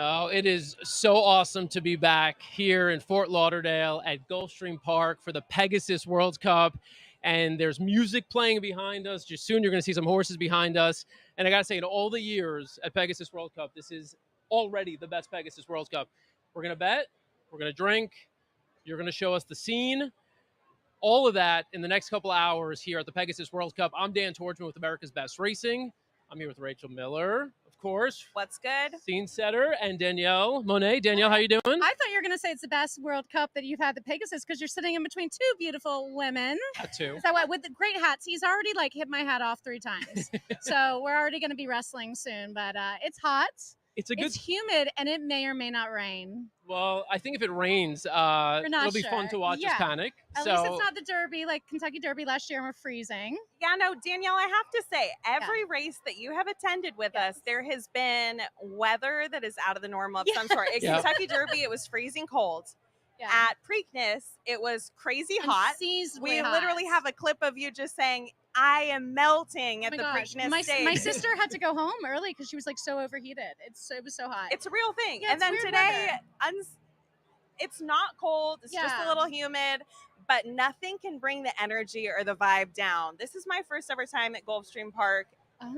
Oh, it is so awesome to be back here in Fort Lauderdale at Gulfstream Park for the Pegasus World Cup. And there's music playing behind us. Just soon you're going to see some horses behind us. And I got to say, in all the years at Pegasus World Cup, this is already the best Pegasus World Cup. We're going to bet, we're going to drink, you're going to show us the scene. All of that in the next couple of hours here at the Pegasus World Cup. I'm Dan Tordjman with America's Best Racing. I'm here with Rachel Miller, of course. What's good? Scene setter, and Danielle Moinet. Danielle, how you doing? I thought you were going to say it's the best World Cup that you've had the Pegasus because you're sitting in between two beautiful women. That too. Is that what? With the great hats. He's already like hit my hat off 3 times. So we're already going to be wrestling soon, but it's hot. It's humid, and it may or may not rain. Well, I think if it rains, it'll be fun to watch us panic. At least it's not the Derby, like Kentucky Derby last year, and we're freezing. Yeah, no, Danielle, I have to say, every race that you have attended with us, there has been weather that is out of the norm of some sort. At Kentucky Derby, it was freezing cold. Yeah. At Preakness, it was crazy hot. We literally have a clip of you just saying, I am melting at the Preakness stage. My sister had to go home early because she was like so overheated. It was so hot. It's a real thing. Yeah, and then today, it's not cold. It's just a little humid, but nothing can bring the energy or the vibe down. This is my first ever time at Gulfstream Park. Oh,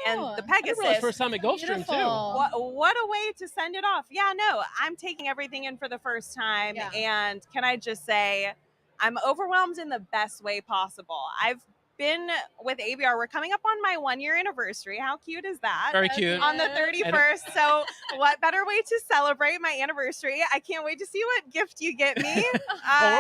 and the Pegasus. First time at Gulfstream too. What a way to send it off. Yeah, no, I'm taking everything in for the first time. Yeah. And can I just say, I'm overwhelmed in the best way possible. I've been with ABR. We're coming up on my 1-year anniversary. How cute is that? Very cute. On the 31st. So what better way to celebrate my anniversary? I can't wait to see what gift you get me.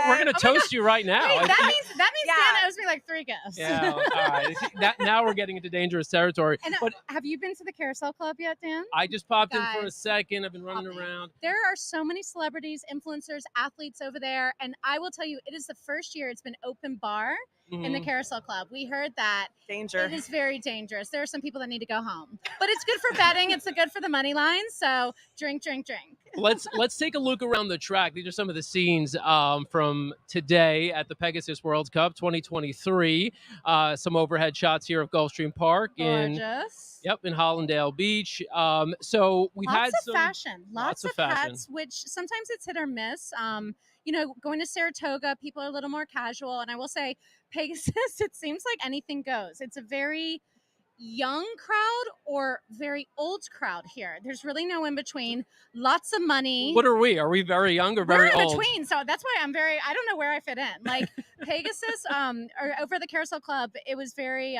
We're going to toast you right now. Wait, that means Dan owes me like 3 gifts. Yeah. All right. Now we're getting into dangerous territory. And have you been to the Carousel Club yet, Dan? I just popped in for a second. I've been running around. There are so many celebrities, influencers, athletes over there. And I will tell you, it is the first year it's been open bar in the Carousel Club. We heard that. Danger. It is very dangerous. There are some people that need to go home. But it's good for betting. It's good for the money line. So drink. Let's take a look around the track. These are some of the scenes from today at the Pegasus World Cup 2023. Some overhead shots here of Gulfstream Park. Gorgeous. In Hollandale Beach. So we've had some fashion. Lots of hats, which sometimes it's hit or miss. Going to Saratoga, people are a little more casual. And I will say, Pegasus, it seems like anything goes. It's a very young crowd or very old crowd here. There's really no in between. Lots of money. What are we? Are we very young or very old? We're in between. So that's why I don't know where I fit in. Like Pegasus, or over the Carousel Club, it was very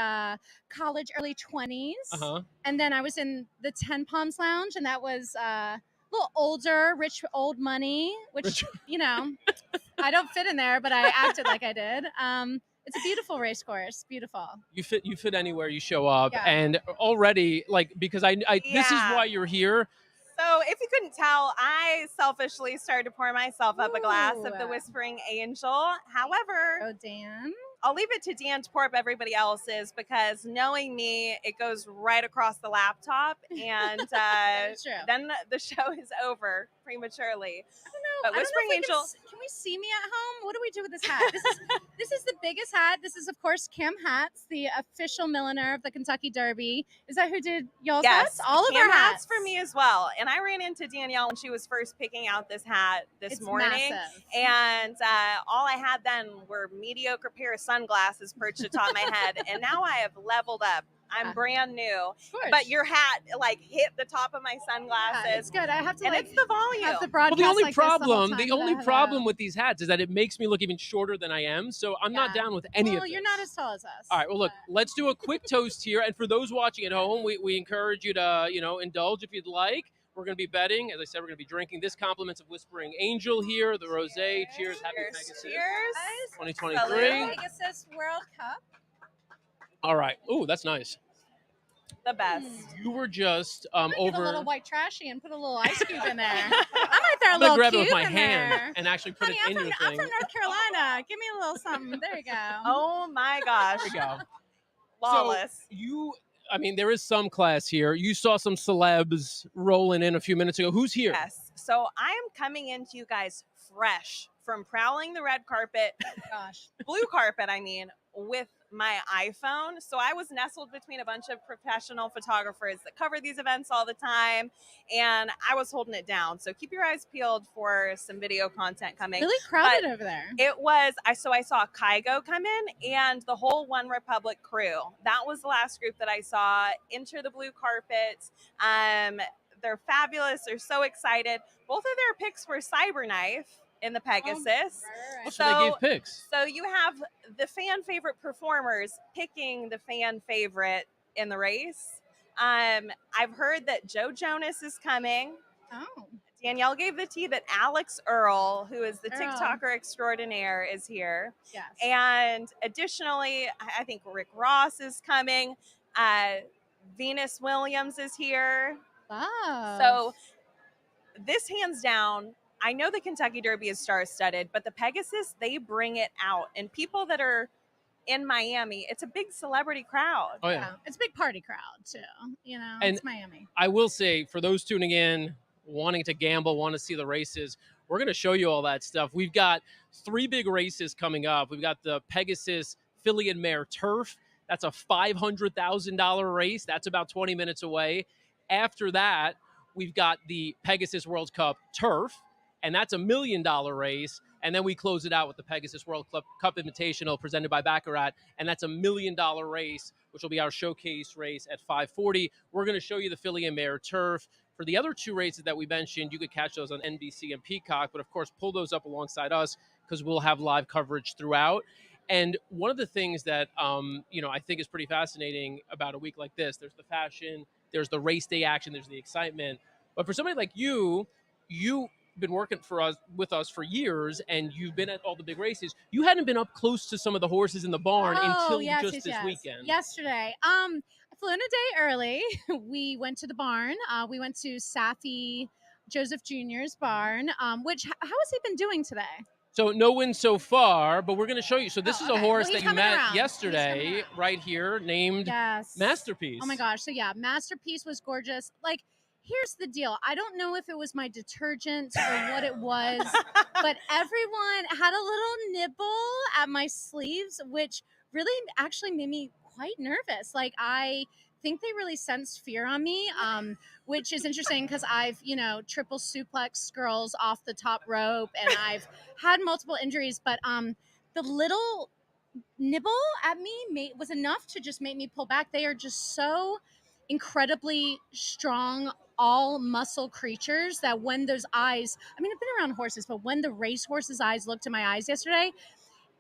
college, early 20s. And then I was in the 10 Palms Lounge, and that was a little older, rich, old money, which, I don't fit in there, but I acted like I did. It's a beautiful race course. Beautiful. You fit anywhere you show up. Yeah. And already, because this is why you're here. So if you couldn't tell, I selfishly started to pour myself up a glass of the Whispering Angel. However, Dan, I'll leave it to Dan to pour up everybody else's, because knowing me, it goes right across the laptop, and then the show is over prematurely. I don't know. Whispering Angel. Can we see me at home? What do we do with this hat? This is the biggest hat. This is, of course, Cam Hats, the official milliner of the Kentucky Derby. Is that who did y'all's hats? All of Cam our hats for me as well. And I ran into Danielle when she was first picking out this hat this morning. Massive. And all I had then were mediocre pair of sunglasses perched atop my head. And now I have leveled up. I'm brand new, but your hat hit the top of my sunglasses. Yeah, it's good. I have to, and it's the volume. Have the broadcast the only problem with these hats is that it makes me look even shorter than I am. So I'm not down with any of this. Well, you're not as tall as us. All right. Well, look, let's do a quick toast here. And for those watching at home, we encourage you to, indulge if you'd like. We're going to be betting. As I said, we're going to be drinking. This compliments of Whispering Angel here, the rosé. Cheers. Happy Pegasus. Cheers. 2023. Pegasus World Cup. All right. Ooh, that's nice. The best. You were just over. Get a little white trashy and put a little ice cube in there. I might throw a little grab it with cube my in hand there. and actually put it in your thing. I'm from North Carolina. Give me a little something. There you go. Oh my gosh. There you go. Flawless. So there is some class here. You saw some celebs rolling in a few minutes ago. Who's here? Yes. So I am coming into you guys fresh from prowling the red carpet, blue carpet, with my iPhone. So I was nestled between a bunch of professional photographers that cover these events all the time, and I was holding it down. So keep your eyes peeled for some video content coming. Really crowded over there. It was, I saw Kygo come in and the whole OneRepublic crew. That was the last group that I saw enter the blue carpet. They're fabulous. They're so excited. Both of their picks were Cyberknife in the Pegasus. Right. So they gave picks. So you have the fan favorite performers picking the fan favorite in the race. I've heard that Joe Jonas is coming. Oh. Danielle gave the tea that Alex Earl, who is the TikToker extraordinaire, is here. Yes. And additionally, I think Rick Ross is coming. Venus Williams is here. Wow. So this hands down, I know the Kentucky Derby is star-studded, but the Pegasus, they bring it out. And people that are in Miami, it's a big celebrity crowd. Oh, yeah. It's a big party crowd, too. You know, and it's Miami. I will say, for those tuning in, wanting to gamble, want to see the races, we're going to show you all that stuff. We've got 3 big races coming up. We've got the Pegasus Filly and Mare Turf. That's a $500,000 race. That's about 20 minutes away. After that, we've got the Pegasus World Cup Turf, and that's $1 million race. And then we close it out with the Pegasus World Cup Invitational presented by Baccarat, and that's $1 million race, which will be our showcase race at 540. We're going to show you the Filly and Mare Turf. For the other 2 races that we mentioned, you could catch those on NBC and Peacock, but of course, pull those up alongside us because we'll have live coverage throughout. And one of the things that, I think is pretty fascinating about a week like this, there's the fashion, there's the race day action, there's the excitement. But for somebody like you've been working with us for years, and you've been at all the big races. You hadn't been up close to some of the horses in the barn until this weekend. Yesterday. I flew in a day early. We went to the barn. We went to Safi Joseph Jr.'s barn, which, how has he been doing today? So no wins so far, but we're going to show you. So this is a horse that you met yesterday right here named Masterpiece. Oh my gosh. So yeah, Masterpiece was gorgeous. Like, here's the deal. I don't know if it was my detergent or what it was, but everyone had a little nibble at my sleeves, which really actually made me quite nervous. Like, I think they really sensed fear on me, which is interesting because I've, triple suplex girls off the top rope, and I've had multiple injuries, but the little nibble at me was enough to just make me pull back. They are just so incredibly strong, all muscle creatures that when those eyes, I've been around horses, but when the racehorse's eyes looked in my eyes yesterday,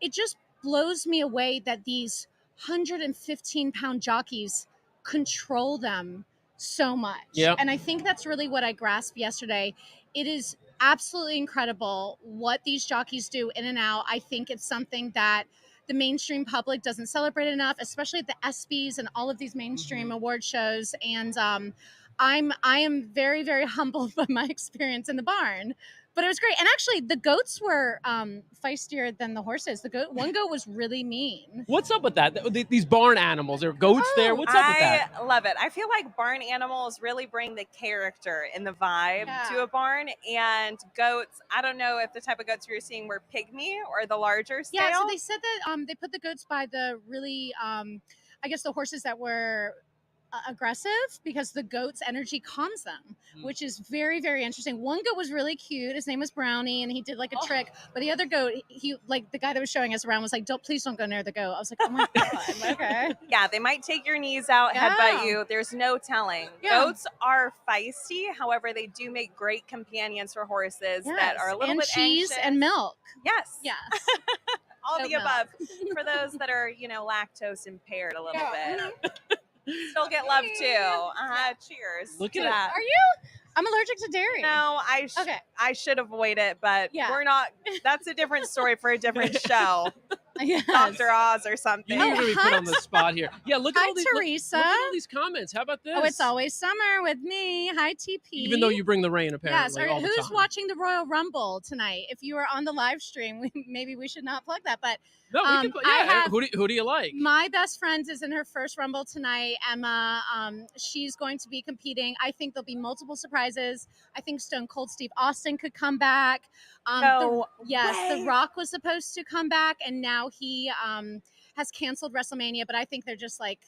it just blows me away that these 115-pound jockeys control them so much. Yep. And I think that's really what I grasped yesterday. It is absolutely incredible what these jockeys do in and out. I think it's something that the mainstream public doesn't celebrate enough, especially at the ESPYs and all of these mainstream award shows. And I am very, very humbled by my experience in the barn. But it was great. And actually, the goats were feistier than the horses. One goat was really mean. What's up with that? These barn animals. There are goats there. What's up with that? I love it. I feel like barn animals really bring the character and the vibe to a barn. And goats, I don't know if the type of goats we were seeing were pygmy or the larger scale. Yeah, so they said that they put the goats by the really, I guess the horses that were aggressive, because the goat's energy calms them, which is very, very interesting. One goat was really cute. His name was Brownie, and he did like a trick. But the other goat, he, like, the guy that was showing us around was like, please don't go near the goat. I was like, oh my God. Okay. Yeah, they might take your knees out, headbutt you. There's no telling. Goats are feisty. However, they do make great companions for horses that are a little bit cheese anxious. And milk. Yes. Yes. All the above. For those that are, lactose impaired a little bit. Still get love too. Cheers. Look to at that. Are you? I'm allergic to dairy. No, I should avoid it, but we're not. That's a different story for a different show. Yes. Dr. Oz or something. You're going to be put on the spot here. Yeah, look at all these. Teresa. Look at all these comments. How about this? Oh, it's always summer with me. Hi, TP. Even though you bring the rain, apparently. Yes. All the Who's time. watching the Royal Rumble tonight? If you are on the live stream, maybe we should not plug that. But no, we can. Who do you like? My best friend is in her first Rumble tonight, Emma. She's going to be competing. I think there'll be multiple surprises. I think Stone Cold Steve Austin could come back. The Rock was supposed to come back, and now he has canceled WrestleMania, but I think they're just like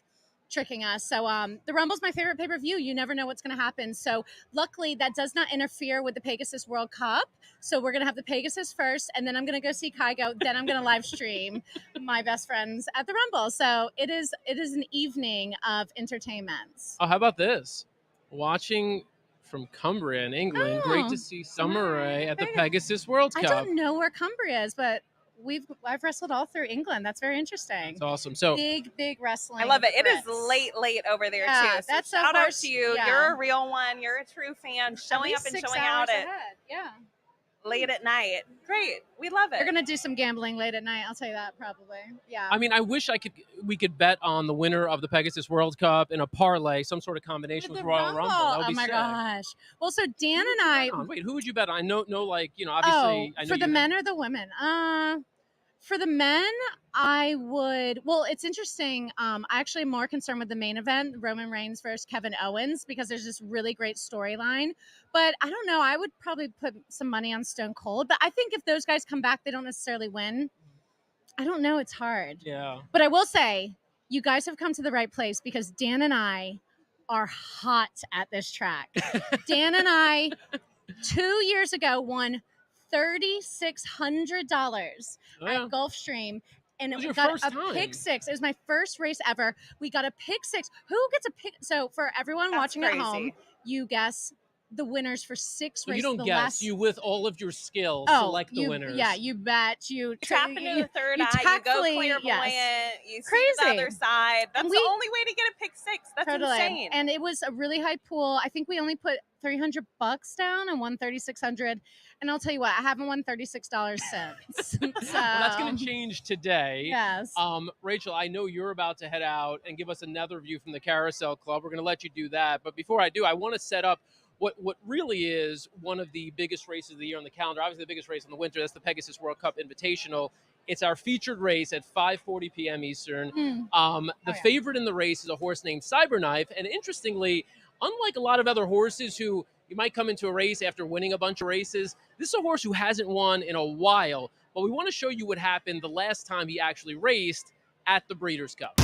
tricking us. So the Rumble's my favorite pay-per-view. You never know what's going to happen. So luckily that does not interfere with the Pegasus World Cup. So we're going to have the Pegasus first, and then I'm going to go see Kygo. Then I'm going to live stream my best friends at the Rumble. So it is an evening of entertainment. Oh, how about this? Watching from Cumbria in England. Great to see Summer Rae at the Pegasus World Cup. I don't know where Cumbria is, but I've wrestled all through England. That's very interesting. That's awesome. So big wrestling. I love it. It Brits. is late over there too. So That's shout out to you. Yeah. You're a real one. You're a true fan. Showing up and showing out at late at night. Great. We love it. We're gonna do some gambling late at night. I'll tell you that probably. Yeah. I mean, I wish we could bet on the winner of the Pegasus World Cup in a parlay, some sort of combination with Royal Rumble. That would be sick. Gosh. Well, so Dan and I. Wait, who would you bet on? I know, like, obviously. I know for the men or the women? For the men, I would. Well, it's interesting. I actually am more concerned with the main event, Roman Reigns versus Kevin Owens, because there's this really great storyline. But I don't know. I would probably put some money on Stone Cold. But I think if those guys come back, they don't necessarily win. I don't know. It's hard. Yeah. But I will say, you guys have come to the right place, because Dan and I are hot at this track. Dan and I, 2 years ago, won $3,600 at Gulfstream, and we got a pick six. It was my first race ever. We got a pick six. Who gets a pick? So for everyone watching at home, you guess the winners for 6 races. You don't guess. You, with all of your skill, select the winners. Yeah, you bet. You tap into the third eye. You go clairvoyant. Yes. You see the other side. That's the only way to get a pick six. That's insane. And it was a really high pool. I think we only put $300 down and won $3,600. And I'll tell you what, I haven't won $36 since. Well, that's going to change today. Yes. Rachel, I know you're about to head out and give us another view from the Carousel Club. We're going to let you do that. But before I do, I want to set up what really is one of the biggest races of the year on the calendar. Obviously, the biggest race in the winter. That's the Pegasus World Cup Invitational. It's our featured race at 5:40 p.m. Eastern. The favorite in the race is a horse named Cyberknife. And interestingly, unlike a lot of other horses who you might come into a race after winning a bunch of races, this is a horse who hasn't won in a while. But we want to show you what happened the last time he actually raced at the Breeders' Cup.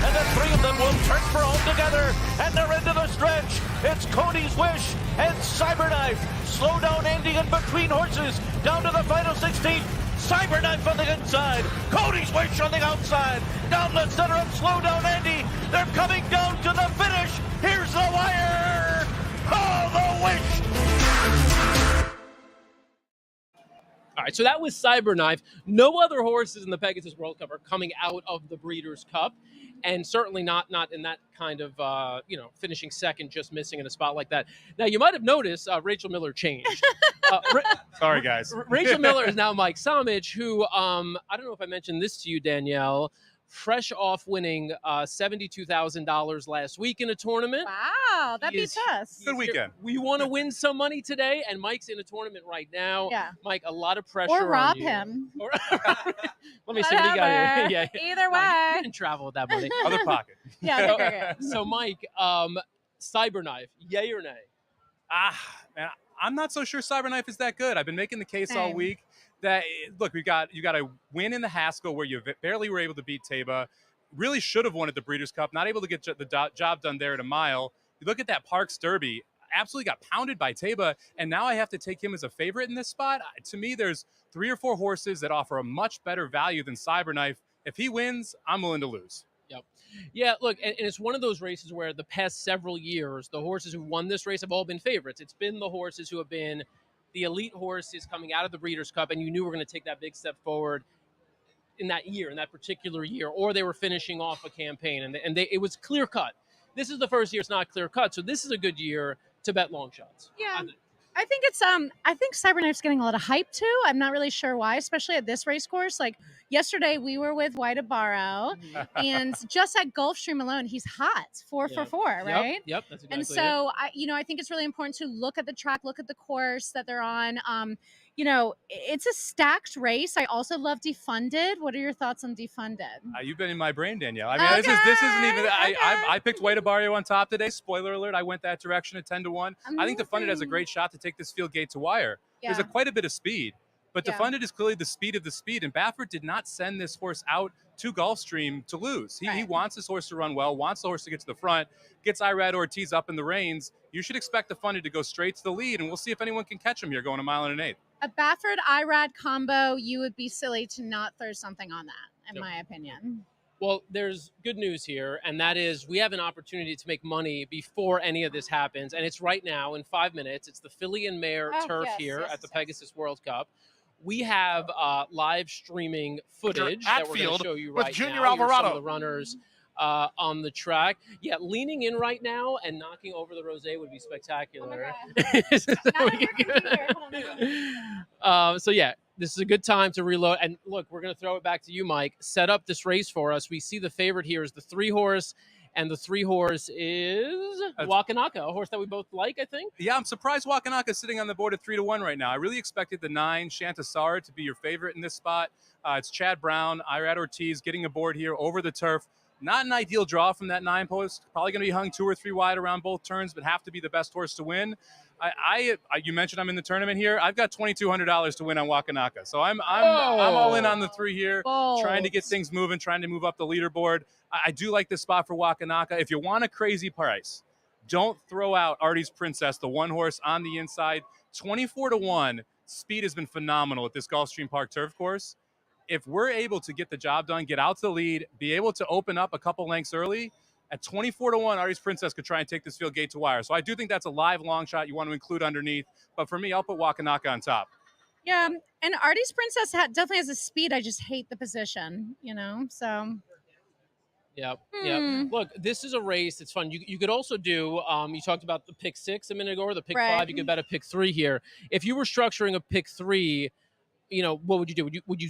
And the 3 of them will turn for home together, and they're into the stretch. It's Cody's Wish and Cyberknife. Slow down Andy in between horses, down to the final 16. Cyberknife on the inside, Cody's Wish on the outside. Down the center of Slow Down Andy. They're coming down to the finish. Here's the wire. Oh, the Wish. All right, so that was Cyberknife. No other horses in the Pegasus World Cup are coming out of the Breeders' Cup, and certainly not in that kind of, finishing second, just missing in a spot like that. Now, you might have noticed Rachel Miller changed. Sorry, guys. Rachel Miller is now Mike Somich, who, I don't know if I mentioned this to you, Danielle, fresh off winning $72,000 last week in a tournament. Wow, that beats us. Good weekend. We want to win some money today, and Mike's in a tournament right now. Yeah. Mike, a lot of pressure or rob on you. him. Let me see what you got here. Either way. You didn't travel with that money. Other pocket. Yeah. So, Mike, Cyberknife, yay or nay? Man, I'm not so sure Cyberknife is that good. I've been making the case all week that, look, you got a win in the Haskell where you barely were able to beat Taba. Really should have won at the Breeders' Cup. Not able to get the job done there at a mile. You look at that Parks Derby, absolutely got pounded by Taba, and now I have to take him as a favorite in this spot. To me, there's 3 or 4 horses that offer a much better value than Cyberknife. If he wins, I'm willing to lose. Yep. Yeah, look, and it's one of those races where the past several years, the horses who won this race have all been favorites. It's been the horses who have been the elite horses coming out of the Breeders' Cup, and you knew we're going to take that big step forward in that year, in that particular year, or they were finishing off a campaign, and it was clear cut. This is the first year it's not clear cut, so this is a good year to bet long shots. Yeah. I think it's I think Cyberknife's getting a lot of hype too. I'm not really sure why, especially at this race course. Like yesterday we were with White Barrow, and just at Gulfstream alone, he's hot 4 for 4, right? Yep, that's exactly And so I think it's really important to look at the track, look at the course that they're on. It's a stacked race. I also love Defunded. What are your thoughts on Defunded? You've been in my brain, Danielle. I mean, this isn't even. I picked White Barrio on top today. Spoiler alert: I went that direction at 10-1. I think Defunded has a great shot to take this field gate to wire. Yeah. There's quite a bit of speed. But Defunded is clearly the speed of the speed, and Baffert did not send this horse out to Gulfstream to lose. He wants this horse to run well, wants the horse to get to the front, gets Irad Ortiz up in the reins. You should expect Defunded to go straight to the lead, and we'll see if anyone can catch him here going a mile and an eighth. A Baffert-Irad combo, you would be silly to not throw something on that, in my opinion. Well, there's good news here, and that is we have an opportunity to make money before any of this happens, and it's right now in 5 minutes. It's the Filly and Mare Turf here at the Pegasus World Cup. We have live streaming footage that we're going to show you right Junior now. Alvarado. Here's some of the runners on the track. Yeah, leaning in right now and knocking over the rosé would be spectacular. So yeah, this is a good time to reload. And look, we're going to throw it back to you, Mike. Set up this race for us. We see the favorite here is the 3-horse. And the 3-horse is Wakanaka, a horse that we both like, I think. Yeah, I'm surprised Wakanaka is sitting on the board at 3-1 right now. I really expected the 9, Shantasara, to be your favorite in this spot. It's Chad Brown, Irad Ortiz getting aboard here over the turf. Not an ideal draw from that 9 post. Probably going to be hung 2 or 3 wide around both turns, but have to be the best horse to win. You mentioned I'm in the tournament here. I've got $2,200 to win on Wakanaka, so I'm all in on the 3 here, trying to get things moving, trying to move up the leaderboard. I do like this spot for Wakanaka. If you want a crazy price, don't throw out Artie's Princess, the 1 horse on the inside. 24-1. Speed has been phenomenal at this Gulfstream Park turf course. If we're able to get the job done, get out to the lead, be able to open up a couple lengths early, at 24-1, Artie's Princess could try and take this field gate to wire. So I do think that's a live long shot you want to include underneath. But for me, I'll put Wakanaka on top. Yeah, and Artie's Princess definitely has a speed. I just hate the position, so... Yep. Look, this is a race. It's fun. You could also do, you talked about the pick 6 a minute ago, or the pick 5. You could bet a pick 3 here. If you were structuring a pick 3, what would you do? Would you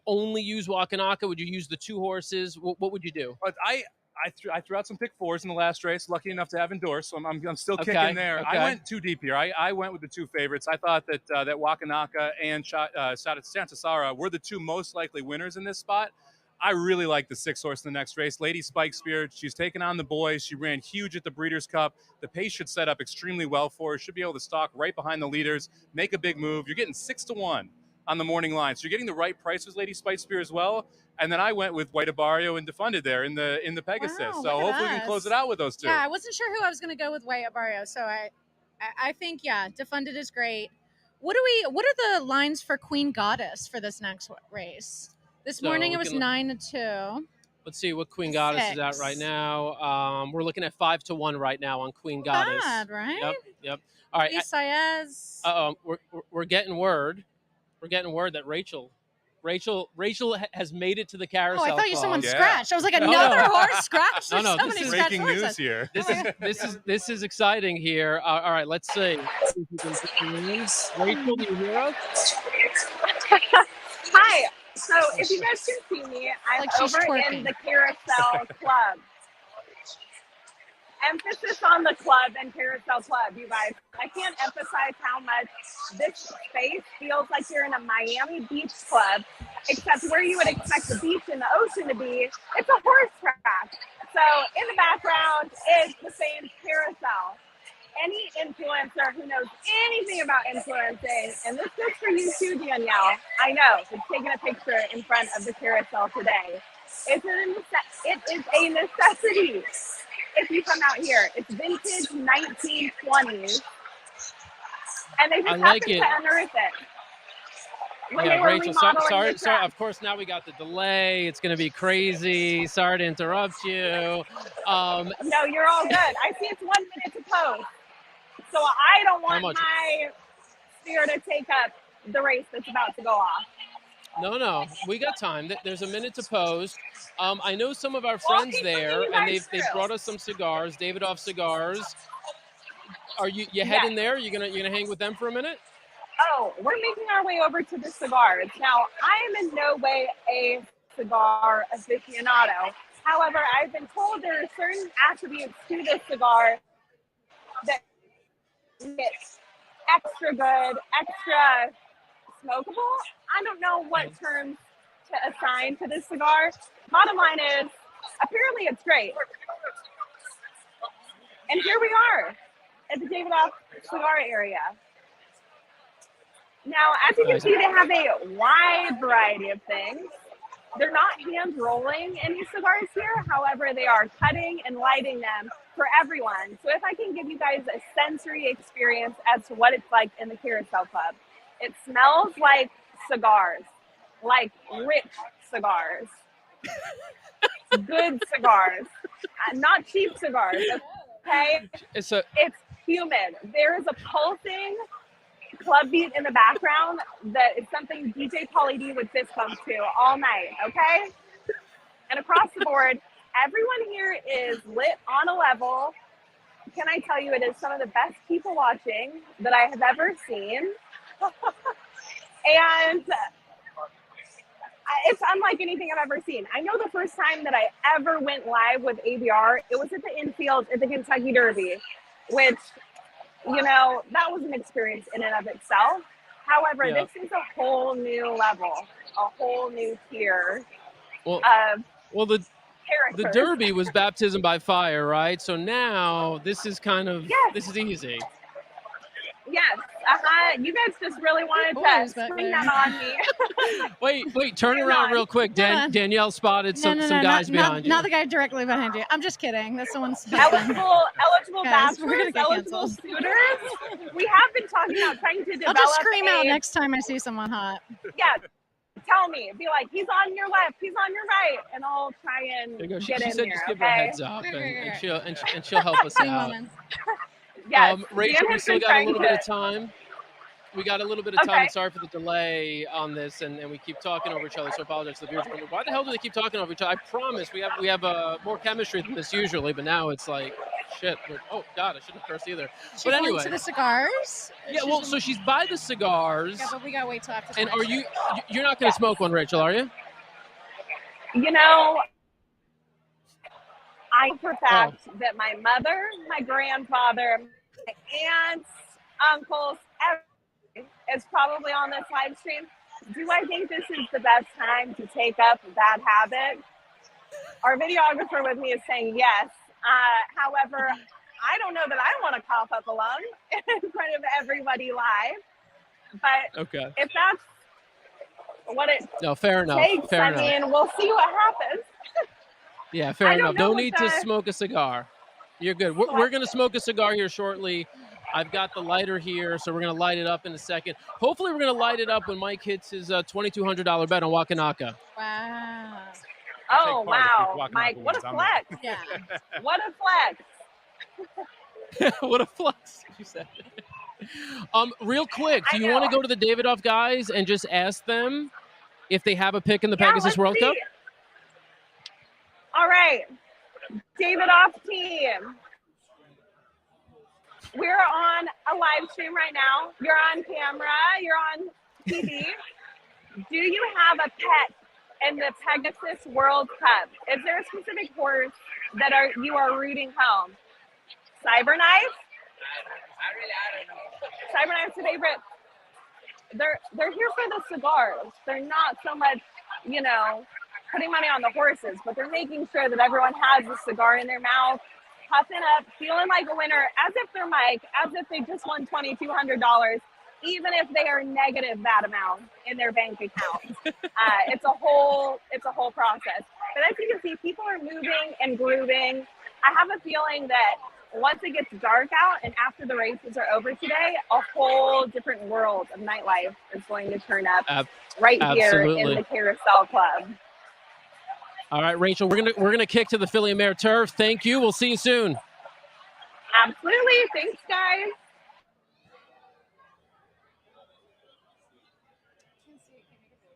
only use Wakanaka? Would you use the 2 horses? What would you do? But I threw out some pick 4s in the last race. Lucky enough to have endorsed, so I'm still kicking there. Okay. I went too deep here. I went with the 2 favorites. I thought that Wakanaka and Shantasara were the 2 most likely winners in this spot. I really like the 6 horse in the next race. Lady Spike Spirit, she's taken on the boys. She ran huge at the Breeders' Cup. The pace should set up extremely well for her. Should be able to stalk right behind the leaders, make a big move. You're getting 6-1 on the morning line. So you're getting the right price with Lady Spike Spirit as well. And then I went with White Abario and Defunded there in the Pegasus. Wow, so hopefully we can close it out with those 2. Yeah, I wasn't sure who I was going to go with White Abario. So I think, Defunded is great. What are the lines for Queen Goddess for this next race? This morning it was 9-2. Let's see what Queen Goddess is at right now. We're looking at 5-1 right now on Queen Goddess. Bad, right? Yep. All right. Saez. We're getting word. We're getting word that Rachel has made it to the carousel. Oh, I thought you someone Yeah. scratched. I was like, another horse scratched. No, There's so this many is breaking scratched news horses. here. This is exciting here. All right, let's see. Rachel, do you hear us? Hi. So if you guys can see me, I'm over in the Carousel Club. Emphasis on the club and Carousel Club, you guys. I can't emphasize how much this space feels like you're in a Miami Beach club, except where you would expect the beach and the ocean to be, it's a horse track. So in the background is the same carousel. Any influencer who knows anything about influencing, and this goes for you too, Danielle, I know, it's taking a picture in front of the carousel today. It is a necessity if you come out here. It's vintage 1920s, and they just happened to unearth it. Yeah, Rachel, sorry. Of course, now we got the delay. It's going to be crazy. Sorry to interrupt you. No, you're all good. I see it's 1 minute to post. So I don't want my sphere to take up the race that's about to go off. No, we got time. There's a minute to pose. I know some of our friends there, and they've brought us some cigars. Davidoff cigars. Are you heading there? You're gonna hang with them for a minute? Oh, we're making our way over to the cigars. Now, I am in no way a cigar aficionado. However, I've been told there are certain attributes to this cigar that it's extra good, extra smokable. I don't know what terms to assign to this cigar. Bottom line is, apparently it's great. And here we are at the Davidoff cigar area. Now, as you can see, they have a wide variety of things. They're not hand rolling any cigars here. However, they are cutting and lighting them for everyone. So if I can give you guys a sensory experience as to what it's like in the Carousel Club, it smells like cigars, like rich cigars, good cigars, not cheap cigars. Okay, it's humid. There is a pulsing club beat in the background that is something DJ Pauly D would fist bump to all night, okay? And across the board, everyone here is lit on a level. Can I tell you, it is some of the best people watching that I have ever seen. And it's unlike anything I've ever seen. I know the first time that I ever went live with ABR, it was at the infield at the Kentucky Derby, which, you know, that was an experience in and of itself. However, this is a whole new level, a whole new tier of the Derby was baptism by fire, right? So now this is kind of, this is easy. Yes, you guys just really wanted to spring that on me. wait, turn around real quick. Danielle spotted some guys behind you. Not the guy directly behind you. I'm just kidding. That's someone's eligible bachelors, eligible suitors. We have been talking about trying to develop. I'll just scream out next time I see someone hot. Yeah, tell me. Be like, he's on your left, he's on your right, and I'll try and get in said there. Just give her a heads up, and she'll help us out. Yes, Rachel, we still got a little bit of time. We got a little bit of time. Sorry for the delay on this, and we keep talking over each other, so I apologize to the viewers. Why the hell do they keep talking over each other? I promise we have more chemistry than this usually, but now it's like, shit. Oh, God, I shouldn't have cursed either. But anyway. To the cigars? Yeah, well, so she's by the cigars. Yeah, but we got to wait till after. And you're not going to smoke one, Rachel, are you? You know, I know for a fact that my mother, my grandfather, my aunts, uncles, everyone is probably on this live stream. Do I think this is the best time to take up that habit? Our videographer with me is saying yes. However, I don't know that I want to cough up a lung in front of everybody live. But if that's what it fair enough. takes, Fair enough. I mean, we'll see what happens. Yeah, fair enough. No need to smoke a cigar. You're good. We're going to smoke a cigar here shortly. I've got the lighter here, so we're going to light it up in a second. Hopefully, we're going to light it up when Mike hits his $2,200 bet on Wakanaka. Wow. Oh, wow. Mike, what a flex. Yeah. What a flex. What a flex, you said. Real quick, do you want to go to the Davidoff guys and just ask them if they have a pick in the Pegasus World Cup? All right, Davidoff team. We're on a live stream right now. You're on camera. You're on TV. Do you have a pet in the Pegasus World Cup? Is there a specific horse that you are rooting home? Cyberknife? Cyberknife's a favorite. They're here for the cigars. They're not so much, putting money on the horses, but they're making sure that everyone has a cigar in their mouth, puffing up, feeling like a winner, as if they're Mike, as if they just won $2,200, even if they are negative that amount in their bank account. It's a whole process. But as you can see, people are moving and grooving. I have a feeling that once it gets dark out and after the races are over today, a whole different world of nightlife is going to turn up here in the Carousel Club. All right, Rachel, we're gonna kick to the Philly and Mare turf. Thank you. We'll see you soon. Absolutely. Thanks, guys.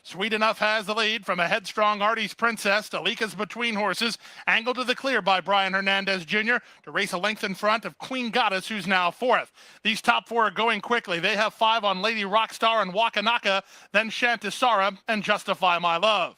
Sweet Enough has the lead from a headstrong Artie's Princess. Dalika's between horses, angled to the clear by Brian Hernandez Jr. to race a length in front of Queen Goddess, who's now fourth. These top four are going quickly. They have 5 on Lady Rockstar and Wakanaka, then Shantisara and Justify My Love.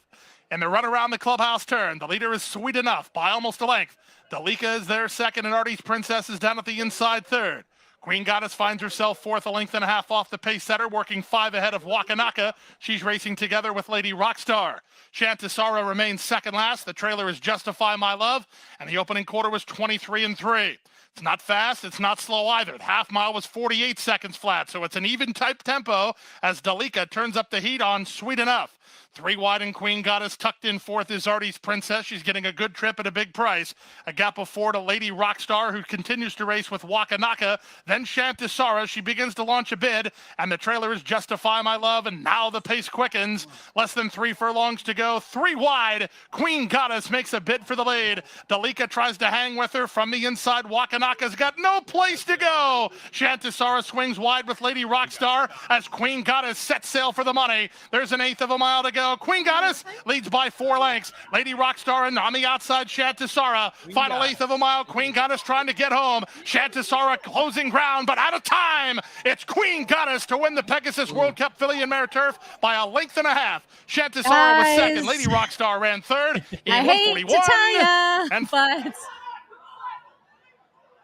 In the run around the clubhouse turn, the leader is Sweet Enough by almost a length. Dalika is there second, and Artie's Princess is down at the inside third. Queen Goddess finds herself fourth, a length and a half off the pace setter, working 5 ahead of Wakanaka. She's racing together with Lady Rockstar. Shantasara remains second last. The trailer is Justify My Love, and the opening quarter was 23-3. It's not fast, it's not slow either. The half mile was 48 seconds flat, so it's an even type tempo as Dalika turns up the heat on Sweet Enough. 3 wide and Queen Goddess tucked in fourth is Artie's Princess. She's getting a good trip at a big price. A gap of 4 to Lady Rockstar, who continues to race with Wakanaka. Then Shantasara. She begins to launch a bid, and the trailer is Justify My Love, and now the pace quickens. Less than 3 furlongs to go. 3 wide. Queen Goddess makes a bid for the lead. Dalika tries to hang with her from the inside. Wakanaka's got no place to go. Shantasara swings wide with Lady Rockstar as Queen Goddess sets sail for the money. There's an eighth of a mile to go. Queen Goddess leads by 4 lengths. Lady Rockstar and on the outside, Shantasara. Final eighth of a mile. Queen Goddess trying to get home. Shantasara closing ground, but out of time. It's Queen Goddess to win the Pegasus World Cup Filly and Mare Turf by a length and a half. Shantasara was second. Lady Rockstar ran third. I hate to tell ya, but...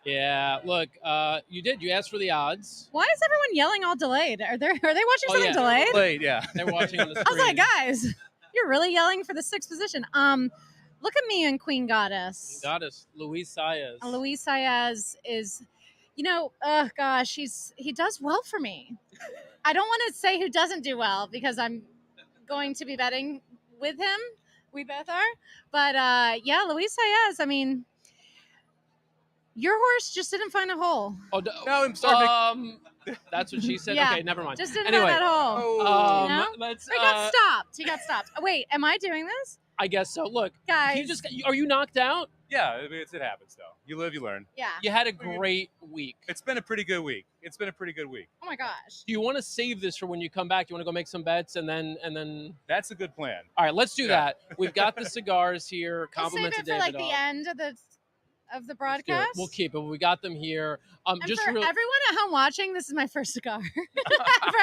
Yeah, look, you asked for the odds. Why is everyone yelling all delayed? Are they watching something delayed? Delayed, yeah. They're watching on the screen. I was like, guys, you're really yelling for the 6th position. Look at me and Queen Goddess. Queen Goddess, Luis Saez. Luis Saez is, gosh, he does well for me. I don't want to say who doesn't do well because I'm going to be betting with him. We both are. But, yeah, Luis Saez, I mean... Your horse just didn't find a hole. Oh, no, I'm sorry. That's what she said? Yeah, Okay, never mind. Just didn't find that hole. He got stopped. Wait, am I doing this? I guess so. Look, guys. Are you knocked out? Yeah, it happens, though. You live, you learn. Yeah. You had a great week. It's been a pretty good week. Oh, my gosh. Do you want to save this for when you come back? Do you want to go make some bets and then? That's a good plan. All right, let's do that. We've got the cigars here. We'll save it for, the end of the broadcast. We'll keep it. We got them here. And just for everyone at home watching, this is my first cigar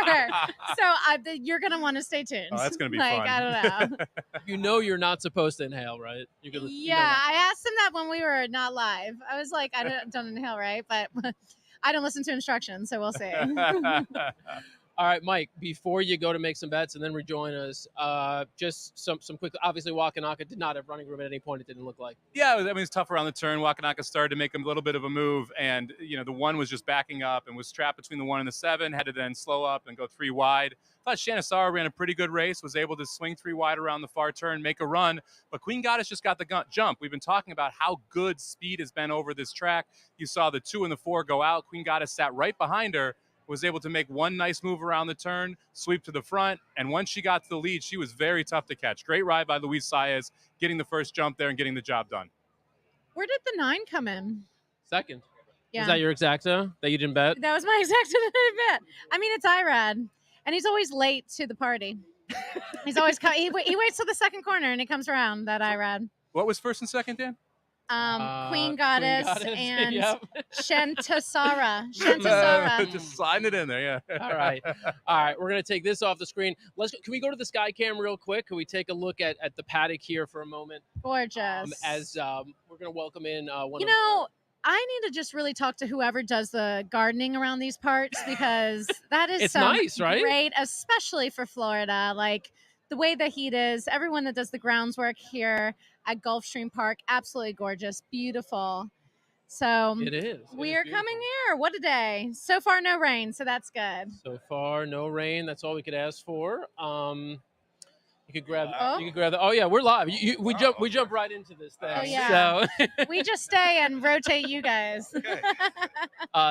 ever. So you're gonna want to stay tuned. Oh, that's gonna be fun. I don't know. You're not supposed to inhale, right? I asked him that when we were not live. I was like, I don't inhale, right? But I don't listen to instructions, so we'll see. All right, Mike, before you go to make some bets and then rejoin us, just some quick, obviously Wakanaka did not have running room at any point, it didn't look like. Yeah, it was tough around the turn. Wakanaka started to make a little bit of a move, and, the 1 was just backing up and was trapped between the 1 and the 7, had to then slow up and go 3 wide. I thought Shantasara ran a pretty good race, was able to swing 3 wide around the far turn, make a run, but Queen Goddess just got the jump. We've been talking about how good speed has been over this track. You saw the 2 and the 4 go out. Queen Goddess sat right behind her, was able to make one nice move around the turn, sweep to the front, and once she got to the lead, she was very tough to catch. Great ride by Luis Saez, getting the first jump there and getting the job done. Where did the 9 come in? Second. Yeah. Was that your exacta that you didn't bet? That was my exacta that I bet. I mean, it's Irad, and he's always late to the party. He's always he waits till the second corner, and it comes around, that Irad. What was first and second, Dan? Queen Goddess and Shantasara. Just sliding it in there, yeah. All right. We're gonna take this off the screen. Can we go to the sky cam real quick? Can we take a look at the paddock here for a moment? Gorgeous. As we're gonna welcome in one. I need to just really talk to whoever does the gardening around these parts because that is nice, right? Great, especially for Florida. Like the way the heat is, everyone that does the grounds work here at Gulfstream Park, absolutely gorgeous, beautiful. So it is. We are coming here. What a day! So far, no rain, so that's good. So far, no rain. That's all we could ask for. You could grab. You could grab the. Oh yeah, we're live. We jump right into this thing. Oh yeah. So we just stay and rotate you guys. Okay.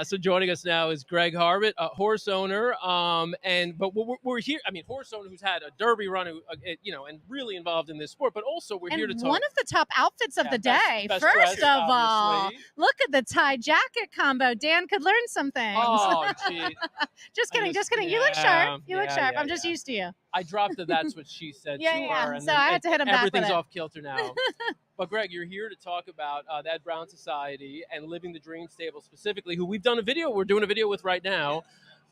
So joining us now is Greg Harbutt, a horse owner. But we're here. I mean, horse owner who's had a Derby run, and really involved in this sport. But also we're here to talk. One of the top outfits of the day. Best First dressed, of all, obviously. look at the tie jacket combo. Dan could learn some things. Oh, gee. Just kidding. You look sharp. You look sharp. I'm just used to you. I dropped the "that's what she said" to her, and so I had to hit him back with everything's it. off kilter now. But Greg, you're here to talk about the Ed Brown Society and Living the Dream Stable specifically, who we're doing a video with right now.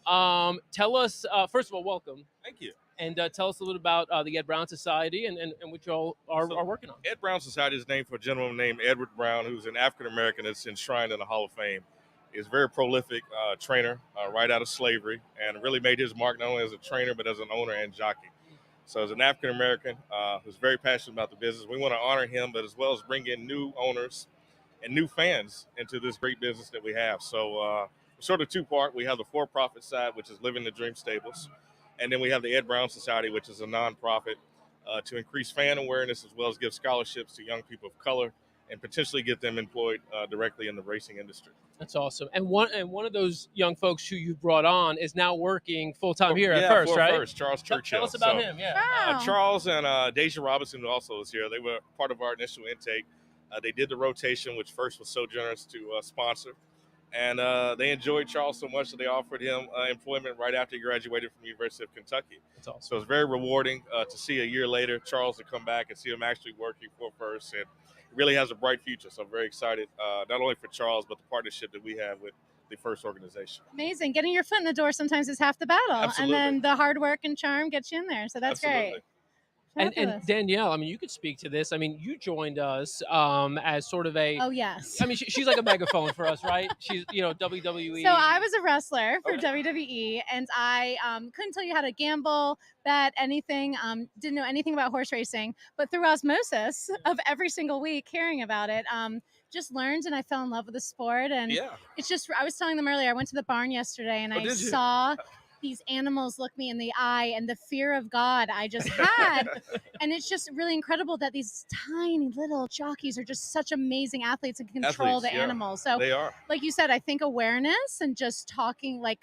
Tell us, first of all, welcome. Thank you. And tell us a little about the Ed Brown Society and what you all are working on. Ed Brown Society is named for a gentleman named Edward Brown, who's an African-American that's enshrined in the Hall of Fame. He's a very prolific trainer right out of slavery, and really made his mark not only as a trainer but as an owner and jockey. So as an African American who's very passionate about the business, we want to honor him, but as well as bring in new owners and new fans into this great business that we have. So sort of two-part. We have the for-profit side, which is Living the Dream Stables, and then we have the Ed Brown Society, which is a nonprofit to increase fan awareness as well as give scholarships to young people of color and potentially get them employed directly in the racing industry. That's awesome. And one of those young folks who you brought on is now working full time here at First, right? First, Charles Churchill. Tell us about him. Yeah. Wow. Charles and Deja Robinson, who also is here. They were part of our initial intake. They did the rotation, which First was so generous to sponsor. And they enjoyed Charles so much that they offered him employment right after he graduated from the University of Kentucky. That's awesome. So it's very rewarding to see a year later Charles to come back and see him actually working for First. And he really has a bright future. So I'm very excited, not only for Charles, but the partnership that we have with the First organization. Amazing. Getting your foot in the door sometimes is half the battle. Absolutely. And then the hard work and charm gets you in there. So that's Absolutely. great. And Danielle, I mean, you could speak to this. I mean, you joined us as sort of a. Oh, yes. I mean, she's like a megaphone for us, right? She's, WWE. So I was a wrestler for WWE, and I couldn't tell you how to gamble, bet, anything. Didn't know anything about horse racing, but through osmosis of every single week hearing about it, just learned, and I fell in love with the sport. And it's just, I was telling them earlier, I went to the barn yesterday, and I saw these animals look me in the eye, and the fear of God I just had. And it's just really incredible that these tiny little jockeys are just such amazing athletes and control the animals. So they are. Like you said, I think awareness and just talking, like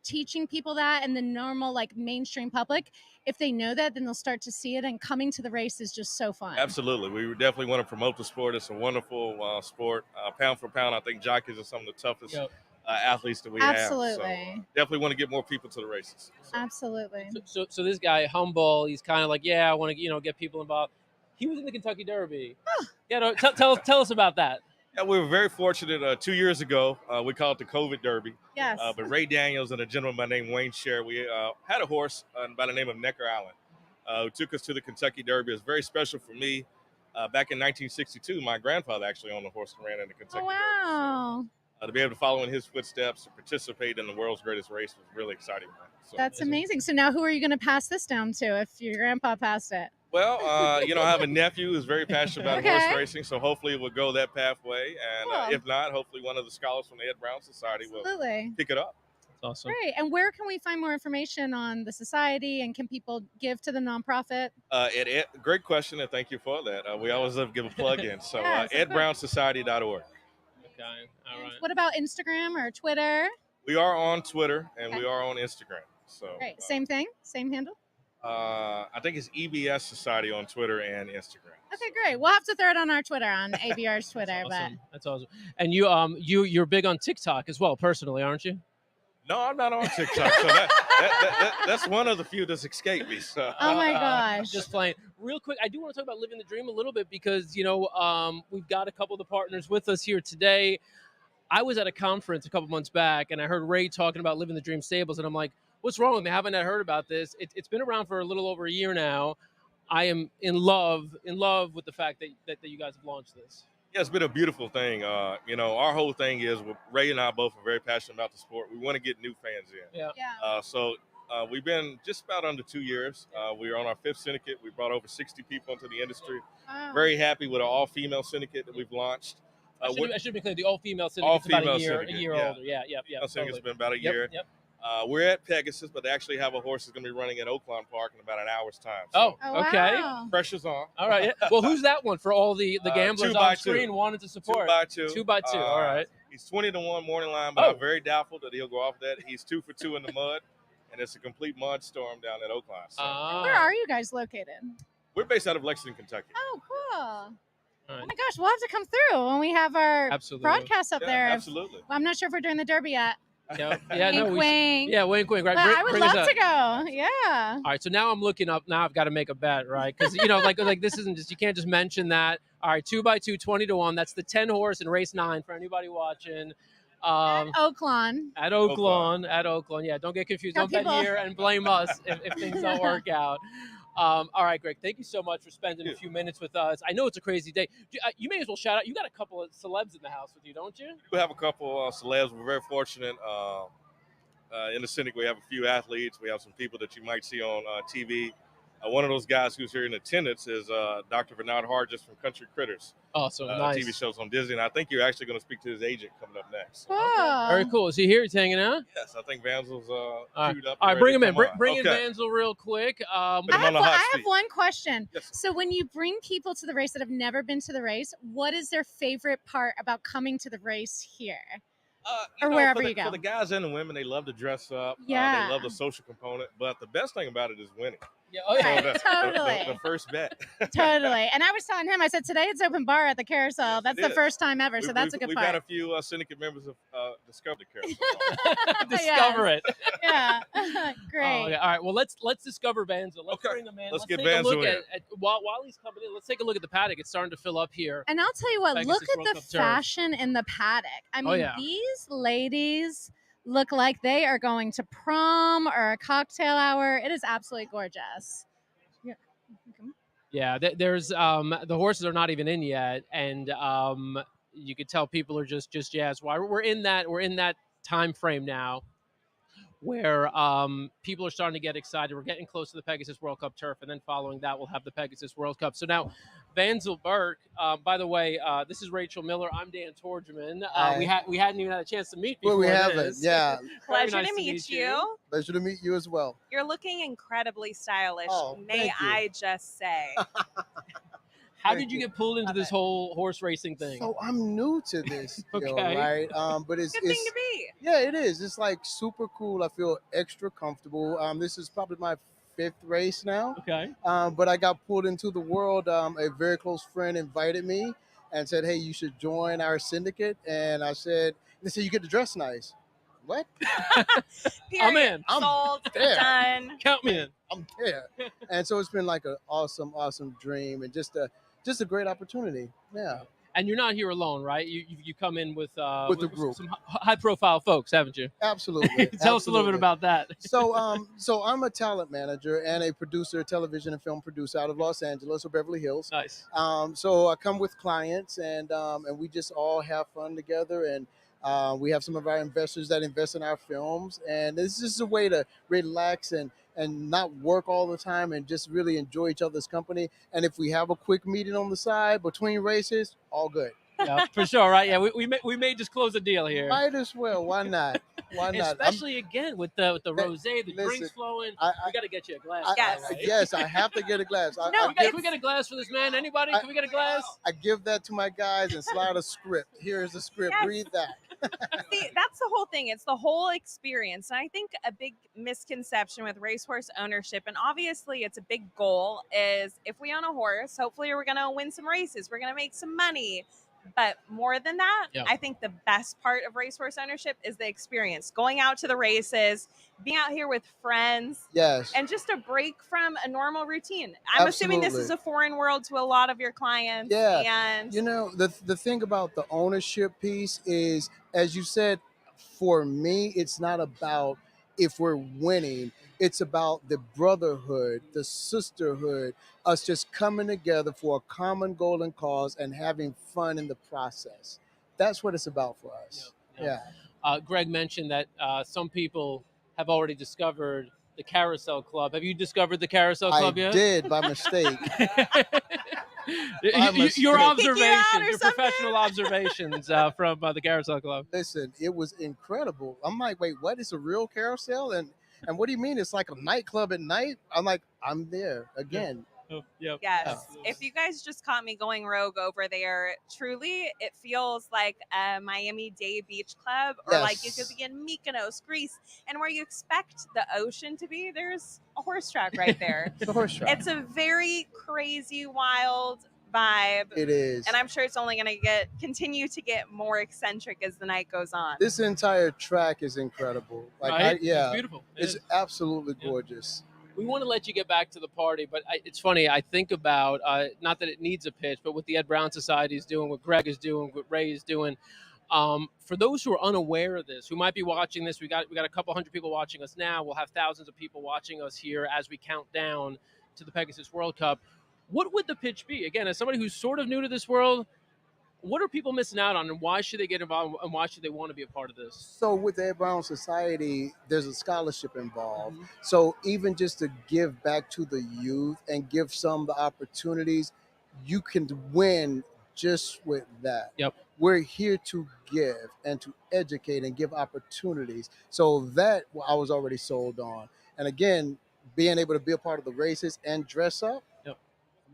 teaching people that, and the normal like mainstream public, if they know that, then they'll start to see it, and coming to the race is just so fun. Absolutely. We definitely want to promote the sport. It's a wonderful sport. Pound for pound, I think jockeys are some of the toughest athletes that we have. So definitely want to get more people to the races. So. Absolutely. So this guy, humble, he's kind of like, I want to, get people involved. He was in the Kentucky Derby. Tell us about that. Yeah, we were very fortunate. 2 years ago, we called it the COVID Derby. Yes. But Ray Daniels and a gentleman by the name Wayne Sher, we had a horse by the name of Necker Allen who took us to the Kentucky Derby. It was very special for me. Back in 1962, my grandfather actually owned a horse and ran in the Kentucky Derby. Wow. To be able to follow in his footsteps, to participate in the world's greatest race was really exciting. So, that's amazing. So now who are you going to pass this down to if your grandpa passed it? Well, I have a nephew who's very passionate about horse racing, so hopefully we'll go that pathway. And if not, hopefully one of the scholars from the Ed Brown Society will pick it up. That's awesome. Great. And where can we find more information on the society, and can people give to the nonprofit? Great question, and thank you for that. We always love to give a plug in. So edbrownsociety.org. Okay. All right. What about Instagram or Twitter? We are on Twitter and we are on Instagram. So great. Same thing? Same handle? I think it's EBS Society on Twitter and Instagram. Okay, great. We'll have to throw it on our Twitter, on ABR's Twitter. That's awesome. And you're big on TikTok as well, personally, aren't you? No, I'm not on TikTok. So that's one of the few that's escaped me. So. Oh my gosh! Just playing. Real quick, I do want to talk about Living the Dream a little bit because we've got a couple of the partners with us here today. I was at a conference a couple months back, and I heard Ray talking about Living the Dream Stables, and I'm like, "What's wrong with me? Haven't I heard about this?" It's been around for a little over a year now. I am in love with the fact that you guys have launched this. Yeah, it's been a beautiful thing. Our whole thing is Ray and I both are very passionate about the sport. We want to get new fans in. Yeah. So we've been just about under 2 years. We're on our 5th syndicate. We brought over 60 people into the industry. Wow. Very happy with our all-female syndicate that we've launched. I should be clear. The all-female syndicate is about a year older. Yeah. It's been about a year. Yep. We're at Pegasus, but they actually have a horse that's going to be running at Oaklawn Park in about an hour's time. So okay. Wow. Pressure's on. All right. Well, who's that one for all the gamblers on screen wanted to support? 2x2. 2x2. All right. He's 20-1 morning line, but I'm very doubtful that he'll go off that. He's 2 for 2 in the mud, and it's a complete mud storm down at Oaklawn. So. Where are you guys located? We're based out of Lexington, Kentucky. Oh, cool. Right. Oh my gosh, we'll have to come through when we have our broadcast up there. Absolutely. I'm not sure if we're doing the Derby yet. Wink. Yeah, wink. Right. But I would love to go. Yeah. All right. So now I'm looking up. Now I've got to make a bet, right? Because like this isn't just, you can't just mention that. All right, 2x2, 20-1. That's the 10 horse in race 9 for anybody watching. At Oaklawn. At Oaklawn. Yeah, don't get confused. Don't bet here and blame us if things don't work out. All right, Greg, thank you so much for spending a few minutes with us. I know it's a crazy day. You may as well shout out. You got a couple of celebs in the house with you, don't you? We have a couple celebs. We're very fortunate. In the Cynic, we have a few athletes. We have some people that you might see on TV. One of those guys who's here in attendance is Dr. Bernard Hargis from Country Critters. Awesome, nice. TV shows on Disney. And I think you're actually going to speak to his agent coming up next. Cool. Very cool. Is he here? He's hanging out? Yes, I think Vanzel's queued up. All right, bring him in. Bring in Vanzel real quick. I have one question. Yes. So when you bring people to the race that have never been to the race, what is their favorite part about coming to the race here? Or wherever you go. For the guys and the women, they love to dress up. Yeah. They love the social component. But the best thing about it is winning. Yeah, oh, yeah. Right, totally. The first bet. Totally. And I was telling him, I said, today it's open bar at the carousel. That's the first time ever, so that's a good part. We've had a few syndicate members have discovered the carousel. Discover it. Yeah. Great. Oh, yeah. All right, well, let's discover Vanzel. Let's bring him in. Let's get take a look Vanzel at while he's coming in, let's take a look at the paddock. It's starting to fill up here. And I'll tell you what, Pegasus look at World the Cup Turf. fashion in the paddock. I mean, these ladies look like they are going to prom or a cocktail hour. It is absolutely gorgeous. Yeah, there's the horses are not even in yet, and you could tell people are just jazzed. Why we're in that time frame now, where people are starting to get excited. We're getting close to the Pegasus World Cup Turf, and then following that, we'll have the Pegasus World Cup. So now, Vanzel Burke. By the way, this is Rachel Miller. I'm Dan Tordjman. We hadn't even had a chance to meet before. Well, we haven't. Yeah. Pleasure nice to meet you. Pleasure to meet you as well. You're looking incredibly stylish. Oh, may I just say? How did you get pulled into this whole horse racing thing? So I'm new to this, Okay. right? But it's Good thing to be. Yeah, it is. It's like super cool. I feel extra comfortable. This is probably my 5th race now. Okay. But I got pulled into the world. A very close friend invited me and said, "Hey, you should join our syndicate." And I said, "They said you get to dress nice." What? I'm in. I'm Sold. there. Done. Count me in. I'm there. And so it's been like an awesome dream and just a great opportunity. Yeah. And you're not here alone, right? You come in with the group, some high profile folks, haven't you? Absolutely. Tell us a little bit about that. So I'm a talent manager and a producer, television and film producer out of Los Angeles or Beverly Hills. Nice. So I come with clients and we just all have fun together, and we have some of our investors that invest in our films, and this is a way to relax and not work all the time and just really enjoy each other's company. And if we have a quick meeting on the side between races, all good. Yeah, for sure, right? Yeah, we may just close a deal here. Might as well. Why not? Why not? Especially again with the rosé, the drinks flowing. We got to get you a glass. Yes. I have to get a glass. Can we get a glass for this man? Anybody? Can we get a glass? I give that to my guys and slide a script. Here's the script. Yes. Read that. See, that's the whole thing. It's the whole experience. And I think a big misconception with racehorse ownership, and obviously it's a big goal, is if we own a horse, hopefully we're going to win some races. We're going to make some money. But more than that, I think the best part of racehorse ownership is the experience. Going out to the races, being out here with friends. Yes. And just a break from a normal routine. I'm assuming this is a foreign world to a lot of your clients. Yeah. And you know, the thing about the ownership piece is, as you said, for me, it's not about if we're winning. It's about the brotherhood, the sisterhood, us just coming together for a common goal and cause and having fun in the process. That's what it's about for us. Yeah. Greg mentioned that some people have already discovered the Carousel Club. Have you discovered the Carousel Club yet? I did by mistake. Your observations, your professional observations from the Carousel Club. Listen, it was incredible. I'm like, wait, what? It's a real carousel? And what do you mean? It's like a nightclub at night? I'm like, I'm there again. Yep. Yes. If you guys just caught me going rogue over there, truly, it feels like a Miami-Dade beach club, or like you could be in Mykonos, Greece, and where you expect the ocean to be, there's a horse track right there. It's a horse track. It's a very crazy, wild vibe. It is. And I'm sure it's only going to continue to get more eccentric as the night goes on. This entire track is incredible. Like, right? It's beautiful. It's absolutely gorgeous. We want to let you get back to the party, but it's funny. I think about, not that it needs a pitch, but what the Ed Brown Society is doing, what Greg is doing, what Ray is doing. For those who are unaware of this, who might be watching this, we got a couple hundred people watching us now. We'll have thousands of people watching us here as we count down to the Pegasus World Cup, what would the pitch be? Again, as somebody who's sort of new to this world, what are people missing out on, and why should they get involved, and why should they want to be a part of this? So with the Ed Brown Society, there's a scholarship involved. Mm-hmm. So even just to give back to the youth and give some the opportunities, you can win just with that. Yep. We're here to give and to educate and give opportunities. So that I was already sold on. And again, being able to be a part of the races and dress up,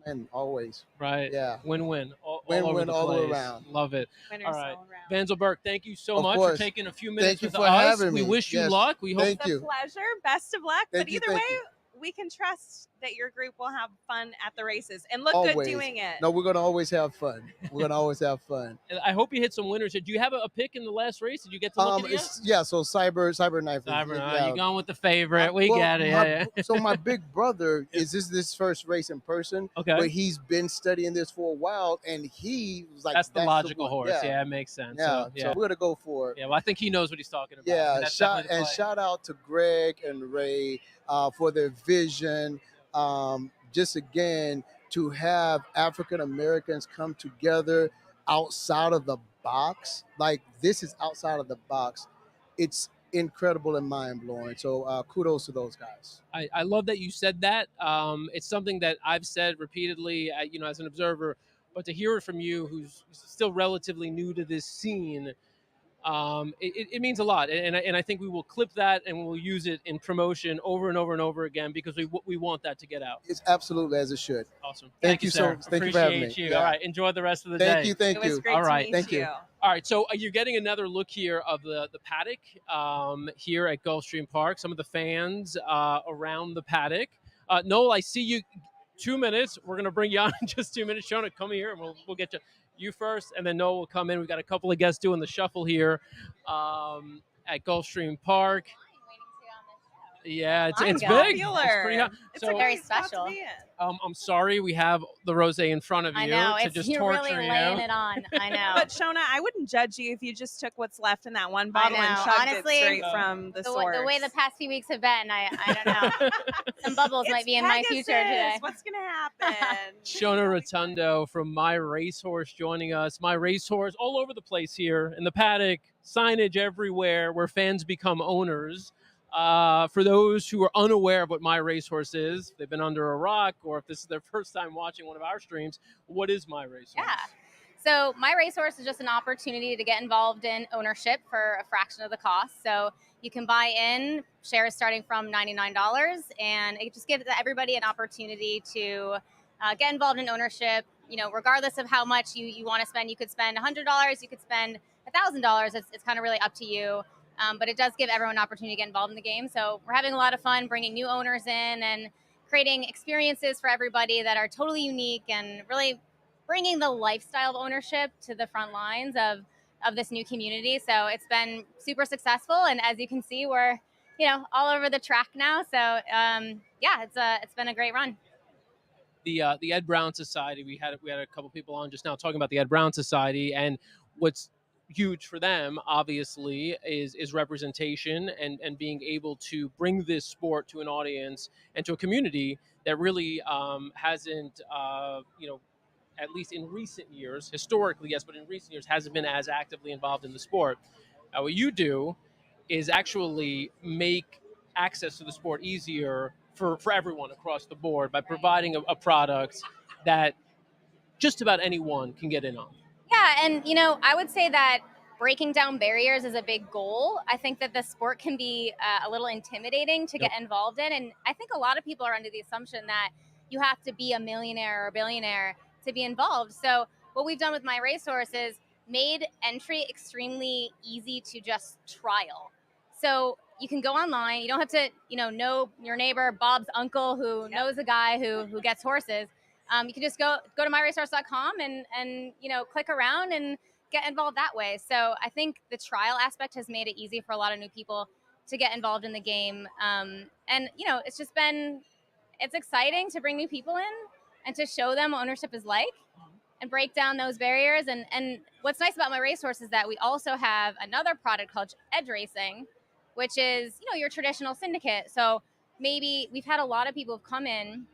and always. Right. Yeah. Win-win. Win-win all the way place. around. Love it. Winners all right. all around. Vanzel Burke, thank you so Of much course. for taking a few minutes Thank you with for us. having We me. wish you Yes. luck. We hope Thank It's you. a pleasure. Best of luck. Thank But you, either thank way, you. we can trust that your group will have fun at the races and look Always. good doing it. No, we're going to always have fun. We're going to always have fun. And I hope you hit some winners. Do you have a pick in the last race? Did you get to look at it yet? So Cyber Knife. You're going with the favorite. We Well, get it. So my big brother is this first race in person. Okay. But he's been studying this for a while, and he was like, That's the logical one. horse. Yeah, it makes sense. Yeah. So, So we're gonna go for it. Yeah, well, I think he knows what he's talking about. Yeah. That's definitely the play. Shout out to Greg and Ray for their vision. Just again to have African Americans come together outside of the box. Like this is outside of the box. It's incredible and mind blowing. So kudos to those guys. I love that you said that. It's something that I've said repeatedly, as an observer, but to hear it from you, who's still relatively new to this scene, it means a lot. And I think we will clip that and we'll use it in promotion over and over and over again because we want that to get out. It's absolutely as it should. Awesome. Thank you sir. so. Thank you for having me. Appreciate you. Yeah. All right. Enjoy the rest of the day. Thank you. Thank It was you. great All to right. meet Thank you. All right, so you're getting another look here of the paddock here at Gulfstream Park. Some of the fans around the paddock. Noel, I see you. 2 minutes. We're gonna bring you on in just 2 minutes. Shona, come here, and we'll get you first, and then Noel will come in. We've got a couple of guests doing the shuffle here at Gulfstream Park. Yeah, it's big. It's pretty hot. It's So, a very great spot to special. be in. I'm sorry we have the rosé in front of you I know. to It's just you're torture really you. laying it on. I know. But Shona, I wouldn't judge you if you just took what's left in that one bottle and know. chugged Honestly, it straight from the source. the way the past few weeks have been, I don't know. Some bubbles might be in my future today. What's gonna happen? Shona Rotundo from My Racehorse joining us. My Racehorse all over the place here in the paddock, signage everywhere where fans become owners. For those who are unaware of what My Racehorse is, if they've been under a rock, or if this is their first time watching one of our streams, what is My Racehorse? Yeah. So My Racehorse is just an opportunity to get involved in ownership for a fraction of the cost. So you can buy in shares starting from $99, and it just gives everybody an opportunity to get involved in ownership. Regardless of how much you want to spend, you could spend $100, you could spend $1,000. It's kind of really up to you. But it does give everyone an opportunity to get involved in the game. So we're having a lot of fun bringing new owners in and creating experiences for everybody that are totally unique and really bringing the lifestyle of ownership to the front lines of this new community. So it's been super successful. And as you can see, we're, all over the track now. So it's been a great run. The Ed Brown Society, we had a couple people on just now talking about the Ed Brown Society, and what's huge for them obviously is representation and being able to bring this sport to an audience and to a community that really hasn't at least in recent years, historically yes, but in recent years hasn't been as actively involved in the sport. What you do is actually make access to the sport easier for everyone across the board by providing a product that just about anyone can get in on. Yeah, and I would say that breaking down barriers is a big goal. I think that the sport can be a little intimidating to get involved in, and I think a lot of people are under the assumption that you have to be a millionaire or a billionaire to be involved. So what we've done with My Racehorse is made entry extremely easy to just trial. So you can go online. You don't have to, know your neighbor, Bob's uncle, who knows a guy who gets horses. You can just go to myracehorse.com and click around and get involved that way. So I think the trial aspect has made it easy for a lot of new people to get involved in the game. It's exciting to bring new people in and to show them what ownership is like and break down those barriers. And what's nice about My Racehorse is that we also have another product called Edge Racing, which is, your traditional syndicate. So maybe we've had a lot of people who've come in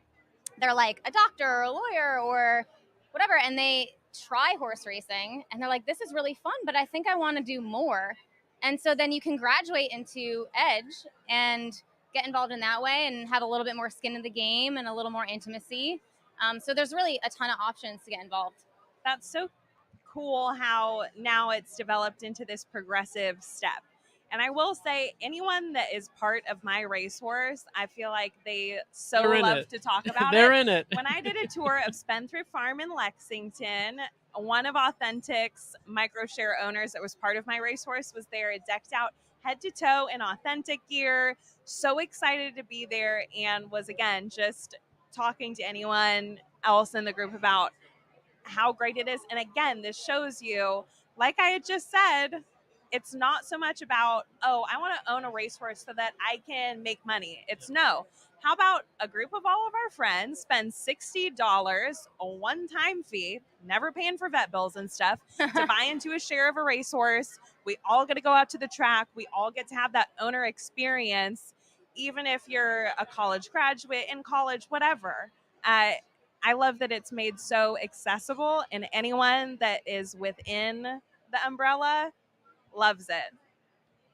they're like a doctor or a lawyer or whatever, and they try horse racing and they're like, this is really fun, but I think I want to do more. And so then you can graduate into Edge and get involved in that way and have a little bit more skin in the game and a little more intimacy. So there's really a ton of options to get involved. That's so cool how now it's developed into this progressive step. And I will say, anyone that is part of my racehorse, I feel like they so love to talk about They're it. in it. When I did a tour of Spendthrift Farm in Lexington, one of Authentic's microshare owners that was part of my racehorse was there, decked out head to toe in Authentic gear. So excited to be there, and was, again, just talking to anyone else in the group about how great it is. And again, this shows you, like I had just said, it's not so much about, oh, I want to own a racehorse so that I can make money. It's no. How about a group of all of our friends spend $60, a one-time fee, never paying for vet bills and stuff, to buy into a share of a racehorse. We all get to go out to the track. We all get to have that owner experience, even if you're a college graduate, in college, whatever. I love that it's made so accessible, and anyone that is within the umbrella loves it.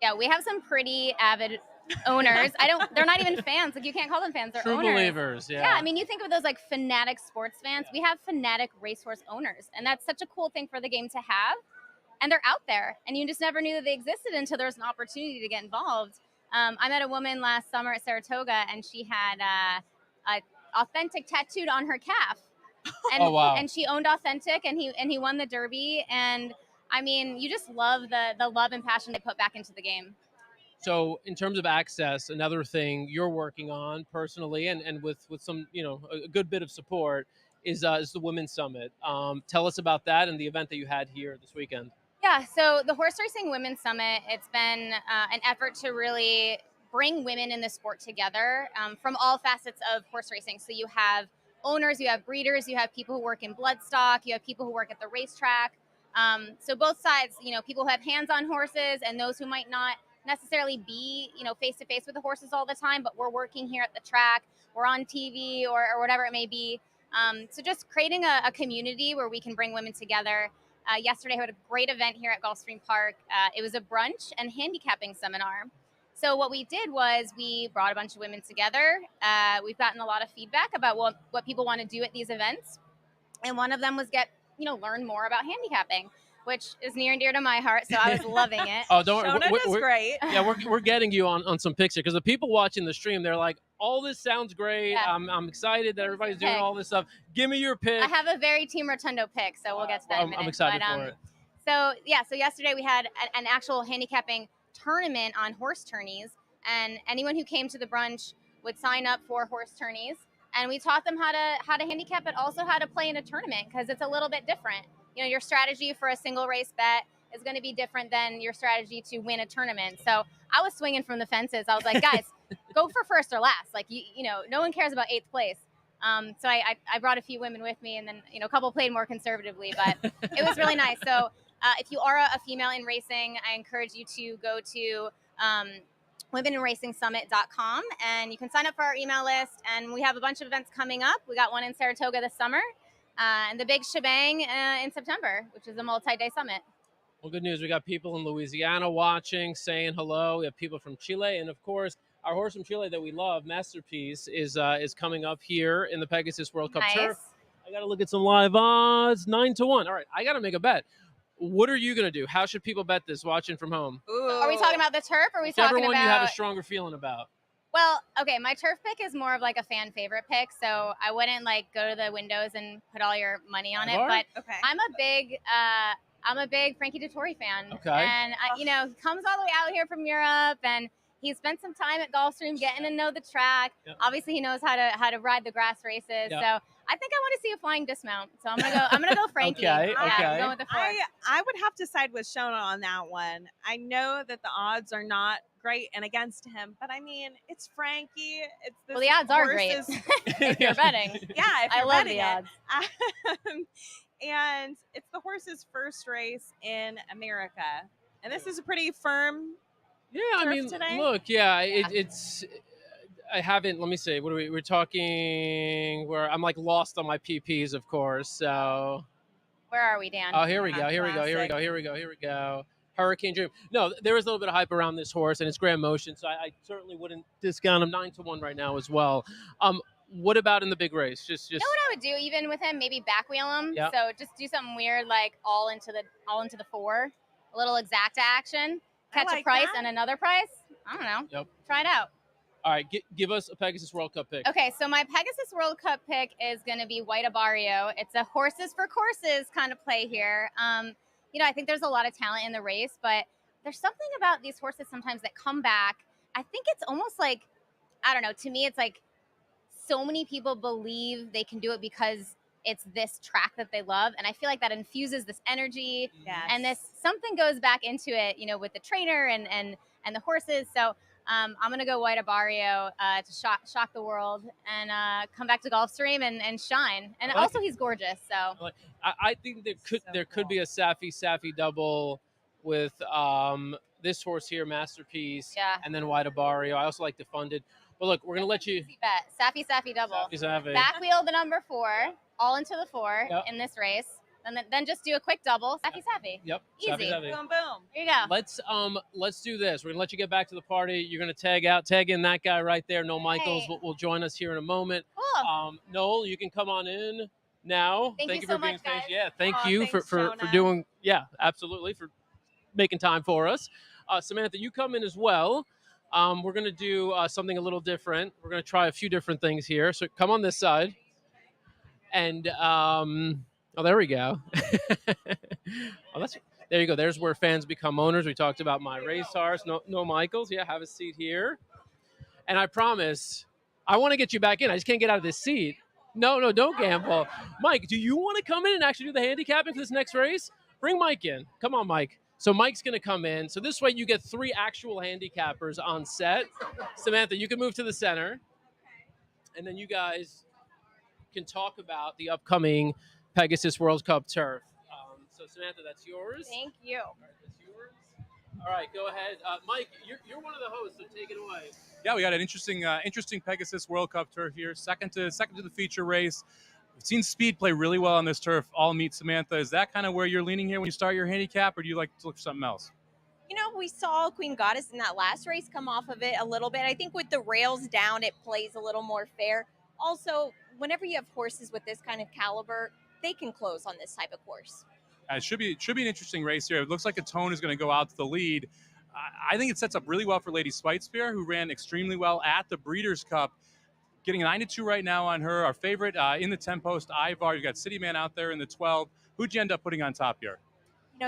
Yeah, we have some pretty avid owners. They're not even fans. Like, you can't call them fans. They're True owners. believers, yeah. Yeah, I mean, you think of those like fanatic sports fans. We have fanatic racehorse owners, and that's such a cool thing for the game to have. And they're out there, and you just never knew that they existed until there was an opportunity to get involved. I met a woman last summer at Saratoga, and she had a Authentic tattooed on her calf. And, oh, wow. And she owned Authentic, and he won the Derby. And I mean, you just love the love and passion they put back into the game. So in terms of access, another thing you're working on personally and with some, a good bit of support is the Women's Summit. Tell us about that and the event that you had here this weekend. Yeah, so the Horse Racing Women's Summit, it's been an effort to really bring women in the sport together from all facets of horse racing. So you have owners, you have breeders, you have people who work in bloodstock, you have people who work at the racetrack. So both sides, people who have hands-on horses and those who might not necessarily be, face-to-face with the horses all the time, but we're working here at the track, we're on TV or whatever it may be. So just creating a community where we can bring women together. Yesterday, we had a great event here at Gulfstream Park. It was a brunch and handicapping seminar. So what we did was we brought a bunch of women together. We've gotten a lot of feedback about what people want to do at these events. And one of them was learn more about handicapping, which is near and dear to my heart. So I was loving it. Oh, don't worry. Shona does great. Yeah, we're getting you on some picture because the people watching the stream, they're like, all this sounds great. Yeah. I'm excited that everybody's doing all this stuff. Give me your pick. I have a very Team Rotundo pick, so we'll get to that in a minute. I'm excited for it. So yesterday we had an actual handicapping tournament on horse tourneys, and anyone who came to the brunch would sign up for horse tourneys, and we taught them how to handicap, but also how to play in a tournament because it's a little bit different. Your strategy for a single race bet is going to be different than your strategy to win a tournament. So I was swinging from the fences. I was like, guys, go for first or last. Like, no one cares about 8th place. So I brought a few women with me, and then, a couple played more conservatively, but it was really nice. So if you are a female in racing, I encourage you to go to womeninracingsummit.com, and you can sign up for our email list. And we have a bunch of events coming up. We got one in Saratoga this summer. And the big shebang in September, which is a multi-day summit. Well, good news. We got people in Louisiana watching, saying hello. We have people from Chile. And, of course, our horse from Chile that we love, Masterpiece, is coming up here in the Pegasus World Cup Turf. I got to look at some live odds. 9-1. All right, I got to make a bet. What are you going to do? How should people bet this watching from home? Ooh. Are we talking about the turf, or are we talking about... Whichever one you have a stronger feeling about. Well, okay, my turf pick is more of like a fan favorite pick, so I wouldn't go to the windows and put all your money on it. But okay. I'm a big Frankie Dettori fan. Okay. And he comes all the way out here from Europe, and he spent some time at Gulfstream getting to know the track. Yep. Obviously, he knows how to ride the grass races. Yep. So I think I want to see a flying dismount. So I'm gonna go Frankie. Okay. I'm going with the 4. I would have to side with Shona on that one. I know that the odds are not great and against him, but I mean, it's Frankie. It's this the odds are great if you're betting. Yeah, if you're I love betting the odds. And it's the horse's first race in America, and this is a pretty firm. Yeah, I mean, today. look, it's. I haven't. Let me see. What are we? We're talking. Where I'm like lost on my PPs, of course. So. Where are we, Dan? Oh, here we go. Here we go. Here we go. Here we go. Here we go. Hurricane Dream. No, there is a little bit of hype around this horse and its grand motion, so I certainly wouldn't discount him 9-1 right now as well. What about in the big race? Just. You know what I would do even with him? Maybe back wheel him. Yep. So just do something weird like all into the 4, a little exacta action, catch a price and another price. I don't know. Yep. Try it out. All right, give us a Pegasus World Cup pick. Okay, so my Pegasus World Cup pick is going to be White Abarrio. It's a horses for courses kind of play here. I think there's a lot of talent in the race, but there's something about these horses sometimes that come back. I think it's almost like, I don't know, to me it's like so many people believe they can do it because it's this track that they love, and I feel like that infuses this energy, and this something goes back into it, with the trainer and the horses. So I'm going to go White Abarrio to shock the world and come back to Gulfstream and shine. And also he's gorgeous. So I think there could be a Safi double with this horse here, Masterpiece, and then White Abarrio. I also like Defunded. Well, look, we're going to let you. Bet. Safi double. Safi. Back wheel the number 4, all into the 4 in this race. And then just do a quick double. Safi. Yep. Easy. Safi. Boom, boom. Here you go. Let's do this. We're gonna let you get back to the party. You're gonna tag in that guy right there. Noel Michaels will join us here in a moment. Cool. Noel, you can come on in now. Thank you for so being much, guys. Yeah, thank you thanks, for doing. Yeah, absolutely, for making time for us. Samantha, you come in as well. We're gonna do something a little different. We're gonna try a few different things here. So come on this side, and oh, there we go. There you go. There's where fans become owners. We talked about my race horse. No Michaels. Yeah, have a seat here. And I promise, I want to get you back in. I just can't get out of this seat. No, don't gamble. Mike, do you want to come in and actually do the handicapping for this next race? Bring Mike in. Come on, Mike. So Mike's going to come in. So this way you get 3 actual handicappers on set. Samantha, you can move to the center. And then you guys can talk about the upcoming Pegasus World Cup Turf. So Samantha, that's yours. Thank you. All right, that's yours. All right, go ahead, Mike. You're one of the hosts, so take it away. Yeah, we got an interesting Pegasus World Cup Turf here. Second to the feature race. We've seen speed play really well on this turf. All meet Samantha. Is that kind of where you're leaning here when you start your handicap, or do you like to look for something else? We saw Queen Goddess in that last race come off of it a little bit. I think with the rails down, it plays a little more fair. Also, whenever you have horses with this kind of caliber, they can close on this type of course. It should be an interesting race here. It looks like Atone is going to go out to the lead. I think it sets up really well for Lady Spitespear, who ran extremely well at the Breeders' Cup. Getting a 9-2 right now on her. Our favorite in the 10-post, Ivar. You've got City Man out there in the 12. Who'd you end up putting on top here?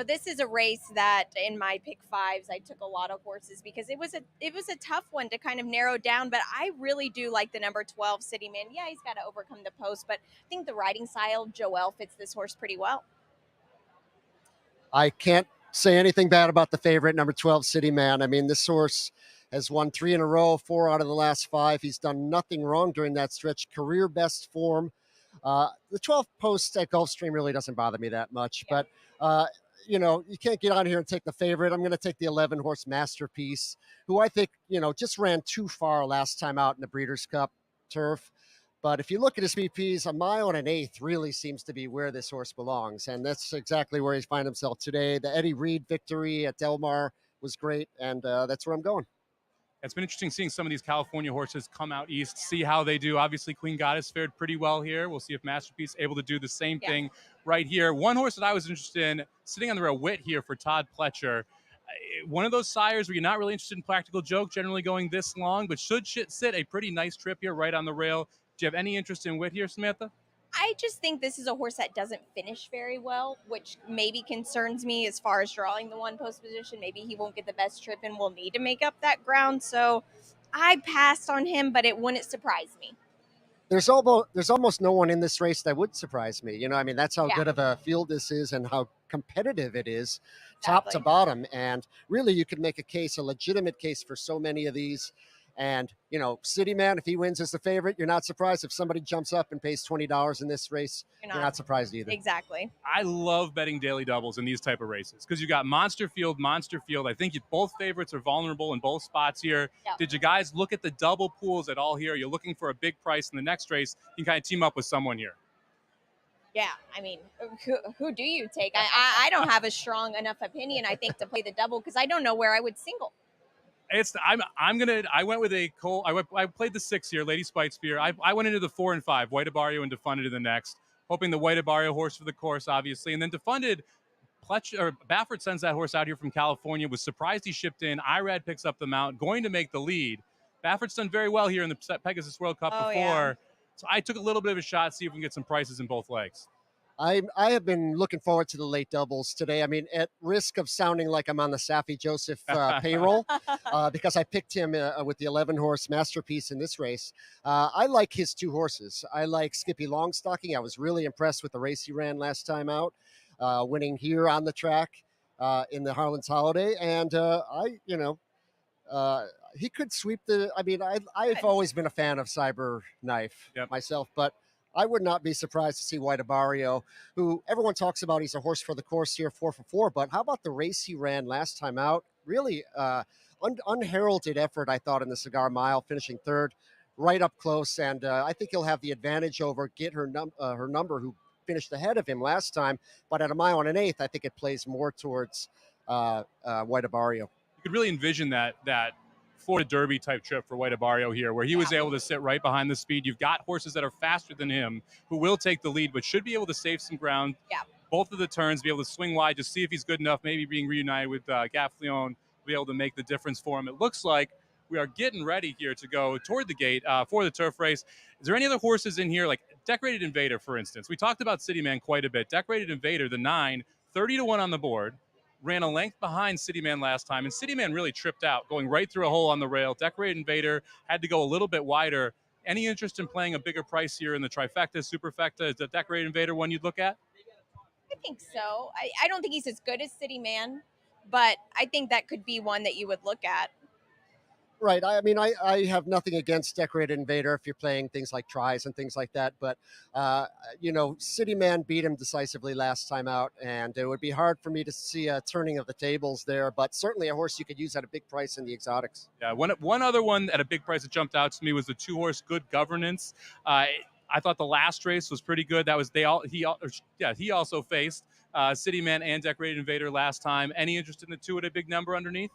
This is a race that in my pick 5s, I took a lot of horses because it was a tough one to kind of narrow down, but I really do like the number 12 City Man. Yeah, he's got to overcome the post, but I think the riding style, Joelle, fits this horse pretty well. I can't say anything bad about the favorite, number 12 City Man. I mean, this horse has won 3 in a row, 4 out of the last 5. He's done nothing wrong during that stretch. Career best form. The 12 post at Gulfstream really doesn't bother me that much, but you can't get on here and take the favorite. I'm going to take the 11 horse Masterpiece, who I think, just ran too far last time out in the Breeders' Cup Turf. But if you look at his PPs, a mile and an eighth really seems to be where this horse belongs. And that's exactly where he's finds himself today. The Eddie Reed victory at Del Mar was great. And that's where I'm going. It's been interesting seeing some of these California horses come out east, see how they do. Obviously, Queen Goddess fared pretty well here. We'll see if Masterpiece able to do the same thing right here. One horse that I was interested in, sitting on the rail, Wit here for Todd Pletcher. One of those sires where you're not really interested in Practical Joke, generally going this long, but should sit a pretty nice trip here right on the rail. Do you have any interest in Wit here, Samantha? I just think this is a horse that doesn't finish very well, which maybe concerns me as far as drawing the 1 post position. Maybe he won't get the best trip and will need to make up that ground. So I passed on him, but it wouldn't surprise me. There's almost no one in this race that would surprise me. That's how good of a field this is and how competitive it is, top to bottom. And really, you could make a legitimate case for so many of these. And, City Man, if he wins as the favorite, you're not surprised. If somebody jumps up and pays $20 in this race, you're not surprised either. Exactly. I love betting daily doubles in these type of races because you got Monster Field. I think both favorites are vulnerable in both spots here. Yep. Did you guys look at the double pools at all here? You're looking for a big price in the next race. You can kind of team up with someone here. Yeah, I mean, who do you take? I don't have a strong enough opinion, I think, to play the double because I don't know where I would single. I went with a Cole. I played the 6 here, Lady Spitespear. I went into the 4 and 5, White Abario and Defunded in the next, hoping the White Abario horse for the course, obviously, and then Defunded. Baffert sends that horse out here from California. Was surprised he shipped in. Irad picks up the mount, going to make the lead. Baffert's done very well here in the Pegasus World Cup before. Yeah. So I took a little bit of a shot, see if we can get some prices in both legs. I have been looking forward to the late doubles today. I mean, at risk of sounding like I'm on the Safi Joseph payroll, because I picked him with the 11-horse Masterpiece in this race. I like his 2 horses. I like Skippy Longstocking. I was really impressed with the race he ran last time out, winning here on the track in the Harlan's Holiday. And he could sweep the. I mean, I've always been a fan of Cyber Knife myself, but I would not be surprised to see White Abario, who everyone talks about. He's a horse for the course here, 4 for 4. But how about the race he ran last time out? Really unheralded effort, I thought, in the Cigar Mile, finishing 3rd, right up close. And I think he'll have the advantage over her number, who finished ahead of him last time. But at a mile and an eighth, I think it plays more towards White Abario. You could really envision that Florida Derby type trip for White Abario here, where he was able to sit right behind the speed. You've got horses that are faster than him who will take the lead, but should be able to save some ground. Yeah. Both of the turns, be able to swing wide, just see if he's good enough. Maybe being reunited with Gaffleon will be able to make the difference for him. It looks like we are getting ready here to go toward the gate for the turf race. Is there any other horses in here, like Decorated Invader, for instance? We talked about City Man quite a bit. Decorated Invader, the 9, 30-1 on the board. Ran a length behind City Man last time, and City Man really tripped out, going right through a hole on the rail. Decorated Invader had to go a little bit wider. Any interest in playing a bigger price here in the trifecta, superfecta? Is the Decorated Invader one you'd look at? I think so. I don't think he's as good as City Man, but I think that could be one that you would look at. Right. I mean, I have nothing against Decorated Invader if you're playing things like tries and things like that. But, City Man beat him decisively last time out, and it would be hard for me to see a turning of the tables there. But certainly a horse you could use at a big price in the exotics. Yeah, one other one at a big price that jumped out to me was the 2-horse Good Governance. I thought the last race was pretty good. That was he also faced City Man and Decorated Invader last time. Any interest in the 2 at a big number underneath?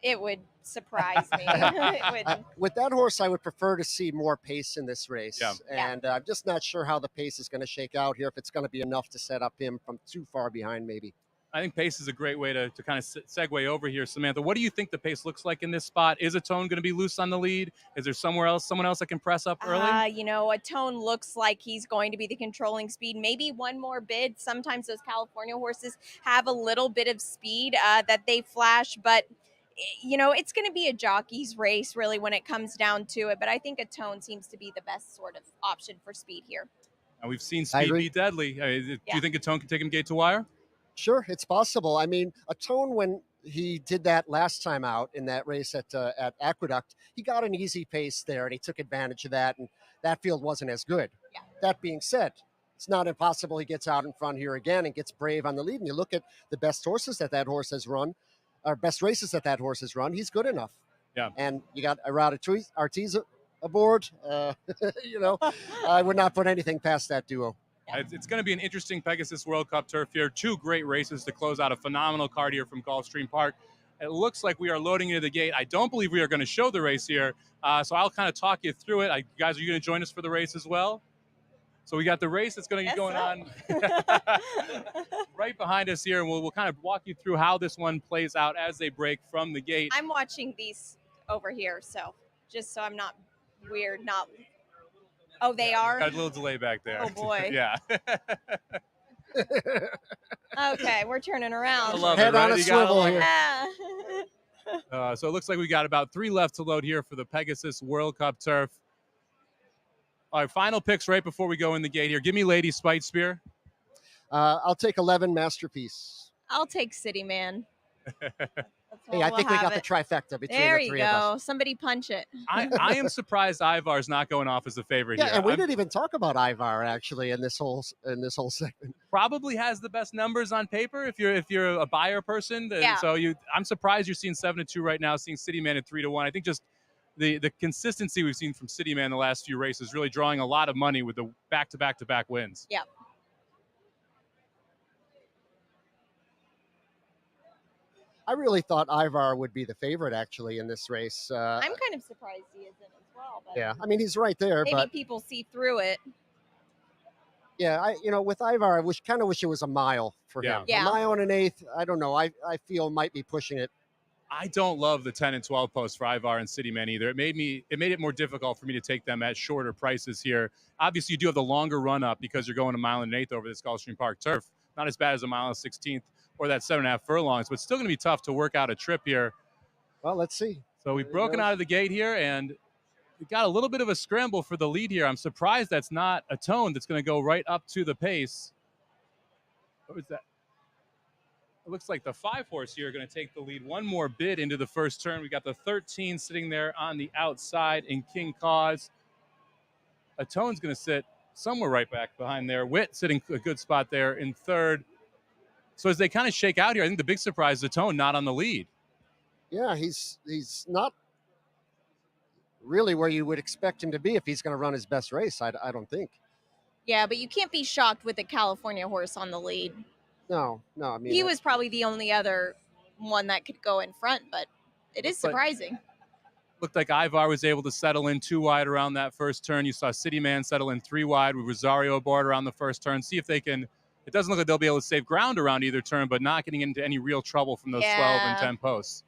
It would surprise me. With that horse, I would prefer to see more pace in this race. Yeah. And I'm just not sure how the pace is going to shake out here, if it's going to be enough to set up him from too far behind, maybe. I think pace is a great way to kind of segue over here, Samantha. What do you think the pace looks like in this spot? Is Atone going to be loose on the lead? Is there someone else that can press up early? Atone looks like he's going to be the controlling speed. Maybe one more bid. Sometimes those California horses have a little bit of speed that they flash, but it's going to be a jockey's race really when it comes down to it. But I think Atone seems to be the best sort of option for speed here. And we've seen speed be deadly. Do you think Atone can take him gate to wire? Sure, it's possible. I mean, Atone, when he did that last time out in that race at Aqueduct, he got an easy pace there, and he took advantage of that, and that field wasn't as good. Yeah. That being said, it's not impossible he gets out in front here again and gets brave on the lead. And you look at the best horses that horse has run, or best races that horse has run, he's good enough. Yeah. And you got Ortiz aboard. I would not put anything past that duo. It's going to be an interesting Pegasus World Cup Turf here. 2 great races to close out a phenomenal card here from Gulfstream Park. It looks like we are loading into the gate. I don't believe we are going to show the race here, so I'll kind of talk you through it. Guys, are you going to join us for the race as well? So we got the race that's going to get going on right behind us here, and we'll kind of walk you through how this one plays out as they break from the gate. I'm watching these over here, so just so I'm not weird, not... Oh, they are? Got a little delay back there. Oh, boy. Yeah. Okay, we're turning around. I love Head it, right? on a swivel here. So it looks like we got about 3 left to load here for the Pegasus World Cup Turf. All right, final picks right before we go in the gate here. Give me Lady Spitespear. I'll take 11 Masterpiece. I'll take City Man. Hey, I think we got the trifecta between there the three you of go. us. Somebody punch it. I am surprised Ivar's not going off as a favorite Yeah, here. and we didn't even talk about Ivar actually in this whole segment. Probably has the best numbers on paper if you're a buyer person. Yeah. So I'm surprised you're seeing 7-2 right now, seeing City Man at 3-1. I think just the consistency we've seen from City Man the last few races, really drawing a lot of money with the back-to-back-to-back wins. Yeah. I really thought Ivar would be the favorite actually in this race. I'm kind of surprised he isn't as well. But Yeah, I mean he's right there, maybe but people see through it. yeah, with Ivar, I kind of wish it was a mile for him. Yeah. A mile and an eighth. I don't know. I feel might be pushing it. I don't love the 10 and 12 posts for Ivar and City Man either. It made it more difficult for me to take them at shorter prices here. Obviously, you do have the longer run up because you're going a mile and an eighth over this Gulfstream Park turf. Not as bad as a mile and 16th or that 7.5 furlongs, but still going to be tough to work out a trip here. Well, let's see. So we've broken out of the gate here, and we got a little bit of a scramble for the lead here. I'm surprised that's not a Tone that's going to go right up to the pace. What was that? It looks like the 5-horse here going to take the lead. One more bid into the first turn. We got the 13 sitting there on the outside in King Cause. A Tone's going to sit somewhere right back behind there. Witt sitting a good spot there in third. So as they kind of shake out here, I think the big surprise is a Tone not on the lead. Yeah, he's not really where you would expect him to be if he's going to run his best race. I don't think. Yeah, but you can't be shocked with a California horse on the lead. No. I mean, He was probably the only other one that could go in front, but it is surprising. Looked like Ivar was able to settle in 2 wide around that first turn. You saw City Man settle in 3 wide with Rosario aboard around the first turn. See if they can. It doesn't look like they'll be able to save ground around either turn, but not getting into any real trouble from those 12 and 10 posts.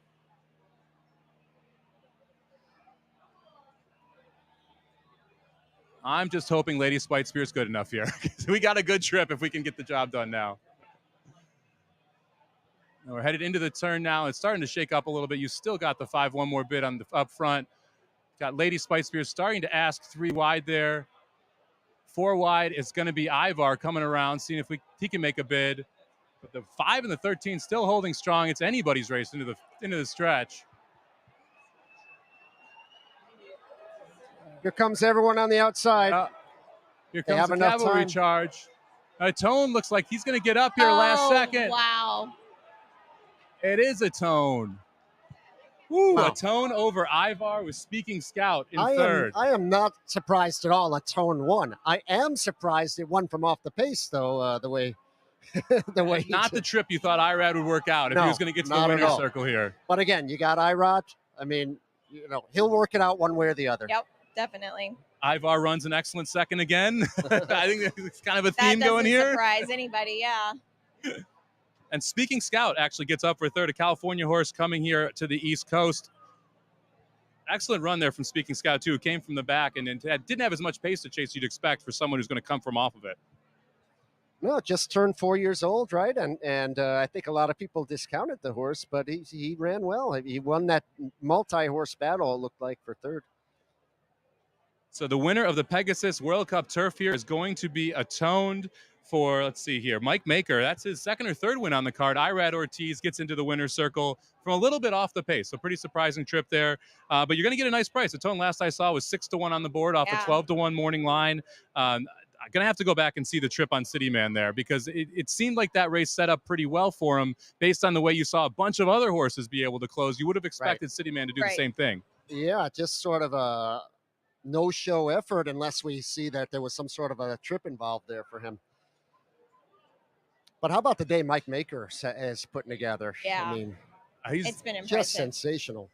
I'm just hoping Lady Spite Spear's good enough here. We got a good trip if we can get the job done now. And we're headed into the turn now. It's starting to shake up a little bit. You still got the 5-1 more bid on the up front. Got Lady Spite Spear starting to ask 3 wide there. 4 wide is going to be Ivar coming around, seeing if he can make a bid. But the 5 and the 13 still holding strong. It's anybody's race into the stretch. Here comes everyone on the outside. Here comes the cavalry charge. Tone looks like he's going to get up here last second. Wow. It is a Tone. Woo, Wow. A Tone over Ivar with Speaking Scout in third. I am not surprised at all. A Tone won. I am surprised it won from off the pace, though. The way not the trip you thought Irad would work out if he was going to get to the winner's circle here. But again, you got Irad. I mean, he'll work it out one way or the other. Yep, definitely. Ivar runs an excellent second again. I think it's kind of a That theme going here. doesn't surprise anybody, yeah. And Speaking Scout actually gets up for third. A California horse coming here to the East Coast. Excellent run there from Speaking Scout, too. Came from the back and didn't have as much pace to chase you'd expect for someone who's going to come from off of it. No, just turned 4 years old, right? And I think a lot of people discounted the horse, but he ran well. He won that multi-horse battle, it looked like, for third. So the winner of the Pegasus World Cup Turf here is going to be atoned for, let's see here, Mike Maker. That's his second or third win on the card. Irad Ortiz gets into the winner's circle from a little bit off the pace. So pretty surprising trip there. But you're going to get a nice price. The tone last I saw was 6-1 on the board off a 12-1 morning line. I'm going to have to go back and see the trip on City Man there because it seemed like that race set up pretty well for him based on the way you saw a bunch of other horses be able to close. You would have expected City Man to do the same thing. Yeah, just sort of a no-show effort unless we see that there was some sort of a trip involved there for him. But how about the day Mike Maker is putting together? Yeah. I mean, it's been impressive. Just sensational.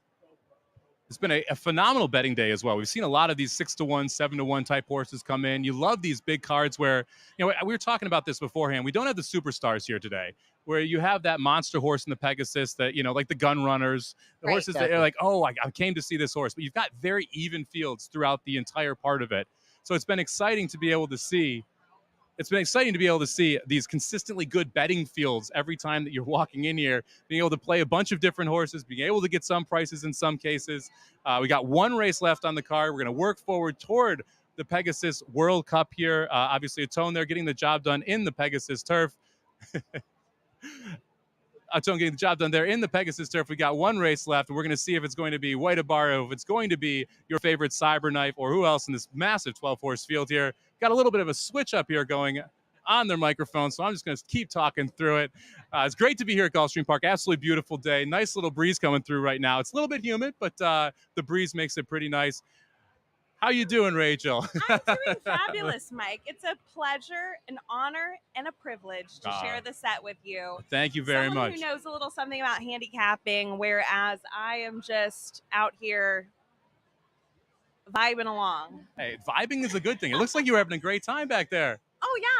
It's been a phenomenal betting day as well. We've seen a lot of these 6-1, 7-1 type horses come in. You love these big cards where, we were talking about this beforehand. We don't have the superstars here today, where you have that monster horse in the Pegasus that, like the gun runners, the horses that are like, oh, I came to see this horse. But you've got very even fields throughout the entire part of it. So it's been exciting to be able to see. It's been exciting to be able to see these consistently good betting fields every time that you're walking in here, being able to play a bunch of different horses, being able to get some prices in some cases. We got one race left on the card. We're going to work forward toward the Pegasus World Cup here. Obviously, a tone there getting the job done in the Pegasus turf. getting the job done there in the Pegasus Turf. We got one race left, and we're going to see if it's going to be White Abaro, if it's going to be your favorite Cyberknife, or who else in this massive 12-horse field here. Got a little bit of a switch up here going on their microphone, so I'm just going to keep talking through it. It's great to be here at Gulfstream Park. Absolutely beautiful day. Nice little breeze coming through right now. It's a little bit humid, but the breeze makes it pretty nice. How you doing, Rachel? I'm doing fabulous, Mike. It's a pleasure, an honor, and a privilege to share the set with you. Thank you very Someone much. who knows a little something about handicapping, whereas I am just out here vibing along. Hey, vibing is a good thing. It looks like you were having a great time back there. Oh yeah.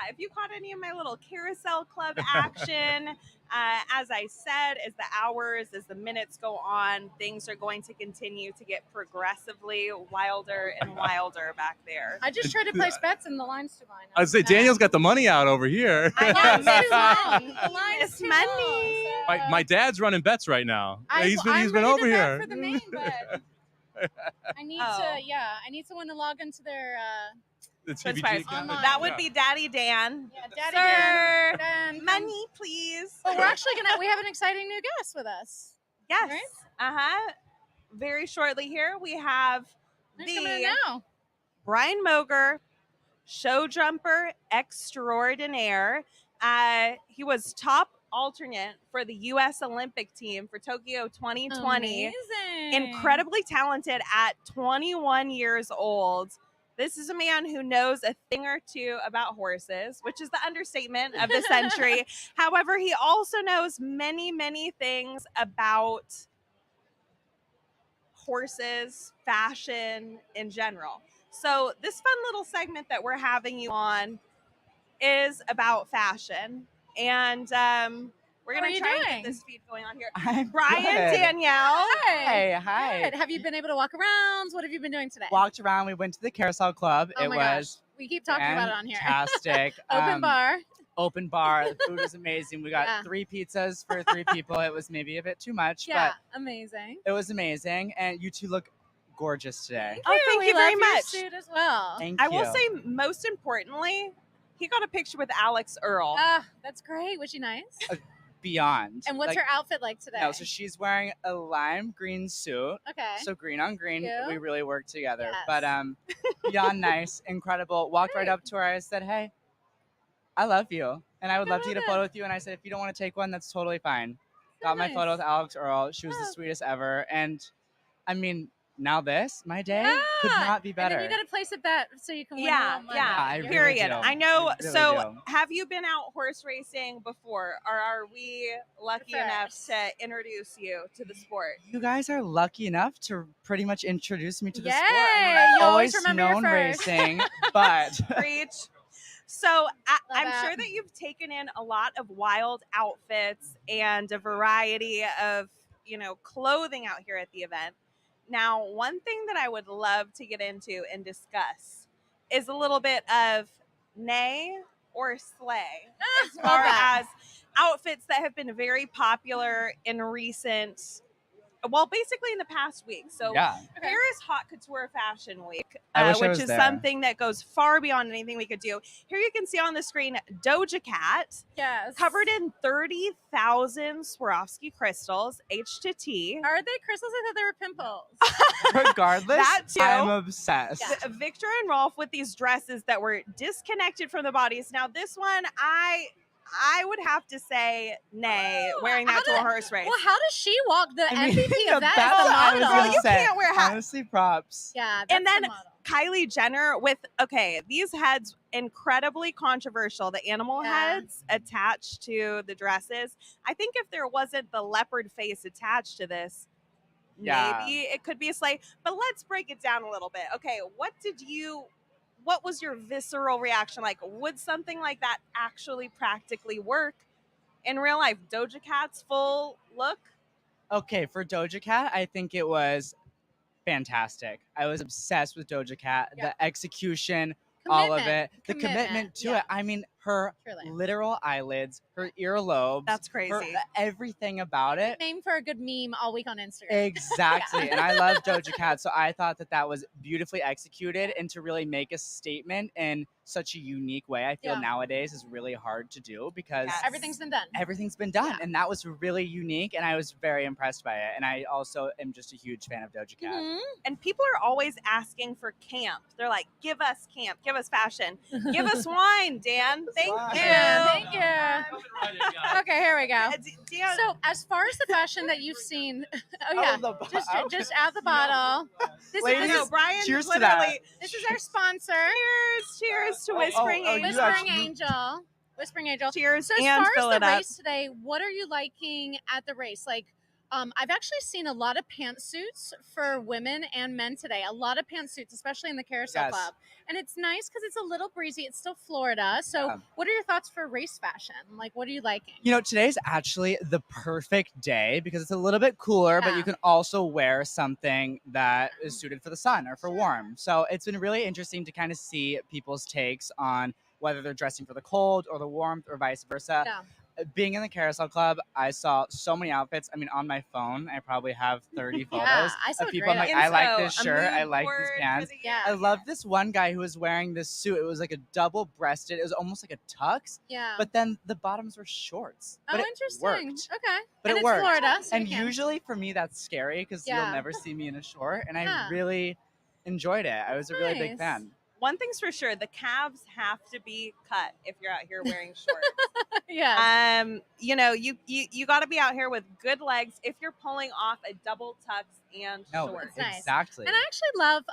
If you caught any of my little carousel club action, as I said, as the hours, as the minutes go on, things are going to continue to get progressively wilder and wilder back there. I just tried to place bets and the line's too long. I'd say Daniel's got the money out over here. The line's too money. long, so. My dad's running bets right now. He's been ready over to bet here. for the main, but I need someone to log into their The Twitch TVG Fires. account. That would be Daddy Dan. Daddy Sir, Dan. money, please. But we have an exciting new guest with us. Yes. Right? Very shortly here, we have Who's coming in now? Brian Moger, show jumper extraordinaire. He was top alternate for the U.S. Olympic team for Tokyo 2020. Amazing. Incredibly talented at 21 years old. This is a man who knows a thing or two about horses, which is the understatement of the century. However, he also knows many, many things about horses, fashion in general. So this fun little segment that we're having you on is about fashion. And we're going to try and get this feed going on here. Brian, good. Danielle. Hey, hi. Good. Have you been able to walk around? What have you been doing today? Walked around. We went to the Carousel Club. Oh it my was gosh. We keep talking about it on here. fantastic. Open bar. Open bar. The food was amazing. We got 3 pizzas for 3 people. It was maybe a bit too much, Yeah, but amazing. it was amazing. And you two look gorgeous today. Thank We you very love your much. suit as well. Thank I you. will say, most importantly, he got a picture with Alex Earl. That's great. Was she nice? Beyond. And what's Like, her outfit like today? No, so she's wearing a lime green suit. Okay. So green on green, Cute. we really worked together. Yes. But beyond nice, incredible. Walked right up to her. I said, "Hey, I love you, and I would love to get a photo with you." And I said, "If you don't want to take one, that's totally fine." Got my photo with Alex Earl. She was the sweetest ever. And I mean, now my day could not be better. And then you got to place a bet so you can win. Yeah, a little money. yeah. I really Period. do. I know. I really So, do. have you been out horse racing before, or are we lucky You're enough first. to introduce you to the sport? You guys are lucky enough to pretty much introduce me to the Yay! sport. I mean, I've You always always remember your known first. racing, but Preach. So I'm that. sure that you've taken in a lot of wild outfits and a variety of, clothing out here at the event. Now, one thing that I would love to get into and discuss is a little bit of neigh or sleigh, as far as outfits that have been very popular in basically in the past week. So yeah. Paris Haute Couture Fashion Week, I wish I which was is there. something that goes far beyond anything we could do. Here you can see on the screen Doja Cat, Yes. covered in 30,000 Swarovski crystals, H to T. Are they crystals? I thought they were pimples. Regardless, That too. I'm obsessed. Victor and Rolf with these dresses that were disconnected from the bodies. Now, this one, I would have to say nay, wearing that to a horse race. Well, how does she walk? The I mean, MVP of that that's is the what I was model. gonna You say. can't wear hats. Honestly, props. Yeah, that's And then the model. Kylie Jenner with, these heads, incredibly controversial. The animal heads attached to the dresses. I think if there wasn't the leopard face attached to this, Yeah. maybe it could be a sleigh. But let's break it down a little bit. Okay, what was your visceral reaction like? Would something like that actually practically work in real life? Doja Cat's full look? Okay, for Doja Cat, I think it was fantastic. I was obsessed with Doja Cat. Yeah. The execution, all of it, the Commitment, commitment to yeah. it. I mean, her Truly. literal eyelids, her earlobes. That's crazy. Everything about it. Name for a good meme all week on Instagram. Exactly. And I love Doja Cat. So I thought that was beautifully executed, and to really make a statement in such a unique way, I feel nowadays is really hard to do because Everything's been done. Everything's been done. And that was really unique. And I was very impressed by it. And I also am just a huge fan of Doja Cat. And people are always asking for camp. They're like, give us camp, give us fashion, give us wine, Dan. Thank you. Thank you. Okay, here we go. Dan, So, as far as the fashion that you've seen, just out the bottle. This Ladies, is Brian cheers to that. literally. this is our sponsor. Cheers to Whispering Angel. Whispering Angel. Whispering Angel. Cheers So as and far fill as it the up. race today, what are you liking at the race? Like, I've actually seen a lot of pantsuits for women and men today. A lot of pantsuits, especially in the Carousel Yes. Club. And it's nice because it's a little breezy. It's still Florida. So what are your thoughts for race fashion? Like, what are you liking? You know, today's actually the perfect day because it's a little bit cooler, but you can also wear something that is suited for the sun or for warm. So it's been really interesting to kind of see people's takes on whether they're dressing for the cold or the warmth or vice versa. Yeah. Being in the Carousel Club, I saw so many outfits. I mean, on my phone, I probably have 30 photos I saw of people. great I'm like, outfits. I like this A shirt. I mood like board these for pants. the- Yeah. I love this one guy who was wearing this suit. It was like a double-breasted. It was almost like a tux, Yeah. but then the bottoms were shorts. Oh, But it interesting. worked. Okay. But And it it's worked. Florida, so And you can. usually for me, that's scary because Yeah. you'll never see me in a short. And Yeah. I really enjoyed it. I was a really big Nice. fan. One thing's for sure, the calves have to be cut if you're out here wearing shorts. Yeah. You know, you got to be out here with good legs if you're pulling off a double tux and No, shorts. nice. exactly. And I actually love,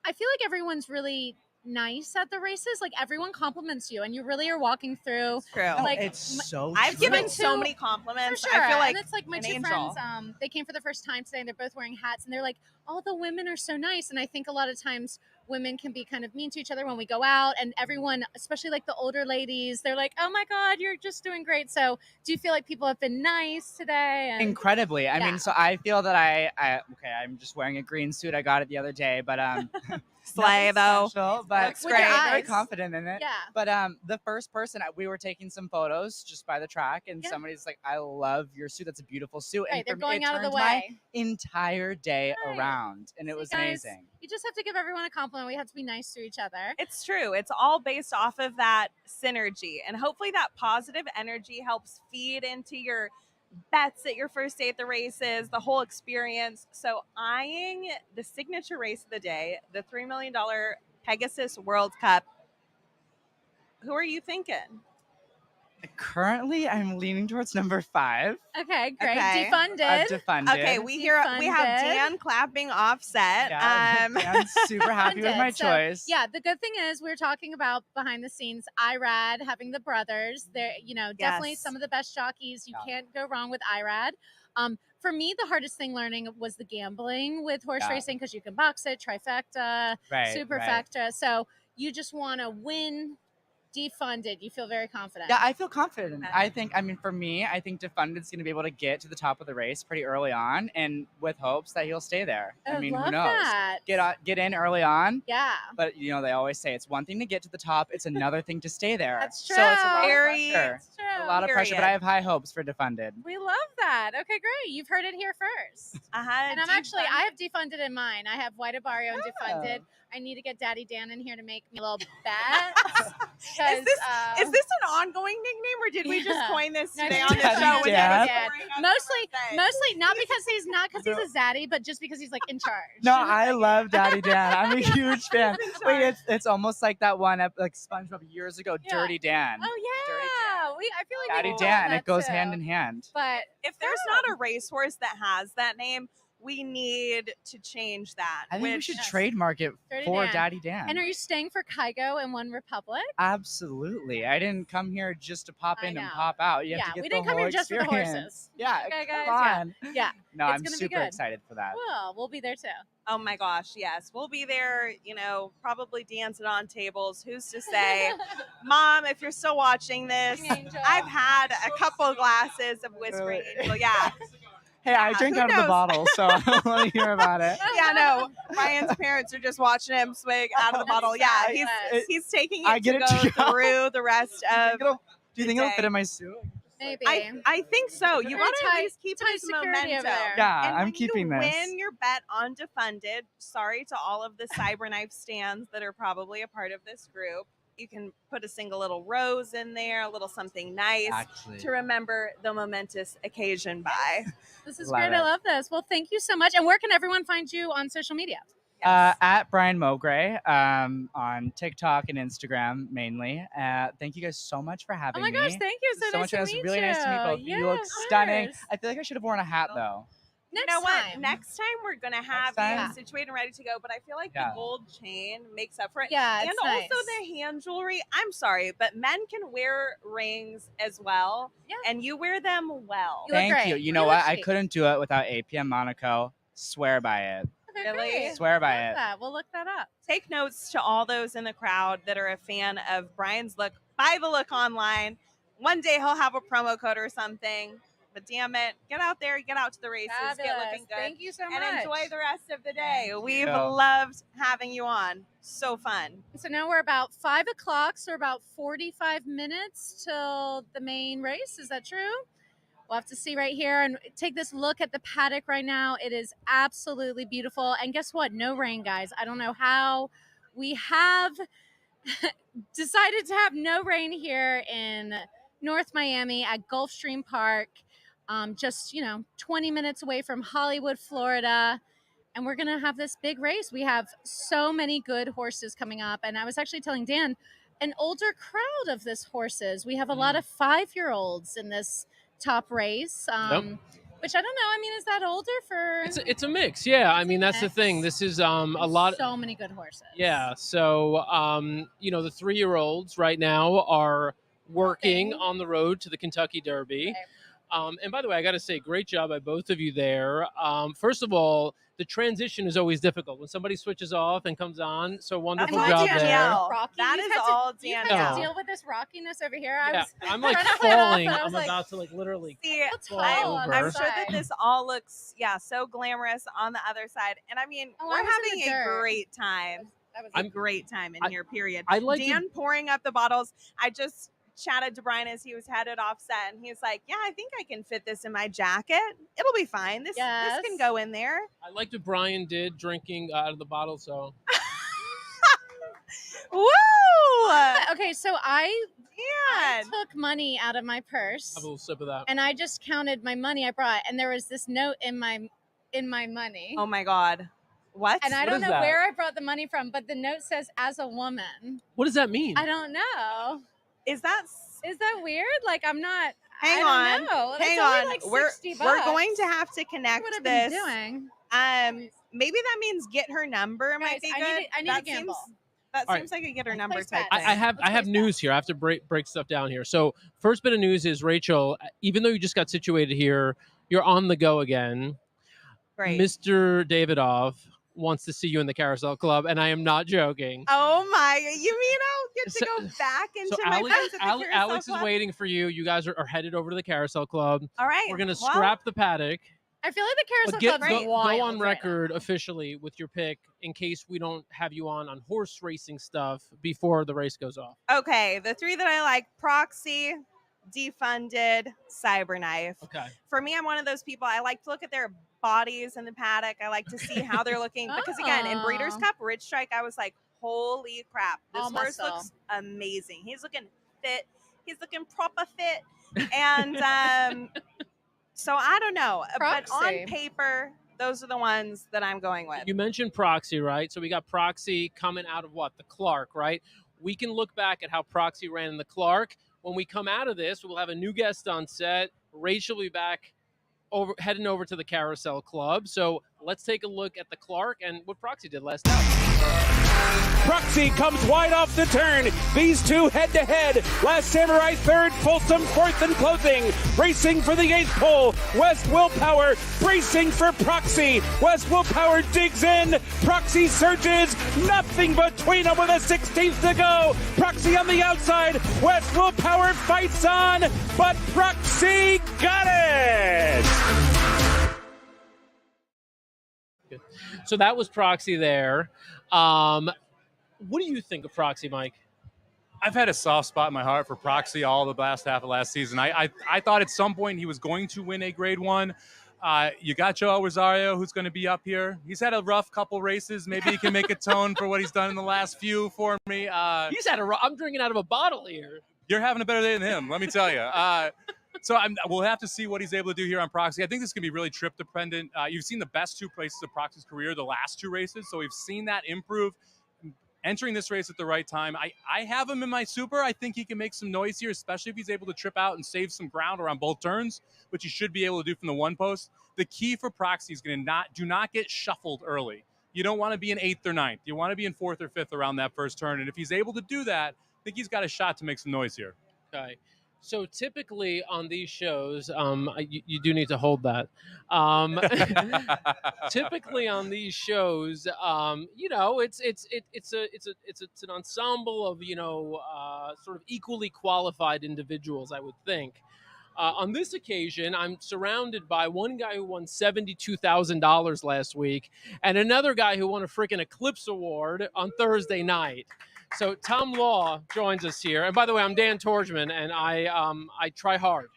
I feel like everyone's really nice at the races. Like everyone compliments you and you really are walking through. True. No, Like, it's so I've true. given My so two- many compliments. For sure. I feel like and it's like my an two angel. friends, they came for the first time today and they're both wearing hats and they're like, oh, the women are so nice. And I think a lot of times women can be kind of mean to each other when we go out, and everyone, especially like the older ladies, they're like, oh my God, you're just doing great. So do you feel like people have been nice today? And Incredibly. I Yeah. mean, so I feel that I'm just wearing a green suit. I got it the other day, but Slay nothing though. special, but Looks With your I'm very eyes. confident in it. Yeah. But the first person we were taking some photos just by the track, and Yeah. somebody's like, "I love your suit. That's a beautiful suit." Right, And they're for me, going it out of the turned my way. entire day Right. around, and it See, was guys, amazing. You just have to give everyone a compliment. We have to be nice to each other. It's true. It's all based off of that synergy. And hopefully that positive energy helps feed into your bets at your first day at the races, the whole experience. So eyeing the signature race of the day, the $3 million Pegasus World Cup. Who are you thinking? Currently, I'm leaning towards number 5. Okay, great. Okay. Defunded. I've defunded. Okay, we have Defunded. Dan clapping offset. Yeah, I'm super happy with my Defunded. So, choice. yeah, the good thing is we were talking about behind the scenes, IRAD having the brothers. They're, definitely Yes. some of the best jockeys. You Yeah. can't go wrong with IRAD. For me, the hardest thing learning was the gambling with horse Yeah. racing because you can box it, trifecta, Right, superfecta. So you just want to win. Defunded. You feel very confident. Yeah, I feel confident. For me, I think Defunded's going to be able to get to the top of the race pretty early on, and with hopes that he'll stay there. I who love knows? that. Get in early on, Yeah. but they always say it's one thing to get to the top, it's another thing to stay there. That's So it's a lot of Very- pressure. It's true. A lot of pressure, but I have high hopes for Defunded. We love that. Okay, great. You've heard it here first. And And I have defunded in mine. I have White Abario and defunded. I need to get Daddy Dan in here to make me a little bet. Is this an ongoing nickname, or did we just Yeah. coin this No, today it's on the Daddy show? with Dan. Daddy Dan? Mostly not because he's a zaddy, but just because he's like in charge. No, I love Daddy Dan. I'm a huge fan. Wait, it's almost like that one like SpongeBob years ago, Yeah. Dirty Dan. Oh yeah. I feel like Daddy we Dan. that It goes too. hand in hand. But If there's not a racehorse that has that name, we need to change that. I think we which- should trademark it Dirty for Dan. Daddy Dan. and are you staying for Kygo and OneRepublic? Absolutely. I didn't come here just to pop I in and know. pop out. You have Yeah, to get we the didn't come whole here just for the experience. horses. Yeah, Okay, come guys, yeah. on. Yeah. No, It's I'm gonna be super good. excited for that. Well, we'll be there too. Oh my gosh, yes. We'll be there, probably dancing on tables. Who's to say? Mom, if you're still watching this, Angel. I've had a couple glasses of Whispering Angel. Yeah. Hey, I drink who out of the knows? bottle, so I don't want to hear about it. Yeah, no. Ryan's parents are just watching him swig out of the bottle. Yeah, he's taking I it get to it go to go. through the rest of. Do you think it'll day. fit in my suit? Maybe. I think so. You Very want to at tight- least keep tight it as security momentum. over there. Yeah, And I'm when keeping you this. win your bet on Defunded, sorry to all of the Cyberknife stands that are probably a part of this group. You can put a single little rose in there, a little something nice Actually. to remember the momentous occasion by. This is Love great. it. I love this. Well, thank you so much. And where can everyone find you on social media? At Brian Mogray on TikTok and Instagram mainly. Thank you guys so much for having Oh me. my gosh, thank you. So nice much. to It was meet really you. nice to meet both of you. You Yeah, look of stunning. course. I feel like I should have worn a hat though. You Next know what? time. Next time we're gonna have time? you situated and ready to go. But I feel like Yeah. the gold chain makes up for it. Yeah, and it's also nice. the hand jewelry. I'm sorry, but men can wear rings as well, Yeah. and you wear them well. You look Thank great. you. You know You what? look I chic. couldn't do it without APM Monaco. Swear by it. Okay, Really? great. Swear by Love it. that. We'll look that up. Take notes to all those in the crowd that are a fan of Brian's look. Buy the look online. One day he'll have a promo code or something. But damn it, get out there, get out to the races, get Fabulous. looking good, Thank you so and much. enjoy the rest of the day. We've you. loved having you on. So fun. So now we're about 5 o'clock, so about 45 minutes till the main race. Is that true? We'll have to see right here and take this look at the paddock right now. It is absolutely beautiful. And guess what? No rain, guys. I don't know how we have decided to have no rain here in North Miami at Gulfstream Park. Just, 20 minutes away from Hollywood, Florida. And we're going to have this big race. We have so many good horses coming up. And I was actually telling Dan, an older crowd of this horses. We have a lot of 5-year-olds in this top race, which I don't know. I mean, is that older for? It's a mix. Yeah, I mean that's the thing. This is a lot. So many good horses. Yeah. So the 3-year-olds right now are working on the road to the Kentucky Derby. Okay. And by the way, I got to say, great job by both of you there. First of all, the transition is always difficult when somebody switches off and comes on. So wonderful That's all job there. Danielle. Rocky. That You've is had to- all You've had Danielle. to deal with this rockiness over here. Yeah, I'm like trying to play it off, falling. and I I'm was like, about to literally. See, tall on I'm the sure that side. this all looks, so glamorous on the other side. And I mean, Oh, I we're was in having the a dirt. great time. That was A great time in here, period. I like Dan pouring up the bottles. I just chatted to Brian as he was headed off set, and he was like, I think I can fit this in my jacket. It'll be fine. This Yes. can go in there. I liked what Brian did drinking out of the bottle. So Woo! Okay, so I Dan. took money out of my purse have a little sip of that. and I just counted my money I brought, and there was this note in my money. Oh my God. What? And I What don't is know that? where I brought the money from, but the note says "as a woman." What does that mean? I don't know. Is that Is that weird? Like I'm not. Hang I on. don't know. It's Hang only on. like we're 60 we're bucks. going to have to connect What I've this. been doing. Maybe that means get her number might Guys, be I good. need to that gamble. That All right. seems like a get her Let's number place type bets. thing. I have Let's place news here. I have to break stuff down here. So first bit of news is Rachel. Even though you just got situated here, you're on the go again. Great. Mr. Davidoff wants to see you in the Carousel Club, and I am not joking. Oh my! You mean I'll get to So- go back into So my Alex, friends at the Carousel Alex is Club? waiting for you. You guys are headed over to the Carousel Club. All right. We're gonna well, scrap the paddock. I feel like the Carousel But get, Club's go, go wild on right record officially with your pick in case we don't have you on horse racing stuff before the race goes off. Okay, the three that I like: Proxy, Defunded, Cyberknife. Okay. For me, I'm one of those people. I like to look at their bodies in the paddock. I like to see how they're looking because, again, in Breeders' Oh. Cup, Rich Strike, I was like, "Holy crap! This All horse muscle. looks amazing. He's looking fit. He's looking proper fit." And so I don't know, but Proxy. on paper, those are the ones that I'm going with. You mentioned Proxy, right? So we got Proxy coming out of what? The Clark, right? We can look back at how Proxy ran in the Clark. When we come out of this, we'll have a new guest on set. Rachel will be back heading over to the Carousel Club. So let's take a look at the Clark and what Proxy did last night. Proxy comes wide off the turn. These two head-to-head. Last Samurai third, Folsom fourth and closing. Racing for the 8th pole. West Willpower bracing for Proxy. West Willpower digs in. Proxy surges. Nothing between them with a 16th to go. Proxy on the outside. West Willpower fights on, but Proxy got it. So that was Proxy there. What do you think of Proxy, Mike? I've had a soft spot in my heart for Proxy all the last half of last season. I thought at some point he was going to win a Grade 1. You got Joel Rosario, who's going to be up here. He's had a rough couple races. Maybe he can make a tone for what he's done in the last few for me. I'm drinking out of a bottle here. You're having a better day than him, let me tell you. So we'll have to see what he's able to do here on Proxy. I think this is going to be really trip dependent. You've seen the best 2 races of Proxy's career, the last 2 races. So we've seen that improve. Entering this race at the right time. I have him in my super. I think he can make some noise here, especially if he's able to trip out and save some ground around both turns, which he should be able to do from the 1 post. The key for Proxy is going to do not get shuffled early. You don't want to be in 8th or 9th. You want to be in 4th or 5th around that first turn. And if he's able to do that, I think he's got a shot to make some noise here. Okay. So typically on these shows, you do need to hold that. Typically on these shows, it's an ensemble of sort of equally qualified individuals, I would think. On this occasion, I'm surrounded by one guy who won $72,000 last week, and another guy who won a freaking Eclipse Award on Thursday night. So Tom Law joins us here. And by the way, I'm Dan Tordjman, and I try hard.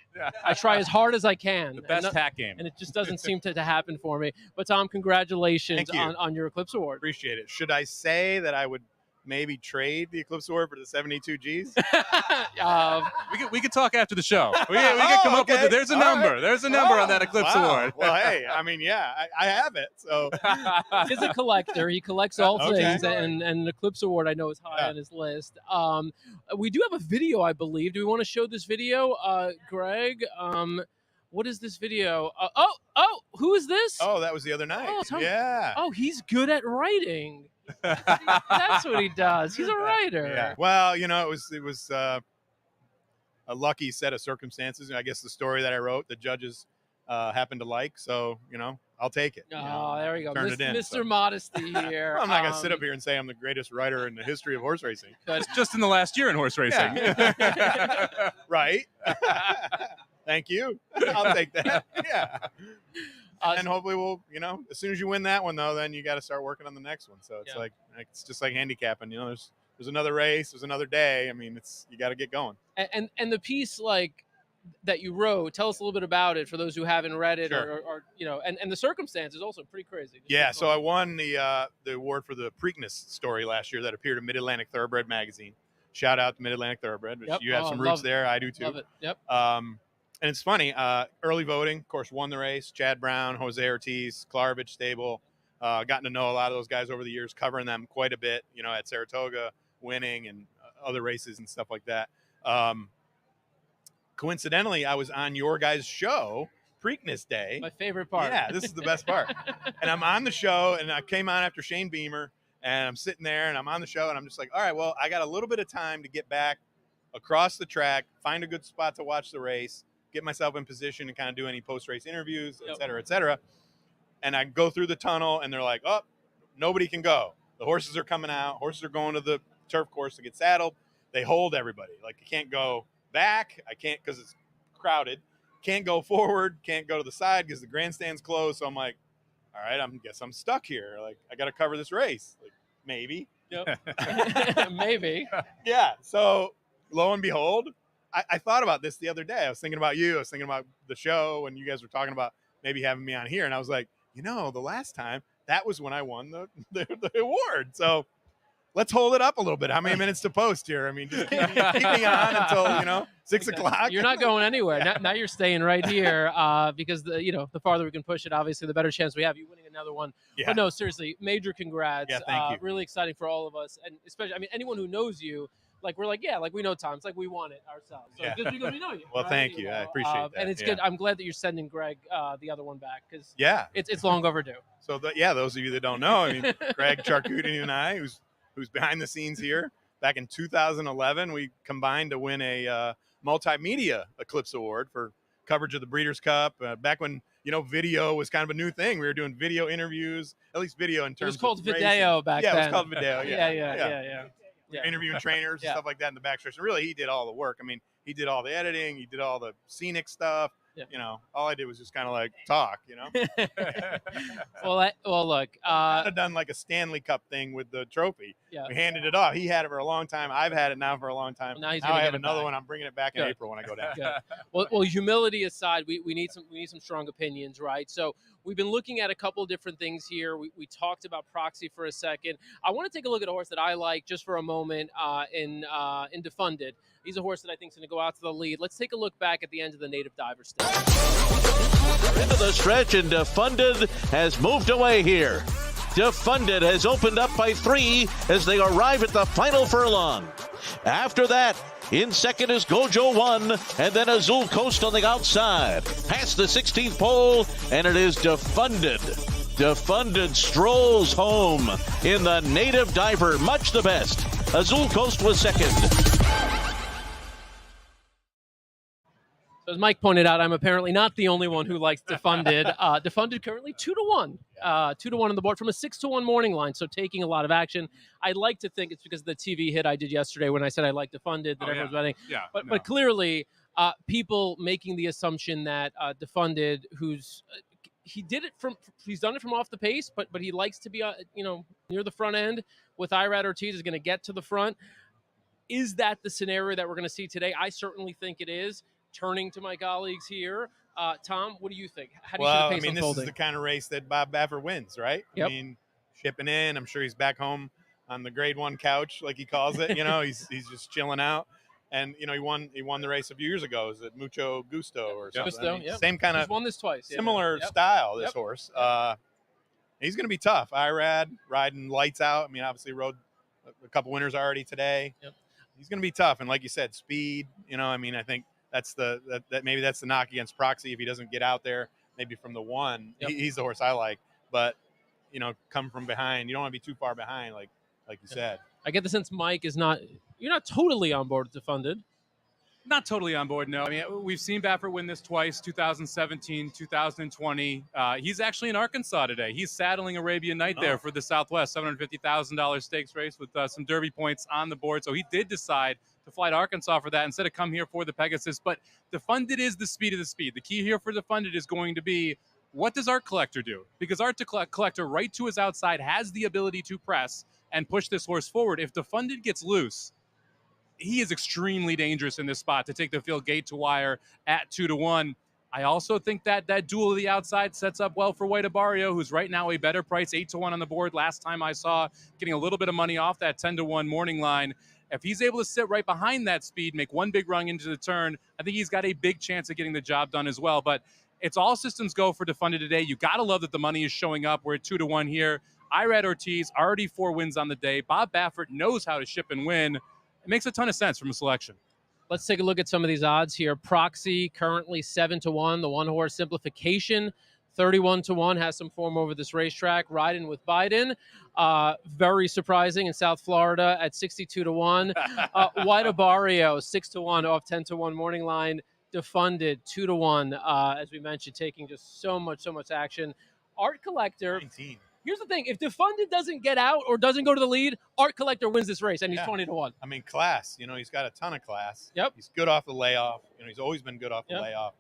I try as hard as I can. The best hack game. And it just doesn't seem to happen for me. But Tom, congratulations on your Eclipse Award. Appreciate it. Should I say that I would maybe trade the Eclipse Award for the 72 Gs? We could talk after the show. We can come up with it. There's a number. Right. There's a number on that Eclipse Award. Well, hey, I mean, yeah, I have it. So he's a collector. He collects all things, and an Eclipse Award I know is high on his list. We do have a video, I believe. Do we want to show this video, Greg? What is this video? Who is this? Oh, that was the other night. Yeah. Oh, he's good at writing. That's what he does. He's a writer. Yeah. Well, it was a lucky set of circumstances. I guess the story that I wrote, the judges happened to like. So, I'll take it. There we go. Mr. So. Modesty here. I'm not going to sit up here and say I'm the greatest writer in the history of horse racing. It's just in the last year in horse racing. Yeah. Right. Thank you. I'll take that. Yeah. And hopefully we'll, as soon as you win that one, though, then you got to start working on the next one. So it's it's just like handicapping. There's another race, there's another day. I mean, you got to get going. And the piece that you wrote, tell us a little bit about it for those who haven't read it, Sure. or and the circumstances also pretty crazy. Yeah, so I won the award for the Preakness story last year that appeared in Mid-Atlantic Thoroughbred magazine. Shout out to Mid-Atlantic Thoroughbred. Yep. You have some roots there. I do too. Love it. Yep. And it's funny, early voting, of course, won the race. Chad Brown, Jose Ortiz, Klarovich stable. Gotten to know a lot of those guys over the years, covering them quite a bit, at Saratoga, winning, and other races and stuff like that. Coincidentally, I was on your guys' show, Preakness Day. My favorite part. Yeah, this is the best part. And I'm on the show, and I came on after Shane Beamer, and I'm sitting there, and I'm on the show, and I'm just like, all right, well, I got a little bit of time to get back across the track, find a good spot to watch the race, get myself in position to kind of do any post-race interviews, et cetera, et cetera. And I go through the tunnel, and they're like, oh, nobody can go. The horses are coming out. Horses are going to the turf course to get saddled. They hold everybody. Like, you can't go back. I can't because it's crowded. Can't go forward. Can't go to the side because the grandstand's closed. So I'm like, all right, guess I'm stuck here. Like, I got to cover this race. Like, maybe. Yep. Maybe. Yeah. So lo and behold, I thought about this the other day. I was thinking about you. I was thinking about the show, and you guys were talking about maybe having me on here. And I was like, the last time, that was when I won the award. So let's hold it up a little bit. How many minutes to post here? I mean, just keep me on until, 6 o'clock. You're not going anywhere. Yeah. Now you're staying right here because, the farther we can push it, obviously, the better chance we have you winning another one. Yeah. But no, seriously, major congrats. Yeah, thank you. Really exciting for all of us. And especially, anyone who knows you, we're like, we know Tom. It's like we want it ourselves. So just because we know you. Well, thank you. I appreciate that. And it's good. I'm glad that you're sending Greg the other one back because it's long overdue. So, those of you that don't know, Greg Charcuti and I, who's behind the scenes here, back in 2011, we combined to win a multimedia Eclipse Award for coverage of the Breeders' Cup. Back when, video was kind of a new thing. We were doing video interviews, at least video in terms of It was called video back then. Yeah, it was called video. Yeah. Interviewing trainers and stuff like that in the backstretch. And really, he did all the work. He did all the editing. He did all the scenic stuff. you know, all I did was just kind of like talk, you know. Well, look, kind of done like a Stanley Cup thing with the trophy. Yeah. We handed it off. He had it for a long time. I've had it now for a long time. Well, now he's now gonna I get have it another back. one. I'm bringing it back in Good. April when I go down. Good. Well, humility aside, we need some strong opinions, right? So we've been looking at a couple of different things here. We talked about Proxy for a second. I want to take a look at a horse that I like just for a moment in Defunded. He's a horse that I think is going to go out to the lead. Let's take a look back at the end of the Native Diver stage. Into the stretch, and Defunded has moved away here. Defunded has opened up by 3 as they arrive at the final furlong. After that, in second is Gojo 1, and then Azul Coast on the outside. Past the 16th pole, and it is Defunded. Defunded strolls home in the Native Diver, much the best. Azul Coast was second. So as Mike pointed out, I'm apparently not the only one who likes Defunded. Defunded currently 2-1. 2-1 on the board from a 6-1 morning line, so taking a lot of action. I like to think it's because of the TV hit I did yesterday when I said I like Defunded that everyone's betting. Yeah, but clearly, people making the assumption that Defunded, he's done it from off the pace, but he likes to be near the front end with Irad Ortiz is going to get to the front. Is that the scenario that we're going to see today? I certainly think it is. Turning to my colleagues here, Tom, what do you think? How do you see the pace unfolding? This is the kind of race that Bob Baffert wins, right? Yep. I mean, shipping in. I'm sure he's back home on the grade 1 couch, like he calls it. You know, he's just chilling out. And you know, he won the race a few years ago. Is it Mucho Gusto or something? Gusto, I mean, same kind of. He's won this twice. Similar style. This horse. He's going to be tough. Irad riding lights out. I mean, obviously rode a couple winners already today. Yep. He's going to be tough. And like you said, speed. You know, I mean, I think. Maybe that's the knock against Proxy if he doesn't get out there maybe from the 1. Yep. He's the horse I like, but you know, come from behind. You don't want to be too far behind, like you said. I get the sense Mike is you're not totally on board with Defunded. Not totally on board, no. I mean, we've seen Baffert win this twice, 2017, 2020. He's actually in Arkansas today. He's saddling Arabian Night there for the Southwest, $750,000 stakes race with some Derby points on the board. So he did decide to fly to Arkansas for that instead of come here for the Pegasus. But Defunded is the speed of the speed. The key here for Defunded is going to be, what does Art Collector do? Because Art Collector, right to his outside, has the ability to press and push this horse forward. If Defunded gets loose, he is extremely dangerous in this spot to take the field gate to wire at 2-1. I also think that duel of the outside sets up well for White Abario, who's right now a better price, 8-1 on the board. Last time I saw, getting a little bit of money off that 10-1 morning line. If he's able to sit right behind that speed, make one big run into the turn, I think he's got a big chance of getting the job done as well. But it's all systems go for Defunded today. You got to love that the money is showing up. We're at 2-1 here. Irad Ortiz, already 4 wins on the day. Bob Baffert knows how to ship and win. It makes a ton of sense from a selection. Let's take a look at some of these odds here. Proxy currently 7-1. The 1-horse Simplification 31-1 has some form over this racetrack. Riding with Biden, very surprising in South Florida at 62-1. White Abario 6-1 off 10-1 morning line. Defunded 2-1. As we mentioned, taking just so much action. Art Collector. 19. Here's the thing: if Defunded doesn't get out or doesn't go to the lead, Art Collector wins this race, and he's 20-1. I mean, class. You know, he's got a ton of class. Yep. He's good off the layoff. You know, he's always been good off the layoff.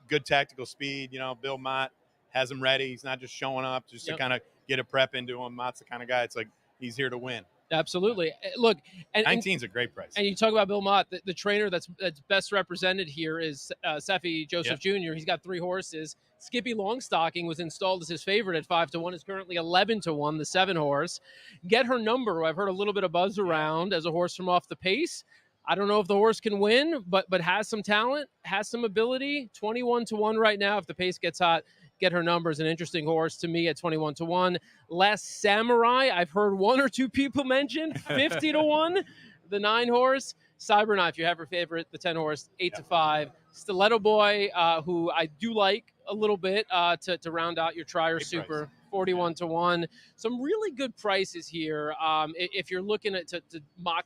Good tactical speed. You know, Bill Mott has him ready. He's not just showing up just to kind of get a prep into him. Mott's the kind of guy. It's like he's here to win. Absolutely. Look, and 19's a great price. And you talk about Bill Mott, the trainer that's best represented here is Seffi Joseph Jr. He's got 3 horses. Skippy Longstocking was installed as his favorite at 5-1. Is currently 11-1, the 7-horse. Get Her Number, who I've heard a little bit of buzz around as a horse from off the pace. I don't know if the horse can win, but has some talent, has some ability. 21-1 right now. If the pace gets hot, Get Her Number is an interesting horse to me at 21-1. Last Samurai, I've heard 1 or 2 people mention 50-1. The 9-horse. Cyberknife, you have her favorite, the 10-horse, 8-5. Stiletto Boy, who I do like a little bit to round out your Trier Super, 41-1. Some really good prices here. If you're looking at to mock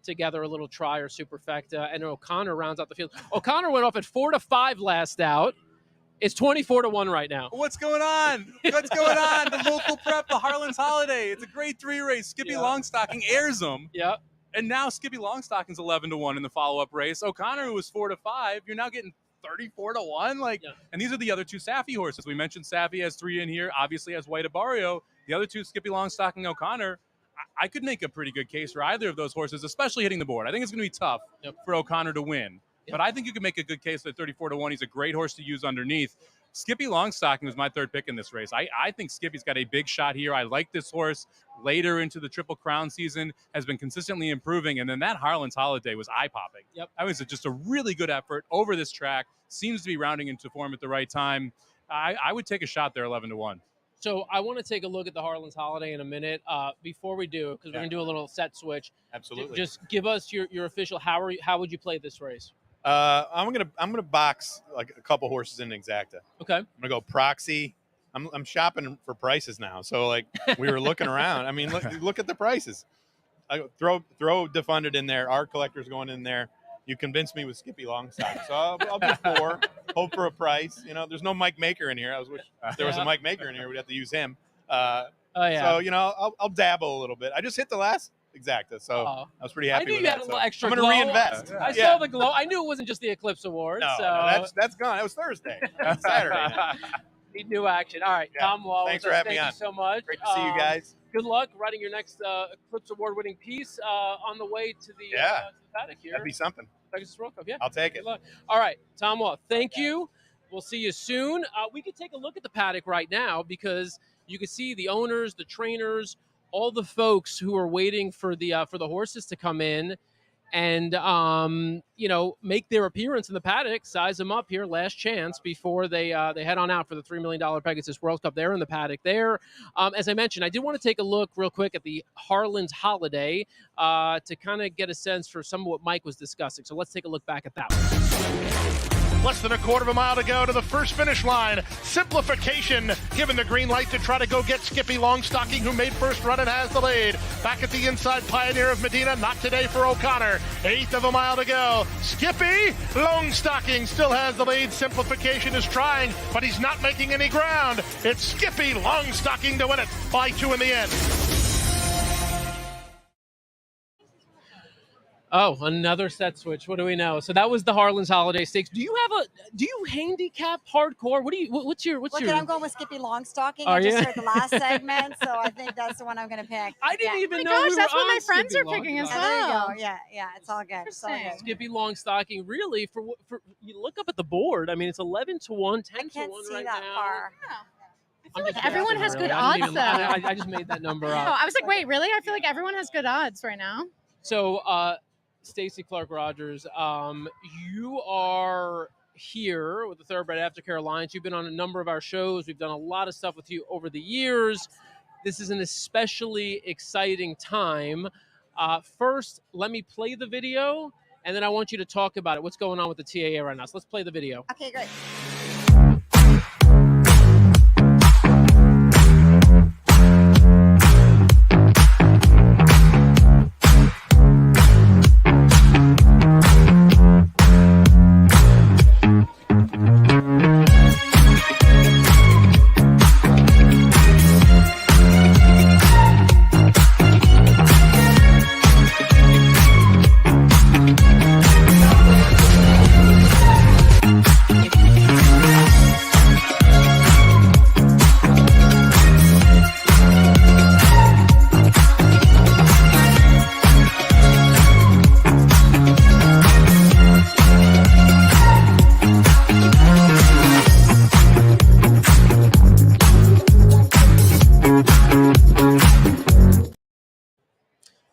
together a little Trier Superfecta, and O'Connor rounds out the field. O'Connor went off at 4-5 last out. It's 24-1 right now. What's going on? What's going on? The local prep, the Harlan's Holiday. It's a grade 3 race. Skippy Longstocking airs them. Yep. And now Skippy Longstocking's 11-1 in the follow-up race. O'Connor, who was 4-5, you're now getting 34-1. Like, and these are the other two Safi horses. We mentioned Safi has 3 in here. Obviously has White Barrio. The other two, Skippy Longstocking, O'Connor. I could make a pretty good case for either of those horses, especially hitting the board. I think it's going to be tough for O'Connor to win. But I think you can make a good case for 34-1. He's a great horse to use underneath. Skippy Longstocking was my 3rd pick in this race. I think Skippy's got a big shot here. I like this horse later into the Triple Crown season, has been consistently improving. And then that Harlan's Holiday was eye-popping. That was just a really good effort over this track. Seems to be rounding into form at the right time. I would take a shot there 11-1. So I want to take a look at the Harlan's Holiday in a minute. Before we do, because we're going to do a little set switch. Absolutely. Just give us your official, how would you play this race? I'm gonna box like a couple horses in Exacta. Okay. I'm gonna go Proxy. I'm shopping for prices now. So like we were looking around. I mean, look at the prices. I throw Defunded in there. Art Collector's going in there. You convinced me with Skippy Longstock. So I'll do 4. Hope for a price. You know, there's no Mike Maker in here. I was wish if there was a Mike Maker in here, we'd have to use him. So you know, I'll dabble a little bit. I just hit the last Exacta, so I was pretty happy I knew with you that. had a little extra I'm glow. going to reinvest. I saw the glow. I knew it wasn't just the Eclipse Awards. No, that's gone. That was Thursday. Saturday night. Need new action. All right, Tom Wall. Thanks for having me on. Thank you so much. Great to see you guys. Good luck writing your next Eclipse Award-winning piece on the way to the paddock here. That'd be something. Pegasus World Cup, I'll take it. Good luck. All right, Tom Wall, thank you. We'll see you soon. We could take a look at the paddock right now because you can see the owners, the trainers, all the folks who are waiting for the horses to come in and you know, make their appearance in the paddock, size them up here, last chance before they head on out for the $3 million Pegasus World Cup. They're in the paddock there. As I mentioned, I did want to take a look real quick at the Harlan's Holiday to kind of get a sense for some of what Mike was discussing. So let's take a look back at that one. Less than a quarter of a mile to go to the first finish line. Simplification given the green light to try to go get Skippy Longstocking, who made first run and has the lead. Back at the inside, Pioneer of Medina, not today for O'Connor. 1/8 of a mile to go. Skippy Longstocking still has the lead. Simplification is trying, but he's not making any ground. It's Skippy Longstocking to win it by 2 in the end. Oh, another set switch. What do we know? So that was the Harlan's Holiday Stakes. Do you handicap hardcore? What's your? I'm going with Skippy Longstocking. Are I just you? heard the last segment, so I think that's the one I'm going to pick. I didn't even know. Gosh, we that's were what my on friends Skippy are picking as Yeah, there you well. go. Yeah, it's all good. It's all good. Skippy Longstocking, really, for you look up at the board. I mean, it's 11-1, 10-1 I can't see right that now. far. I feel like everyone has good I didn't odds, though. I just made that number No, up. I was like, wait, really? I feel like everyone has good odds right now. So, Stacey Clark Rogers, you are here with the Thoroughbred Aftercare Alliance. You've been on a number of our shows. We've done a lot of stuff with you over the years. This is an especially exciting time. First, let me play the video, and then I want you to talk about it. What's going on with the TAA right now? So let's play the video. Okay, great.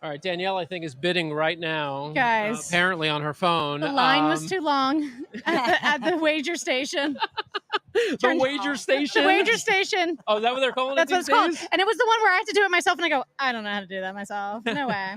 All right, Danielle, I think, is bidding right now. Guys. Apparently on her phone. The line was too long at the wager station. The wager station? The wager station. Oh, is that what they're calling That's it what these it's called. days? And it was the one where I had to do it myself, and I go, I don't know how to do that myself. No way.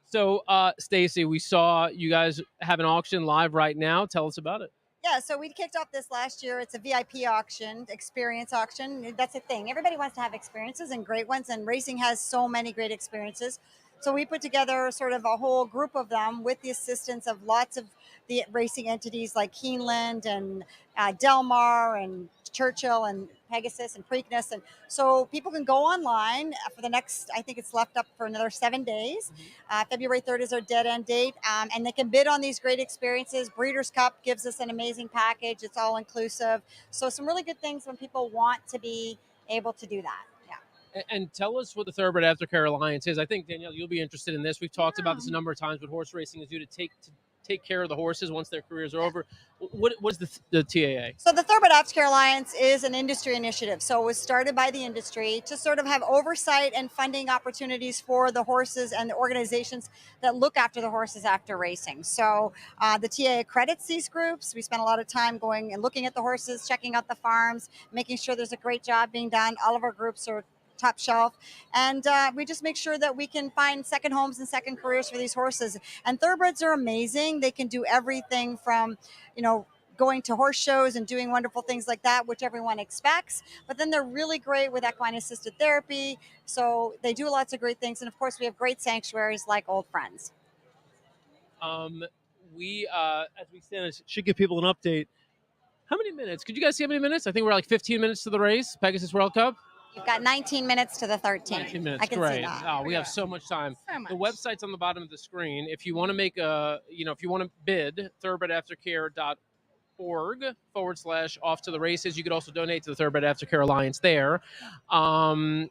So, Stacey, we saw you guys have an auction live right now. Tell us about it. Yeah, so we kicked off this last year. It's a VIP auction, experience auction. That's a thing. Everybody wants to have experiences and great ones, and racing has so many great experiences. So we put together sort of a whole group of them with the assistance of lots of the racing entities like Keeneland and Del Mar and Churchill and Pegasus and Preakness. And so people can go online for the next, I think it's left up for another 7 days. February 3rd is our dead end date. And they can bid on these great experiences. Breeders' Cup gives us an amazing package. It's all inclusive. So some really good things when people want to be able to do that. And tell us what the Thoroughbred Aftercare Alliance is. I think, Danielle, you'll be interested in this. We've talked about this a number of times, what horse racing is due to take care of the horses once their careers are over. What is the TAA? So the Thoroughbred Aftercare Alliance is an industry initiative. So it was started by the industry to sort of have oversight and funding opportunities for the horses and the organizations that look after the horses after racing. So the TAA accredits these groups. We spend a lot of time going and looking at the horses, checking out the farms, making sure there's a great job being done. All of our groups are top shelf, and we just make sure that we can find second homes and second careers for these horses. And thoroughbreds are amazing. They can do everything from, going to horse shows and doing wonderful things like that, which everyone expects, but then they're really great with equine assisted therapy. So they do lots of great things. And of course we have great sanctuaries like Old Friends. We as we stand, should give people an update. How many minutes? Could you guys see how many minutes? I think we're like 15 minutes to the race, Pegasus World Cup. You've got 19 minutes to the 13. 19 minutes. I can Great. see that. Oh, we have so much time. So much. The website's on the bottom of the screen. If you want to make if you want to bid, thoroughbredaftercare.org/off to the races. You could also donate to the Thoroughbred Aftercare Alliance there. Hard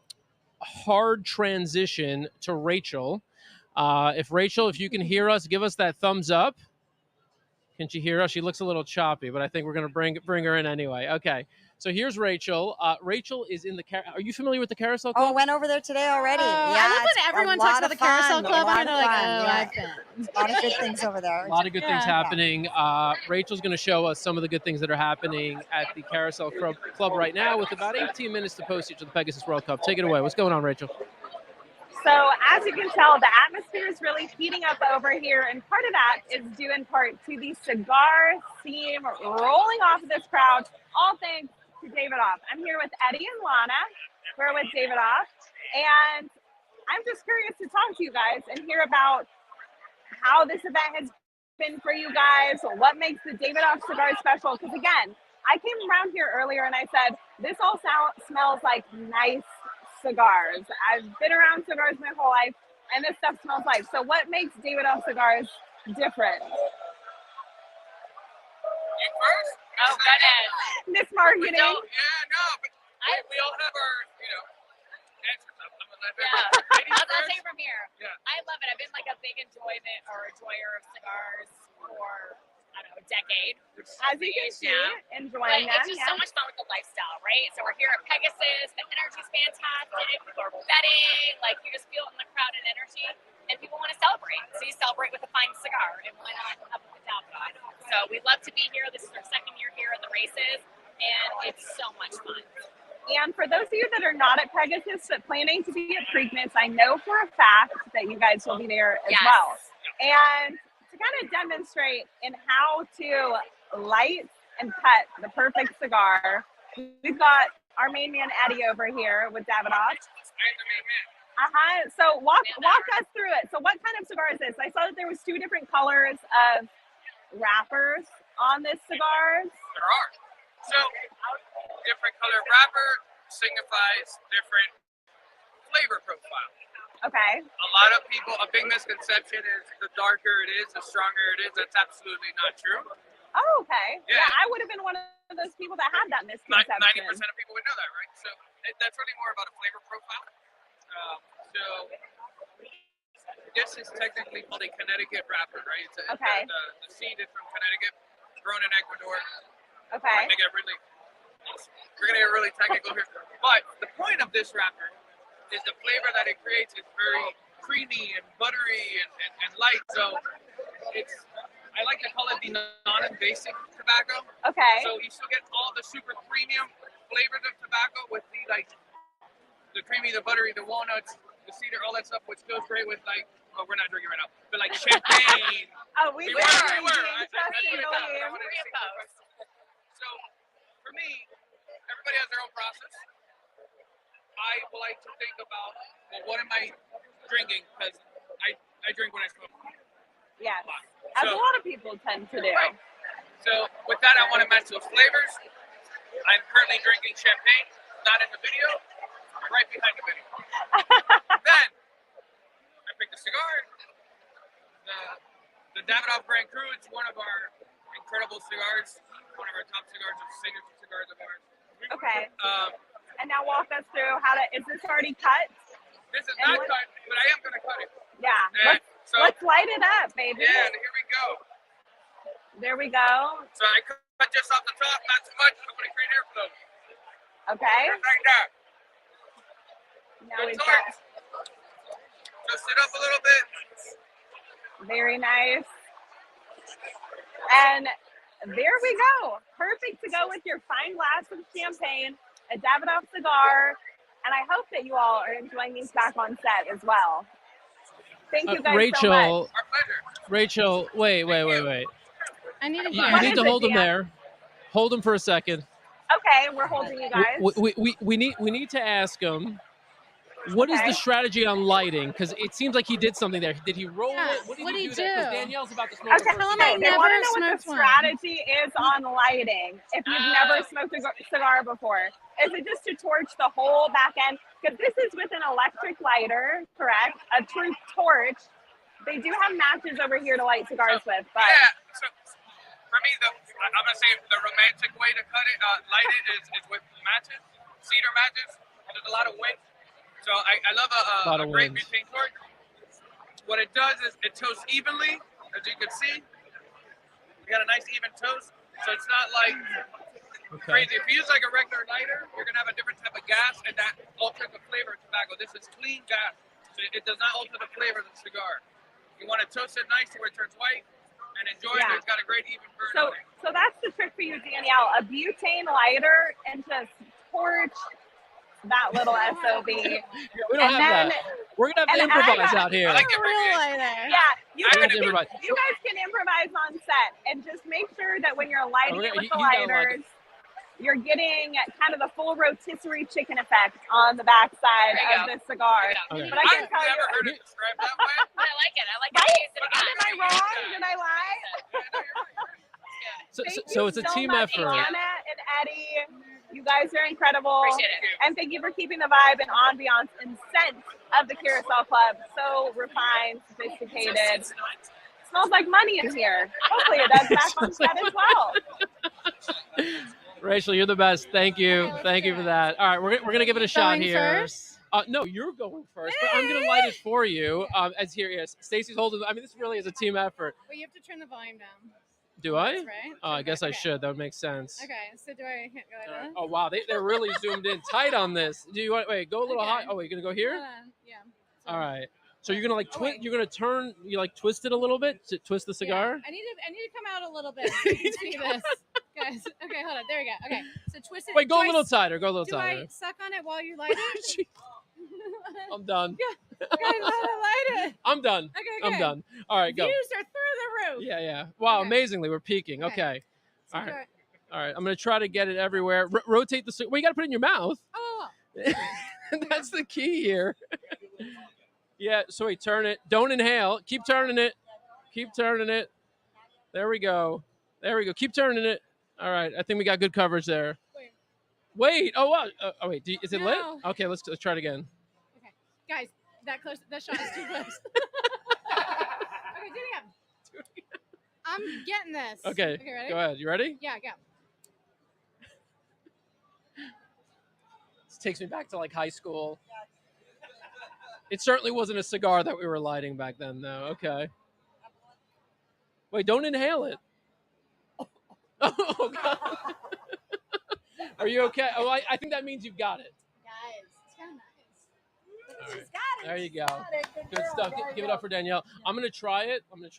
transition to Rachel. If you can hear us, give us that thumbs up. Can she hear us? She looks a little choppy, but I think we're going to bring her in anyway. Okay. So here's Rachel. Rachel is in the are you familiar with the Carousel Club? Oh, went over there today already. I Yeah, love when everyone talks about the Carousel Club. A And you're like, I've been. A lot of good things over there. A lot of good things happening. Rachel's going to show us some of the good things that are happening at the Carousel Club right now with about 18 minutes to postage to the Pegasus World Cup. Take it away. What's going on, Rachel? So as you can tell, the atmosphere is really heating up over here, and part of that is due in part to the cigar theme rolling off of this crowd, all thanks to David Off. I'm here with Eddie and Lana. We're with David Off, and I'm just curious to talk to you guys and hear about how this event has been for you guys, what makes the David Off cigar special, because again, I came around here earlier and I said, this all smells like nice cigars. I've been around cigars my whole life, and this stuff smells like. So what makes David Off cigars different? You first? Oh, goodness. This marketing. But we all have our, answers. I'll take it from here. Yeah. I love it. I've been like a big enjoyer of cigars for, I don't know, a decade. As you can see, enjoying but that. it's just so much fun with the lifestyle, right? So we're here at Pegasus. The energy's fantastic. People are betting. Like, you just feel it in the crowd and energy. And people want to celebrate. So you celebrate with a fine cigar. And why not have a doubt about it? So we love to be here. This is our second year here at the races. And it's so much fun. And for those of you that are not at Pegasus but planning to be at Preakness, I know for a fact that you guys will be there as well. And to kind of demonstrate in how to light and cut the perfect cigar, we've got our main man Eddie over here with Davidoff. So walk us through it. So what kind of cigar is this? I saw that there was 2 different colors of wrappers on this cigar. There are. So, different color wrapper signifies different flavor profile. Okay. A lot of people, a big misconception is the darker it is, the stronger it is. That's absolutely not true. Oh, okay. Yeah. I would have been one of those people that had that misconception. 90% of people would know that, right? So that's really more about a flavor profile. So this is technically called a Connecticut wrapper, right? Okay. The seed is from Connecticut, grown in Ecuador. Okay. We're gonna get really technical here, but the point of this wrapper is the flavor that it creates is very creamy and buttery and light. So I like to call it the non-invasive tobacco. Okay. So you still get all the super premium flavors of tobacco with the creamy, the buttery, the walnuts, the cedar, all that stuff, which goes great with we're not drinking right now, but like champagne. we were. So for me, everybody has their own process. I like to think about, well, what am I drinking? Because I drink when I smoke. Yes, as a lot of people tend to do. Right. So with that, I want to match those flavors. I'm currently drinking champagne, not in the video, right behind the video. Then I picked a cigar. The Davidoff Grand Cru. It's one of our incredible cigars, one of our top cigars, signature cigars of ours. Okay. And now walk us through how to. Is this already cut? This is not cut, but I am going to cut it. Yeah. Let's light it up, baby. Yeah, here we go. There we go. So I cut just off the top, not too much. I want to create airflow. Okay. Like that. Now Good we've torch. got. Just sit up a little bit. Very nice. And there we go. Perfect to go with your fine glass of champagne, a Davidoff cigar, and I hope that you all are enjoying these back on set as well. Thank you guys Rachel, so much. Rachel, wait. I need to You need to hold them there. Hold them for a second. Okay, we're holding you guys. We need to ask him. What is the strategy on lighting? Because it seems like he did something there. Did he roll it? What did he do? Because Danielle's about to smoke. Okay, they want to know what the strategy is on lighting. If you've never smoked a cigar before, is it just to torch the whole back end? Because this is with an electric lighter, correct? A true torch. They do have matches over here to light cigars with, but So for me, I'm gonna say the romantic way to light it is with matches, cedar matches. There's a lot of wind. So I love a great butane torch. What it does is it toasts evenly, as you can see. We got a nice even toast, so it's not like crazy. If you use like a regular lighter, you're gonna have a different type of gas, and that alters the flavor of tobacco. This is clean gas, so it does not alter the flavor of the cigar. You want to toast it nice to where it turns white, and enjoy it. It's got a great even burn on it. So that's the trick for you, Danielle. A butane lighter and just torch that little SOB. We don't have that. We're gonna have to improvise out here. Yeah, you guys can improvise on set, and just make sure that when you're lighting it with the lighters, you're getting kind of the full rotisserie chicken effect on the backside of the cigar. Okay. But I can tell you. I've never heard it described that way. I like it. I like it. Am I wrong? Did I lie? So it's a team effort. Anna and Eddie, you guys are incredible. Appreciate it. And thank you for keeping the vibe and ambiance and scent of the Curacao Club so refined, sophisticated. Smells like money in here. Hopefully it does back on set as well. Rachel, you're the best. Thank you. Thank you for that. All right, we're gonna give it a shot Going here. first? No, you're going first, but I'm gonna light it for you. As here, yes, Stacy's holding. I mean, this really is a team effort. Well, you have to turn the volume down. Do I? That's right. Oh, I guess I should. That would make sense. Okay, so do I hit go like that? Oh wow, they're really zoomed in tight on this. Do you want go a little high? Oh, wait, you're gonna go here? Yeah. All right. So you're gonna like twist. You're gonna turn. You like twist it a little bit to twist the cigar. I need to come out a little bit so you can see this, guys. Okay, hold on. There we go. Okay, so twist it. Wait, go a little tighter. Go a little Do tighter. I suck on it while you light it? I'm done. Yeah. Okay, light it. I'm done. Okay, I'm good. done. All right, go. Views are through the roof. Yeah. Wow, amazingly, we're peaking. Okay. So All right. All right. I'm gonna try to get it everywhere. Rotate the. Well, you gotta put it in your mouth. Oh. That's the key here. Yeah. So wait, turn it. Don't inhale. Keep turning it. Keep turning it. There we go. There we go. Keep turning it. All right. I think we got good coverage there. Wait. Oh, wow. Oh, wait. Is it lit? Okay. Let's try it again. Okay, guys, that shot is too close. Okay, do it again. I'm getting this. Okay. Ready? Go ahead. You ready? Yeah, go. This takes me back to like high school. It certainly wasn't a cigar that we were lighting back then, though. Okay. Wait, don't inhale it. Oh, God. Are you okay? Oh, I think that means you've got it. Guys, it's kind of nice. All right. There you go. Good stuff. Give it up for Danielle. I'm gonna try it. Not like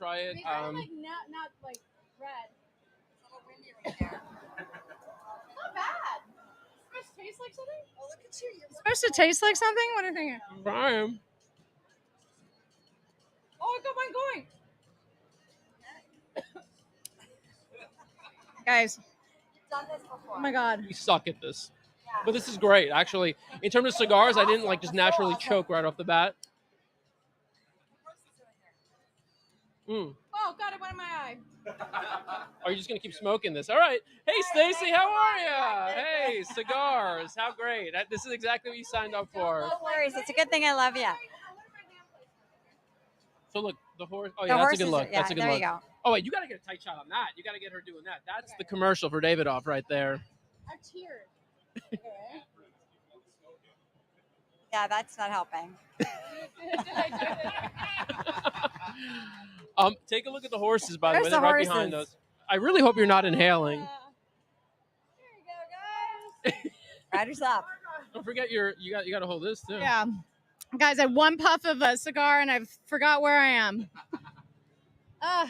red. It's a little windy right there. Not bad. It's supposed to taste like something? Oh, look at you. It's supposed to taste like something? What are you thinking? Brian. Oh, I got mine going. Guys. Oh my God. We suck at this. But this is great, actually. In terms of cigars, I didn't like just naturally choke right off the bat. Oh, God, it went in my eye. Are you just gonna keep smoking this? All right. Hey, Stacy, how are you? Hey, cigars. How great. This is exactly what you signed up for. No worries. It's a good thing I love you. So look, the horse. Oh The yeah, that's a horses good look. are- That's a yeah, good there look. you go. Oh wait, you gotta get a tight shot on that. You gotta get her doing that. That's the commercial for Davidoff right there. I teared. Yeah, that's not helping. Take a look at the horses, by the way. Where's They're the right behind horses? us. I really hope you're not inhaling. Riders up. Don't forget you got to hold this too. Yeah. Guys, I had one puff of a cigar and I forgot where I am. All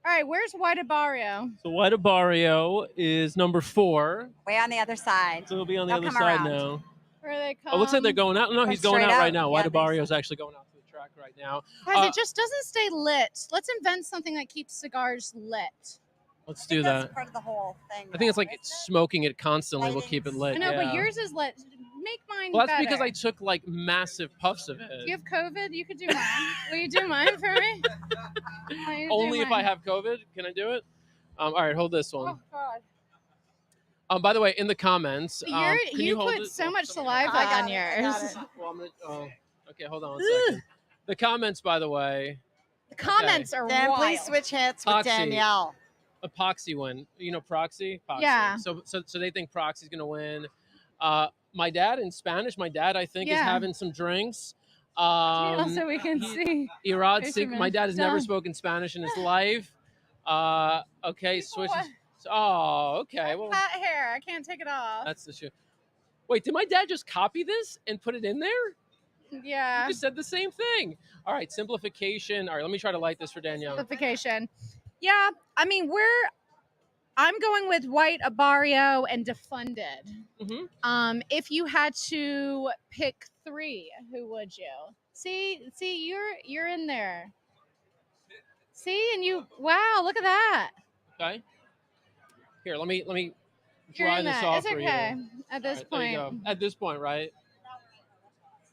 right, where's White Barrio? So White Barrio is number 4. Way on the other side. So it'll be on the They'll other come side around. now. Where they come? Oh, looks like they're going out. No, Go he's going straight out right out. now. Yeah, White Barrio is actually going out to the track right now. Guys, it just doesn't stay lit. Let's invent something that keeps cigars lit. Let's do That's that. part of the whole thing. I think it's like smoking it constantly will keep it lit. I know, yeah. but yours is lit. Make mine Well, that's better. because I took like massive puffs of it. Do you have COVID? You could do mine. Will you do mine for me? Will you do Only if I mine? have COVID. Can I do it? All right, hold this one. Oh, God. By the way, in the comments, can You hold put it? so much saliva I got on it, yours. I got it. Well, I'm gonna, okay, hold on one second. The comments, by the way. The comments are Dan, wild. please switch hits with Poxy. Danielle. Epoxy win. You know Proxy? Poxy. Yeah. So they think Proxy's going to win. My dad in Spanish, I think, is Yeah. having some drinks. Also, we can see. Irad, Fisherman. my dad has never Stop. spoken Spanish in his life. Okay, switch. Oh, okay. Well, Hot hair. I can't take it off. that's the shoe. Wait, did my dad just copy this and put it in there? Yeah. You just said the same thing. All right, simplification. All right, let me try to light this for Danielle. Simplification. Yeah, I mean, I'm going with White Barrio and Defunded. Mm-hmm. If you had to pick 3, who would you? See, you're in there. See, and you, wow, look at that. Okay. Here, let me You're dry in this that. off It's for okay you. at this All right, there you point. go. At this point, right?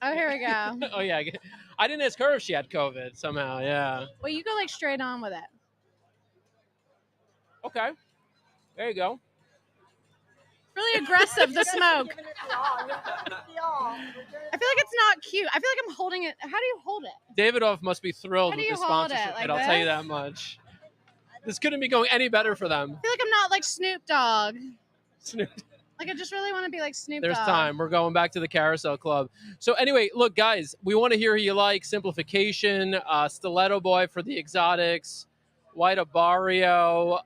Oh, here we go. Oh yeah. I didn't ask her if she had COVID somehow. Yeah. Well, you go like straight on with it. Okay. There you go. Really aggressive, the smoke. I feel like it's not cute. I feel like I'm holding it. How do you hold it? Davidoff must be thrilled How do with you the hold it? sponsorship. Like I'll tell you this? that much. This couldn't be going any better for them. I feel like I'm not like Snoop Dogg. Snoop. Like I just really want to be like Snoop There's Dogg. time. We're going back to the Carousel Club. So anyway, look, guys, we want to hear who you like. Simplification, Stiletto Boy for the exotics, White Barrio,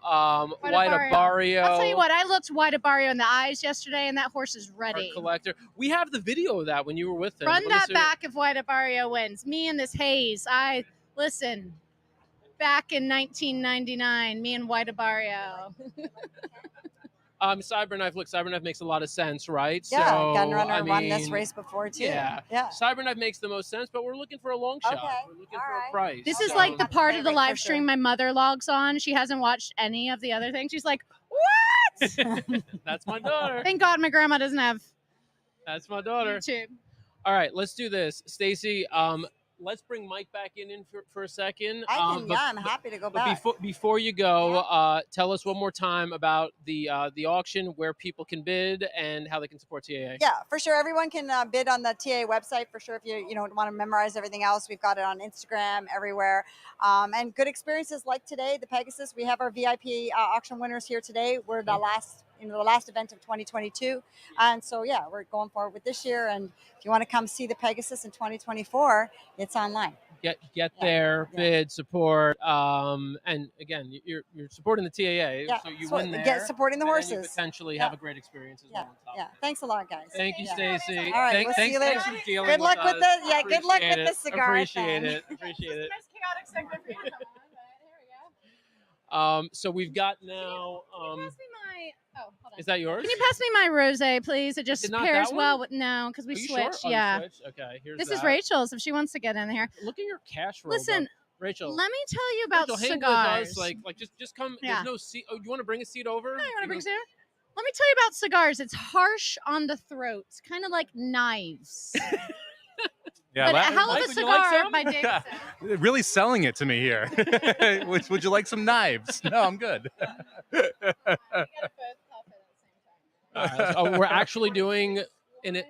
White Barrio. I'll tell you what, I looked White Barrio in the eyes yesterday, and that horse is Art ready. Collector. We have the video of that when you were with him. Run Let me that see- back if White Barrio wins. Me and this haze. Listen. Back in 1999, me and White Barrio. Cyberknife. Look, Cyberknife makes a lot of sense, right? Yeah, so, Gunrunner I won this mean, race before too. Yeah. Yeah. Cyberknife makes the most sense, but we're looking for a long shot. Okay. We're looking for a price. This is So- like the part of the Favorite live for stream sure. my mother logs on. She hasn't watched any of the other things. She's like, what? That's my daughter. Thank God my grandma doesn't have That's my daughter. YouTube. All right, let's do this. Stacy, let's bring Mike back in for a second. I'm happy to go But back. before you go, tell us one more time about the auction, where people can bid, and how they can support TAA. Yeah, for sure. Everyone can bid on the TA website for sure. If you want to memorize everything else, we've got it on Instagram, everywhere. And good experiences like today, the Pegasus. We have our VIP auction winners here today. We're the last event of 2022, and so yeah, we're going forward with this year. And if you want to come see the Pegasus in 2024, it's online. Get there, bid, support, and again, you're supporting the TAA, Yeah, so you so win there. get supporting the and then you horses. potentially Yeah. have a great experience as well. on top. Yeah, thanks a lot, guys. Thank you, Yeah. Stacy. All right, we'll see you later. Thanks for dealing Good luck with us. the good luck Appreciate with the it. cigar Appreciate thing. it. Appreciate it. Most chaotic segment for you. So we've got now. Pass me my. Oh, hold on. Is that yours? Can you pass me my rosé, please? It just Is it not pairs that well one? with because we Are you switched. sure? Oh, you Yeah. switched? Okay. Here's This is that. Rachel's if she wants to get in here. Look at your cash roll. Listen, Rachel. let me tell you about Rachel, hang cigars. with us. Like just come. Yeah. There's no seat. Oh, you want to bring a seat over? No, you want to bring Sarah? Let me tell you about cigars. It's harsh on the throat, kind of like knives. Yeah, but a hell of a cigar by Davidson. Really selling it to me here. Would you like some knives? No, I'm good. We're actually doing in it.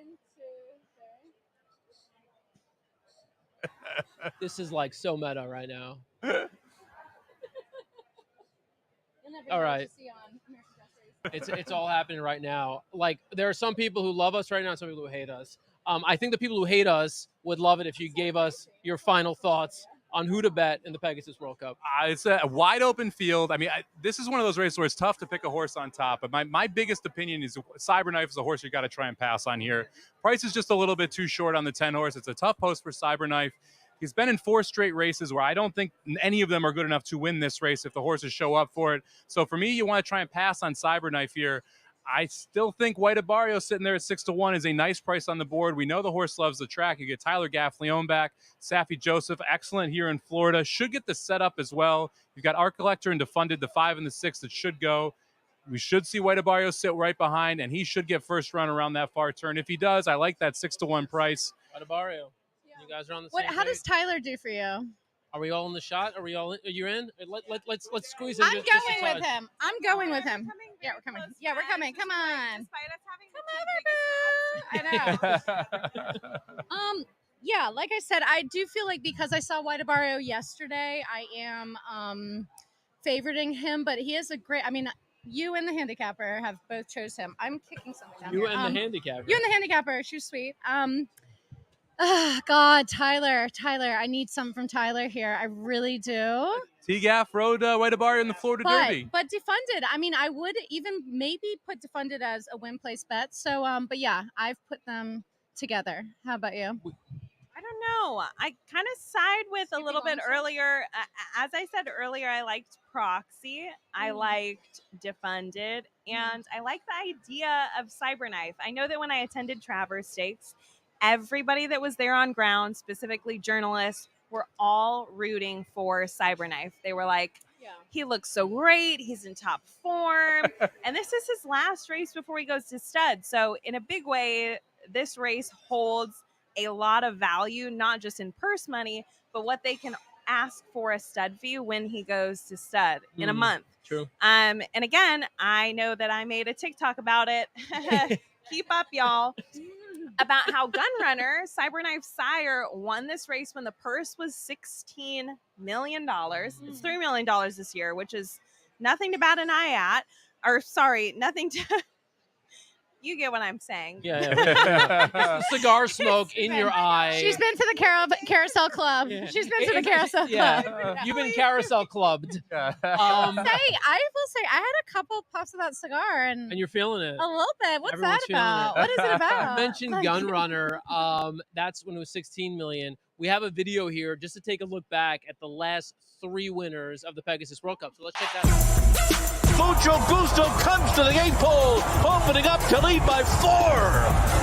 This is like so meta right now. All right. It's all happening right now. Like there are some people who love us right now and some people who hate us. I think the people who hate us would love it if you gave us your final thoughts on who to bet in the Pegasus World Cup. It's a wide open field. I mean, this is one of those races where it's tough to pick a horse on top. But my biggest opinion is Cyberknife is a horse you got to try and pass on here. Price is just a little bit too short on the 10 horse. It's a tough post for Cyberknife. He's been in 4 straight races where I don't think any of them are good enough to win this race if the horses show up for it. So for me, you want to try and pass on Cyberknife here. I still think White Barrio sitting there at 6-1 is a nice price on the board. We know the horse loves the track. You get Tyler Gaffleone back. Saffie Joseph, excellent here in Florida. Should get the setup as well. You've got Art Collector and Defunded, the 5 and the 6 that should go. We should see White Barrio sit right behind, and he should get first run around that far turn. If he does, I like that 6-1 price. White Barrio. You guys are on the same How page? does Tyler do for you? Are we all in the shot? Are we all in? Are you in? Let's squeeze in. I'm just a going with touch. him. I'm going with him. Yeah, we're coming. Yeah, we're coming. Come on. I know. Yeah, like I said, I do feel like because I saw White Barrio yesterday, I am favoriting him. But he is a great. I mean, you and the handicapper have both chose him. I'm kicking something down You here. and the handicapper. You and the handicapper. She's sweet. God, Tyler, I need something from Tyler here. I really do. T-Gaff rode White Barrio in the Florida Derby. But Defunded, I mean, I would even maybe put Defunded as a win place bet. So, but yeah, I've put them together. How about you? I don't know. I kind of side with a little bit earlier. As I said earlier, I liked Proxy. I liked Defunded. And I like the idea of Cyberknife. I know that when I attended Travers Stakes, everybody that was there on ground, specifically journalists, were all rooting for Cyberknife. They were like, he looks so great. He's in top form. And this is his last race before he goes to stud. So in a big way, this race holds a lot of value, not just in purse money, but what they can ask for a stud fee when he goes to stud in a month. True. And again, I know that I made a TikTok about it. Keep up, y'all. About how Gunrunner, Cyberknife's sire, won this race when the purse was $16 million. It's $3 million this year, which is nothing to bat an eye at. Or, sorry, nothing to... You get what I'm saying. Yeah. Cigar smoke in your eye. She's been to the Carousel Club. Yeah. She's been to the Carousel Club. You've been carousel clubbed. I will say, I had a couple puffs of that cigar, and you're feeling it. a little bit. What's Everyone's that about? What is it about? You mentioned Gunrunner. That's when it was 16 million. We have a video here just to take a look back at the last 3 winners of the Pegasus World Cup. So let's check that out. Mucho Gusto comes to the 8th pole, opening up to lead by 4.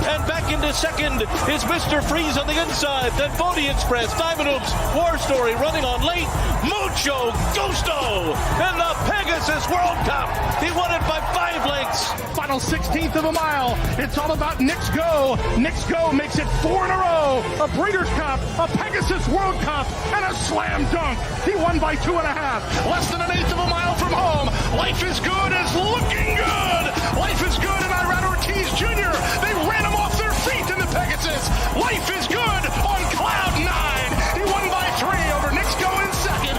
And back into second is Mr. Freeze on the inside. Then Bodie Express, Diamond Hoops, War Story running on late. Mucho Gusto in the Pegasus World Cup. He won it by 5 lengths. Final 16th of a mile. It's all about Knicks Go. Knicks Go makes it 4 in a row. A Breeders' Cup, a Pegasus World Cup, and a slam dunk. He won by 2.5. Less than an eighth of a mile from home. Life is Good is looking good. Life is Good and Irad Ortiz Jr. They ran him off their feet in the Pegasus. Life is Good on cloud 9. He won by 3 over Knicks Go in second.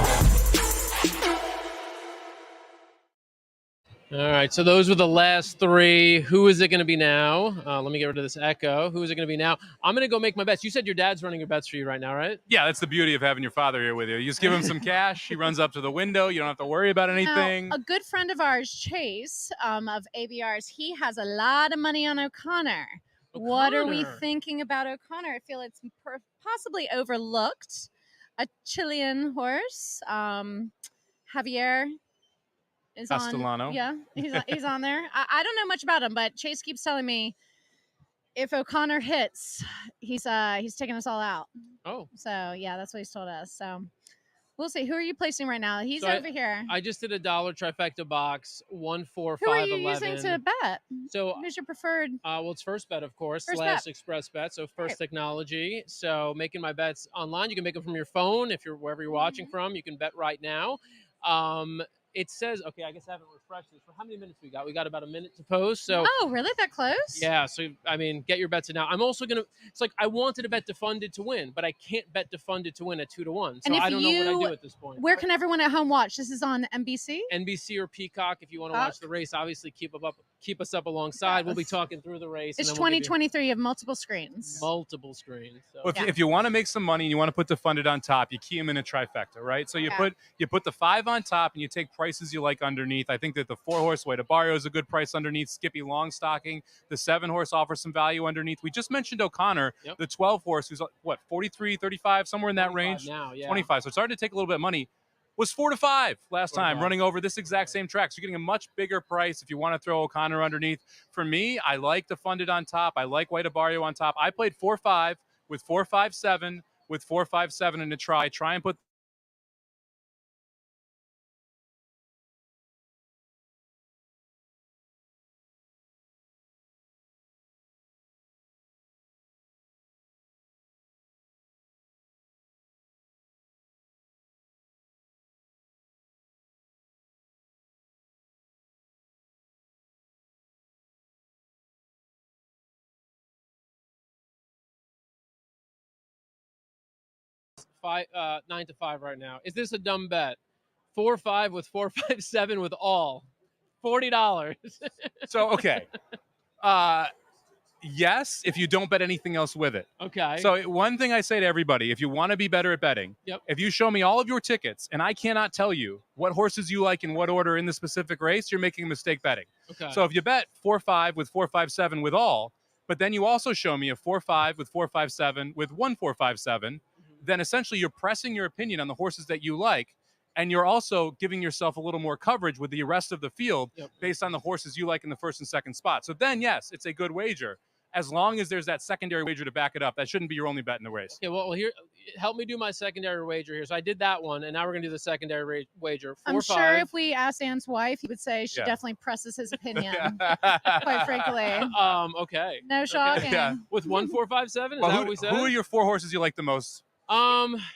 All right, so those were the last 3. Who is it going to be now? Let me get rid of this echo. Who is it going to be now? I'm going to go make my bets. You said your dad's running your bets for you right now, right? Yeah, that's the beauty of having your father here with you. You just give him some cash. He runs up to the window. You don't have to worry about anything. Now, a good friend of ours, Chase, of ABRs, he has a lot of money on O'Connor. What are we thinking about O'Connor? I feel it's possibly overlooked. A Chilean horse, Javier is Castellano. on. Yeah, he's on there. I don't know much about him, but Chase keeps telling me if O'Connor hits, he's taking us all out. Oh, so yeah, that's what he's told us. So We'll see. Who are you placing right now? He's So over here. I just did $1 trifecta box, 1, 4, Who are 5, you 11. using to bet? So Who's your preferred? well, it's first bet, of course, First slash bet. express bet. So first Right. technology. So making my bets online. You can make them from your phone. If you're wherever you're watching from, you can bet right now. It says, okay, I guess I haven't refreshed this. For how many minutes we got? We got about a minute to post. So Oh, really? That close? yeah, so I mean, get your bets in now. I'm also gonna. It's like I wanted to bet defunded to win, but I can't bet defunded to win at 2-1. So And if I don't know what I you- do at this point. Where can everyone at home watch? This is on NBC? NBC or Peacock, if you want to watch the race, obviously keep us up alongside. We'll be talking through the race. It's and then we'll give you 2023. You have multiple screens. multiple screens. So. Well, if you want to make some money and you want to put defunded on top, you key them in a trifecta, right? So you Yeah. put the 5 on top and you take prices you like underneath. I think that the 4-horse Way to Barrio is a good price underneath. Skippy Longstocking, the 7-horse offers some value underneath. We just mentioned O'Connor, the 12-horse, who's what 43, 35, somewhere in that range. Now, yeah. 25. So it's starting to take a little bit of money. Was 4-5 last 4 to time, 5. running over this exact same track. So you're getting a much bigger price if you want to throw O'Connor underneath. For me, I like defunded on top. I like Way to Barrio on top. I played 4-5 with 4-5-7 with 4-5-7 in a try. Try and put five, 9 to 5 right now. Is this a dumb bet? 4-5 with 4-5-7 with all $40. So okay. Yes, if you don't bet anything else with it. Okay. So one thing I say to everybody, if you want to be better at betting, if you show me all of your tickets and I cannot tell you what horses you like in what order in the specific race, you're making a mistake betting. Okay. So if you bet 4-5 with 4-5-7 with all, but then you also show me a 4-5 with 4-5-7 with 1-4-5-7, then essentially you're pressing your opinion on the horses that you like. And you're also giving yourself a little more coverage with the rest of the field based on the horses you like in the first and second spot. So then, yes, it's a good wager. As long as there's that secondary wager to back it up, that shouldn't be your only bet in the race. Okay, well, here, help me do my secondary wager here. So I did that one, and now we're going to do the secondary wager. 4-5. I'm sure if we asked Ann's wife, he would say she Yeah. definitely presses his opinion. Quite frankly. Okay. No shocking. Yeah. With 1-4-5-7, is Well, that who, what we said? who are your 4 horses you like the most?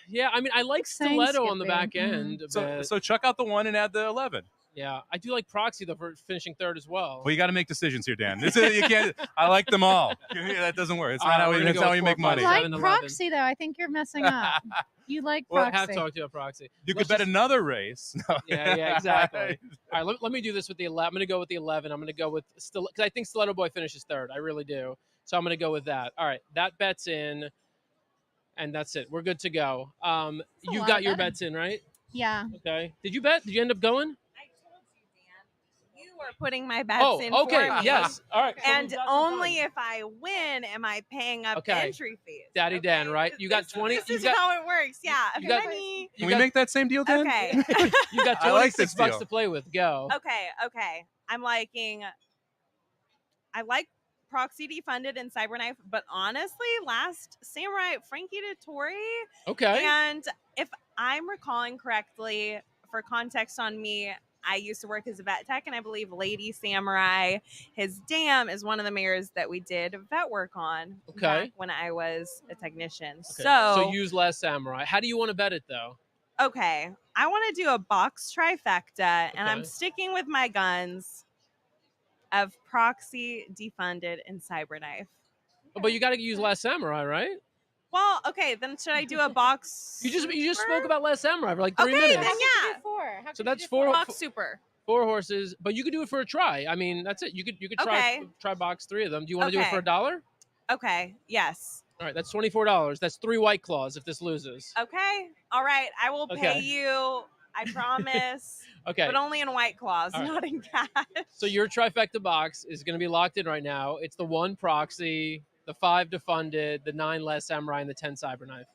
Yeah, I mean, I like Saying Stiletto on the Skippy. back end. So chuck out the 1 and add the 11. Yeah, I do like Proxy, though, for finishing third as well. Well, you got to make decisions here, Dan. You can't. I like them all. That doesn't work. It's not how, we're gonna that's go how with you make 4, money. You 5, like 7, 11. Proxy, though. I think you're messing up. You like Well, I Proxy. have talked to you about Proxy. You Let's could bet just- another race. No. Yeah, exactly. All right, let me do this with the 11. I'm going to go with the 11. I'm going to go with Stiletto, because I think Stiletto Boy finishes third. I really do. So I'm going to go with that. All right, that bet's in, and that's it. We're good to go. You've lot got of your betting. bets in, right? Yeah. Okay. Did you bet? Did you end up going? You are putting my bets Oh, in okay. for me. Yes. All right. So And we've got some only time. if I win am I paying up the Okay. entry fees. Daddy Dan, right? You got 20. This you is got, how it works. Yeah. you got- Money. Can we make that same deal, Dan? Okay. you got I like 26 this bucks deal. to play with. Go. Okay. I like Proxy Defunded and Cyberknife, but honestly, last Samurai, Frankie Dettori. Okay. And if I'm recalling correctly, for context on me, I used to work as a vet tech, and I believe Lady Samurai, his dam, is one of the mares that we did vet work on back when I was a technician. Okay. So use Last Samurai. How do you want to bet it, though? okay, I want to do a box trifecta, and I'm Okay. sticking with my guns of Proxy, Defunded, and Cyberknife. Oh, but you got to use Last Samurai, right? Well, okay, then should I do a box? You just spoke about Last Samurai for like 3 Okay, minutes. then yeah. So that's four Box super. 4 horses, but you could do it for a try. I mean, that's it. You could try Okay. try box 3 of them. Do you want to do it for $1? Okay, yes. All right, that's $24. That's 3 White Claws if this loses. Okay, all right. I will pay Okay. you. I promise. Okay. But only in White Claws, All right. not in cash. So your trifecta box is going to be locked in right now. It's the 1 Proxy, the 5 Defunded, the 9 Last Samurai, and the 10 Cyberknife.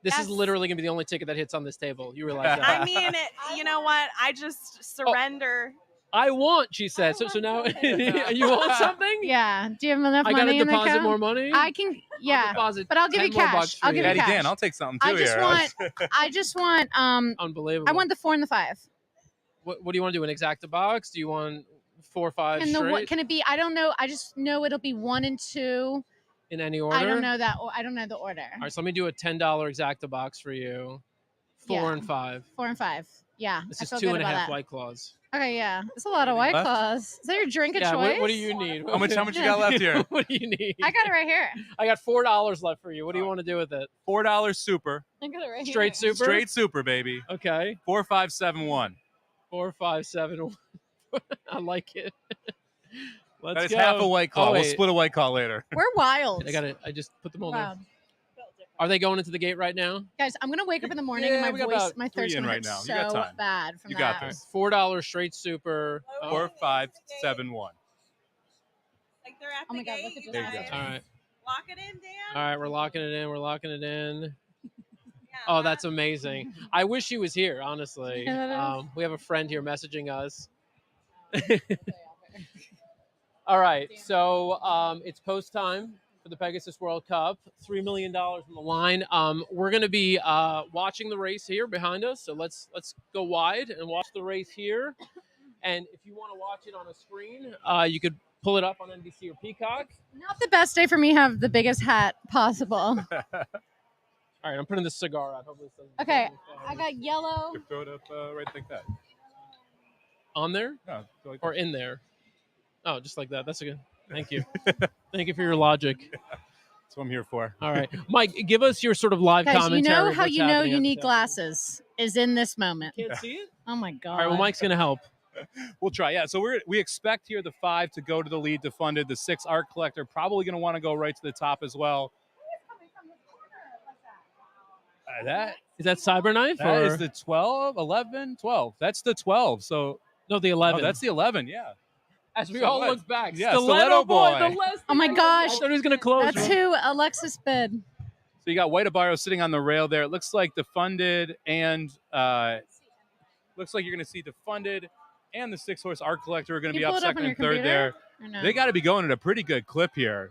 This is Yes. literally going to be the only ticket that hits on this table. You realize that? I mean, you know what? I just surrender. I want, she said. So now you want something? Yeah. Do you have enough I money gotta in the deposit account? more money? I can. Yeah. deposit But I'll give you 10 more bucks cash. for I'll give you Eddie cash. Dan, I'll take something too I just here. want. I just want. Unbelievable. I want the 4 and the 5. What do you want to do? An exacta box? Do you want 4 or 5 And the straight? what? Can it be? I don't know. I just know it'll be 1 and 2. In any order? I don't know that. I don't know the order. All right, so let me do a $10 exacta box for you. 4 Yeah. and 5. 4 and 5. Yeah. This I is feel 2 good and a about half that. White Claws. Okay, yeah. It's a lot of White Left? Claws. Is that your drink of Yeah, choice? what do you need? How much you got left here? What do you need? I got it right here. I got $4 left for you. What do you want to do with it? $4 super. I got it right Straight here. super? Straight super, baby. Okay. 4571. 457. I like it. Let's That is go. half a White Claw. Oh, We'll wait. split a White Claw later. We're wild. I just put them on Wow. there. Are they going into the gate right now? Guys, I'm gonna wake up in the morning Yeah, and we my got voice, about my 3 throat's in gonna right hurt now. You got so time. bad from You that. got this. $4 straight super. 4571. Like they're at Oh the my God, gate. look at you this. All guys. right. Lock it in, Dan. All right, we're locking it in. We're locking it in. Oh, that's amazing. I wish he was here, honestly. We have a friend here messaging us. All right, so it's post time for the Pegasus World Cup. $3 million on the line. We're going to be watching the race here behind us. So let's go wide and watch the race here. And if you want to watch it on a screen, you could pull it up on NBC or Peacock. Not the best day for me to have the biggest hat possible. All right, I'm putting the cigar out. Hopefully this doesn't- Okay, I got yellow. Throw it up right like that. On there? No, go like Or in there? Oh, just like that. That's a good. Thank you. Thank you for your logic. That's what I'm here for. All right, Mike, give us your sort of live Guys, commentary. you know of how what's you know happening you at the need table. glasses is in this moment. Can't see it. Oh my God. All right, well, Mike's going to help. We'll try. Yeah, so we expect here the 5 to go to the lead, defunded. The 6 Art Collector probably going to want to go right to the top as well. That Is that Cyberknife? that or? is the 12, 11, 12. That's the 12. So No, the 11. oh, that's the 11. Yeah. As we So all what? look back. Yeah, Stiletto Stiletto boy. Boy. The last Oh my thing gosh. I thought he was going to close. That's who Alexis bid. So you got White Abarro sitting on the rail there. It looks like defunded and looks like you're going to see defunded and the 6-horse Art Collector are going to Can be you up pull it up second on your and third computer? there. Or no? They got to be going at a pretty good clip here.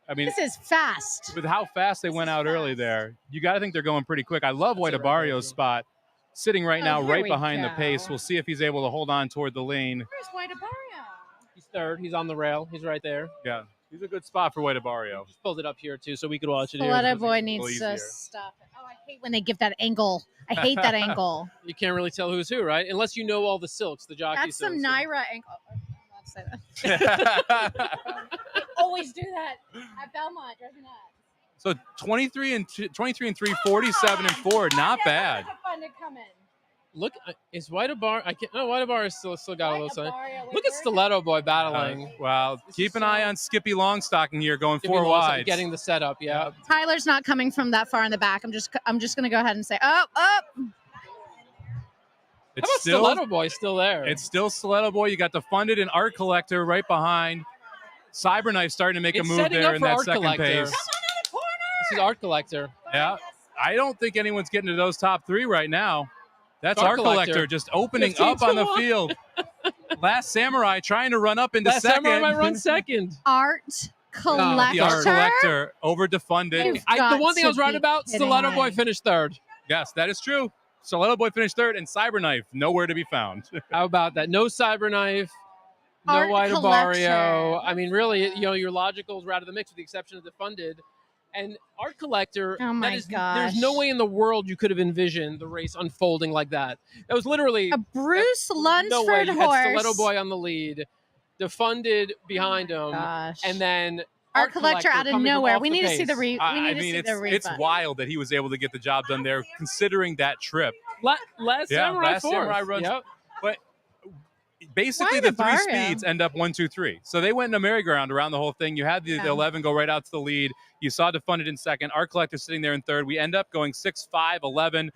I mean, This is fast. with how fast they went out early there, you got to think they're going pretty quick. I love White Abarrio's spot. Sitting right now, here right we behind the go. pace. We'll see if he's able to hold on toward the lane. Where's White Abarrio? He's third. He's on the rail. He's right there. Yeah, he's a good spot for White Abarrio. Just pulled it up here, too, so we could watch it here. Stiletto boy little needs easier. to stop it. Oh, I hate when they give that angle. I hate that angle. You can't really tell who's who, right? Unless you know all the silks, the jockey That's some silks. Naira angle. Oh, I'm not say that. They always do that at Belmont. Drives me nuts. So 23 and 3, 47 and 4. Not bad. Fun to come in. Look, is White Abar? I can't. No, White Abar still got a little sign. Abarrio, wait, Look at where's Stiletto Boy battling. Well, keep an eye on Skippy Longstocking here, going Skippy 4 Lawson wide. getting the setup. Yeah. Tyler's not coming from that far in the back. I'm just gonna go ahead and say, oh. How It's about still Stiletto Boy still there? It's still Stiletto Boy. You got the funded and Art Collector right behind. Cyberknife starting to make It's a move setting there up in for that Art second Collector. pace. This is Art Collector. Yeah, I don't think anyone's getting to those top 3 right now. That's Art Art Collector Collector. just opening 15 up on to the 1. field. Last Samurai trying to run up into Last second. Samurai might run second. Art Collector. The Art Collector over defunded. You've The got one thing I was to right be about, kidding Stiletto me. Boy finished third. Yes, that is true. Stiletto Boy finished third, and Cyberknife nowhere to be found. How about that? No Cyberknife, no Art White Collector. Abarrio. I mean, really, your logicals were out of the mix with the exception of defunded. And Art Collector, Oh my there's gosh. no way in the world you could have envisioned the race unfolding like that. That was literally A Bruce no way. Lunsford You horse. had Stiletto Boy on the lead, defunded behind him, Gosh. and then Art Collector out of coming from nowhere. off We the need to see pace. the we need to see it's the refund. wild that he was able to get the job done there, considering that trip. Last Yeah, Samurai last fourth. Samurai runs. Yep. But basically, Why the 3 Navarro? speeds end up 1, 2, 3. So they went in a merry-go-round around the whole thing. You had the 11 go right out to the lead. You saw defunded in second. Art Collector sitting there in third. We end up going 6, 5, 11.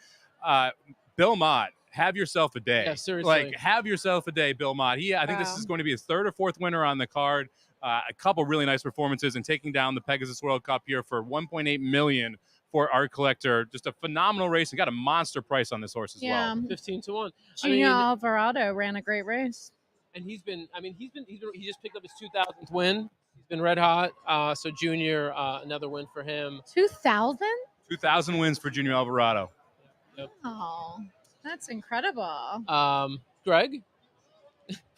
Bill Mott, have yourself a day. Yeah, seriously. Like, have yourself a day, Bill Mott. I think this Wow. is going to be his 3rd or 4th winner on the card. A couple really nice performances and taking down the Pegasus World Cup here for $1.8 million for Art Collector. Just a phenomenal race. And got a monster price on this horse as Yeah. well. 15 to 1. Gino Alvarado ran a great race. And he just picked up his 2000th win. He's been red hot. So Junior, another win for him. 2,000? 2,000 wins for Junior Alvarado. Yep. Oh, that's incredible. Greg,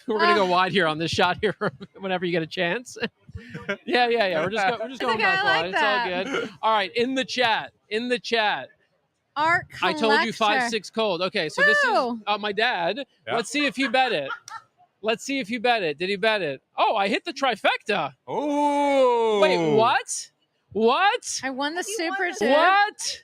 we're gonna go wide here on this shot here whenever you get a chance. yeah. We're just going back wide. It's all good. All right, in the chat. Art collector. I told you 5-6 cold. Okay, so this is my dad. Yeah. Let's see if he bet it. Did he bet it? Oh, I hit the trifecta. Oh. Wait, what? I won the super too. What?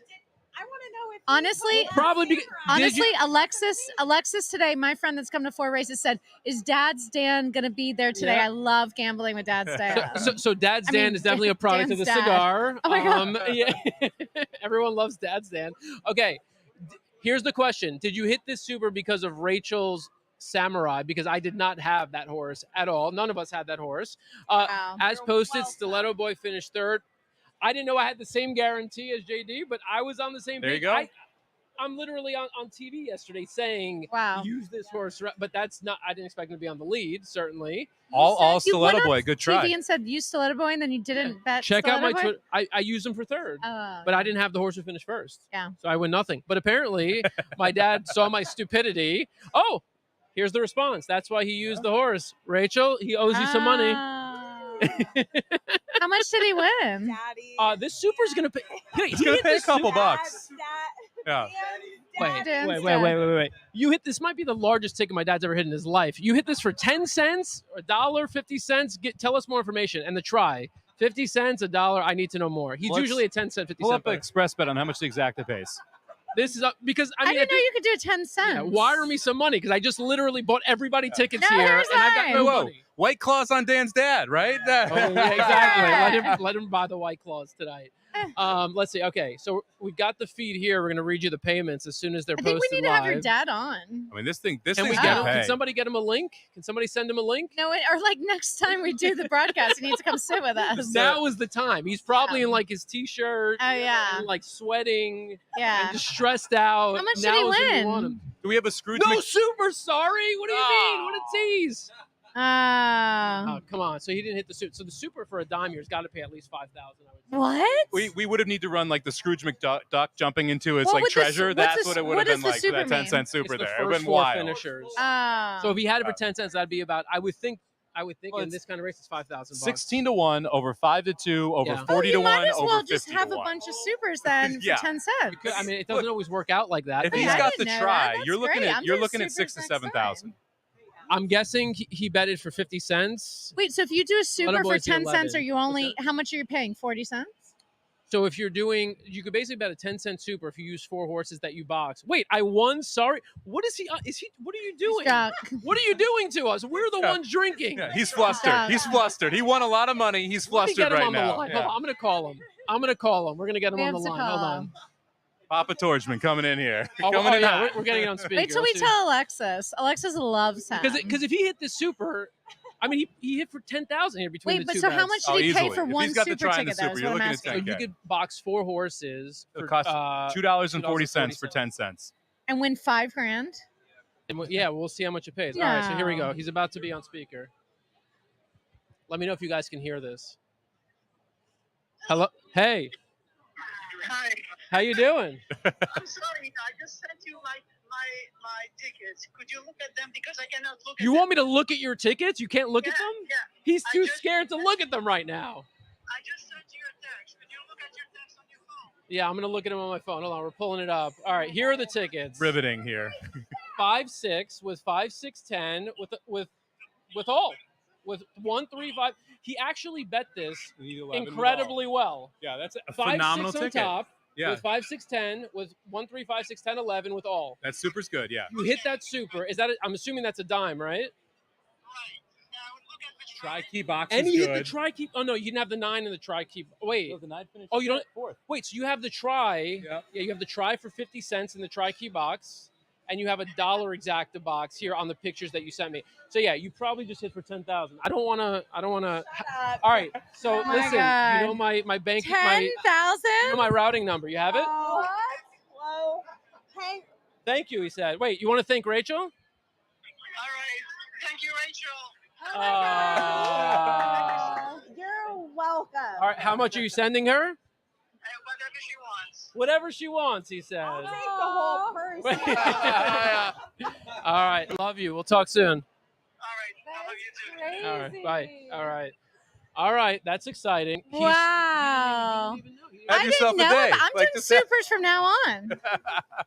I want to know if Honestly, Probably because Alexis today, my friend that's come to 4 races, said, "Is Dad's Dan gonna be there today?" Yeah. I love gambling with Dad's Dan. So Dad's Dan is definitely a product of the Dan's dad. cigar. Oh my God. Yeah. Everyone loves Dad's Dan. Okay, here's the question: did you hit this super because of Rachel's Summer Rae? Because I did not have that horse at all. None of us had that horse. As posted, Stiletto Boy finished third. I didn't know I had the same guarantee as JD, but I was on the same There you page. go. I'm literally on TV yesterday saying, Wow. use this horse, but that's not, I didn't expect him to be on the lead, certainly. All You went Stiletto on Boy. Good try. TV and said use Stiletto Boy, and then you didn't bet. Check out my Stiletto Boy? Twitter. I used him for third, Oh, but I didn't have the horse who finished first. Yeah. So I win nothing. But apparently, my dad saw my stupidity. Oh, here's the response. That's why he used the horse. Rachel, he owes you some money. How much did he win? Daddy. This super's going to pay. He's going to pay a couple bucks. Yeah. Wait. You hit this might be the largest ticket my dad's ever hit in his life. You hit this for 10 cents, $1, 50 cents. Tell us more information and the try. 50 cents, $1. I need to know more. He's usually a 10 cent, 50 Pull cent. up an player. express bet on how much the exacta pays. This is because I didn't know you could do 10 cents. Yeah, wire me some money because I just literally bought everybody tickets No, here here's and I've got no Whoa. money. White Claws on Dan's dad, right? Oh, yeah, exactly. Let him buy the White Claws tonight. Let's see. Okay, so we've got the feed here. We're going to read you the payments as soon as they're I posted think we need live. to have your dad on. I mean, this thing's Can gonna pay. somebody get him a link? Can somebody send him a link? No, or like next time we do the broadcast, he needs to come sit with us. Now is the time. He's probably in like his t-shirt. Oh, yeah. And like sweating. Yeah. And just stressed out. How much did Now he is when you win? want him. Do we have a Scrooge? No super. Sorry. What do you mean? What a tease. Oh, come on. So he didn't hit the super. So the super for a dime here has got to pay at least $5,000. What? We would have need to run like the Scrooge McDuck jumping into his What like would the- treasure. what's That's the- what it would what have been does the like for super that 10 mean? cent super It's the there. It would have first been four wild. finishers. Oh. So if he had it for 10 cents, that'd be about. I would think Well, in this kind of race, it's $5,000. 16 to 1 over 5 to 2 over Yeah. 40 you to 1 might as over well 50 just have to a 1. bunch of supers then Yeah. for 10 cents. I mean, it doesn't always work out like that. If but he's I got the didn't know try, that. you're That's looking great. at I'm you're doing looking at supers 6 to next 7,000. I'm guessing he betted for 50 cents. Wait, so if you do a super for boys do 10 cents, 11. are you only, how much are you paying? 40 cents? So if you're doing, you could basically bet a 10-cent super if you use 4 horses that you box. Wait, I won. Sorry. What is he? What are you doing? What are you doing to us? We're the ones drinking. Yeah, he's flustered. He's flustered. He won a lot of money. He's Let me flustered get him right on the now. line. Yeah. Hold on, I'm gonna call him. We're gonna get him We on the have to line. Hold call on. him. Papa Tordjman coming in here. Oh, coming in yeah, hot. we're getting it on speaker. Wait till we Let's see. tell Alexis. Alexis loves him. Because if he hit the super, I mean, he hit for 10,000 here between Wait, the but two so how bets. much did he pay easily. for If one he's got the super try and the ticket? Though, super, is you're what I'm looking at asking. So you could box 4 horses. It For, costs $2.40 for $2.40. 10 cents. And win $5,000. And yeah, we'll see how much it pays. All right, so here we go. He's about to be on speaker. Let me know if you guys can hear this. Hello? Hey. Hi. How you doing? I'm sorry. I just sent you my tickets. Could you look at them because I cannot look at You them. want me to look at your tickets? You can't look at them? Yeah. He's too scared to look at them right now. I just sent you a text. Could you look at your text on your phone? Yeah, I'm going to look at them on my phone. Hold on, we're pulling it up. All right, here are the tickets. Riveting here. 5-6 with 5-6-10 with all. With 1-3-5. He actually bet this 11 with incredibly well. Yeah, that's a 5-6 phenomenal on ticket. top. Yeah. With 5-6-10 with 1-3-5-6-10-11 with all. That super's good, yeah. You hit that super. Is that? I'm assuming that's a dime, right? Tri-key box And is he good. hit the tri-key. Oh no, you didn't have the 9 in the tri-key. Wait. The 9 finished Oh, you don't. fourth. Wait, so you have the try. Yeah. Yeah, you have the try for 50 cents in the tri-key box, and you have $1 exacta box here on the pictures that you sent me. So yeah, you probably just hit for 10,000. I don't want to. All right. So Oh my listen, God. you know my bank. 10,000? You know my routing number. You have it? What? Whoa. Hey. Thank you. He said. Wait, you want to thank Rachel? All right. Thank you, Rachel. You're welcome. All right, how much are you sending her? Whatever she wants, he says. I'll take the whole purse. All right, love you. We'll talk soon. Crazy. All right, bye. All right, that's exciting. Wow. Have I yourself didn't a know day. that. I'm Like doing this- supers from now on.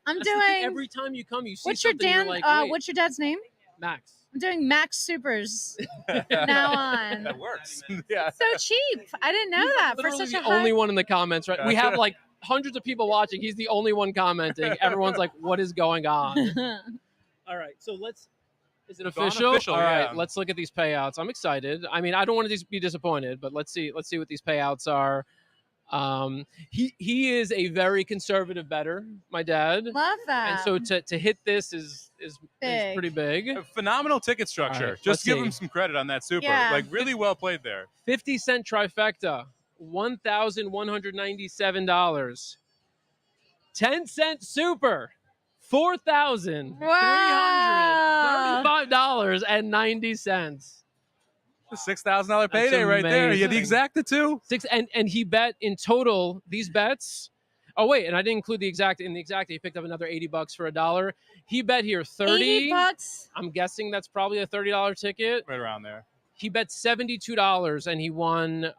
I'm doing. Every time you come, you see What's your something, you're Dan? like, wait, What's your dad's name? Max. I'm doing Max Supers now on. That works. Yeah. So cheap. I didn't know that for Literally such a the only high. one in the comments, right? We have like hundreds of people watching. He's the only one commenting. Everyone's like, what is going on? All right, so is it official? official, All right, yeah. let's look at these payouts. I'm excited. I mean, I don't want to be disappointed, but let's see what these payouts are. He is a very conservative bettor, my dad. Love that. And so to hit this is Big. pretty big. A phenomenal ticket structure. All right, let's Just give see. him some credit on that super. Yeah. Like really well played there. 50-cent trifecta, $1,197. 10-cent super, $4,335.90. A $6,000 payday right there. You had the exacta too. And he bet in total these bets. Oh wait, and I didn't include the exacta. In the exacta, he picked up another $80 for $1. He bet here 30. $80. I'm guessing that's probably a $30 ticket. Right around there. He bet $72 and he won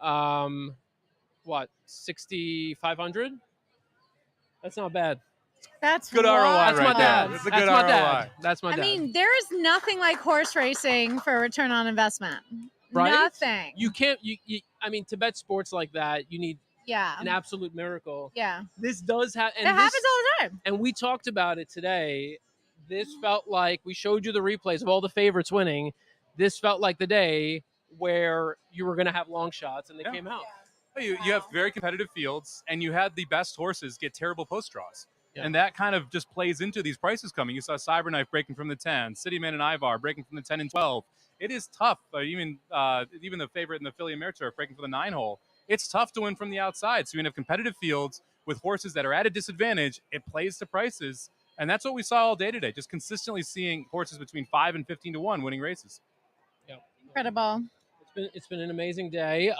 what, $6,500? That's not bad. That's Good ROI That's right my dad. there. That's a That's good my ROI. dad. That's my I dad. mean, there is nothing like horse racing for return on investment. Right? Nothing. You can't. I mean, to bet sports like that, you need Yeah. an absolute miracle. Yeah. This does have. It happens all the time. And we talked about it today. This felt like we showed you the replays of all the favorites winning. This felt like the day where you were going to have long shots, and they came out. You have very competitive fields, and you had the best horses get terrible post draws. Yeah. And that kind of just plays into these prices coming. You saw Cyberknife breaking from the 10, Cityman and Ivar breaking from the 10 and 12. It is tough. Even the favorite in the Philly and Mare Turf breaking for the 9-hole. It's tough to win from the outside. So you have competitive fields with horses that are at a disadvantage. It plays to prices. And that's what we saw all day today, just consistently seeing horses between 5 and 15 to 1 winning races. Yeah. Incredible. It's been an amazing day.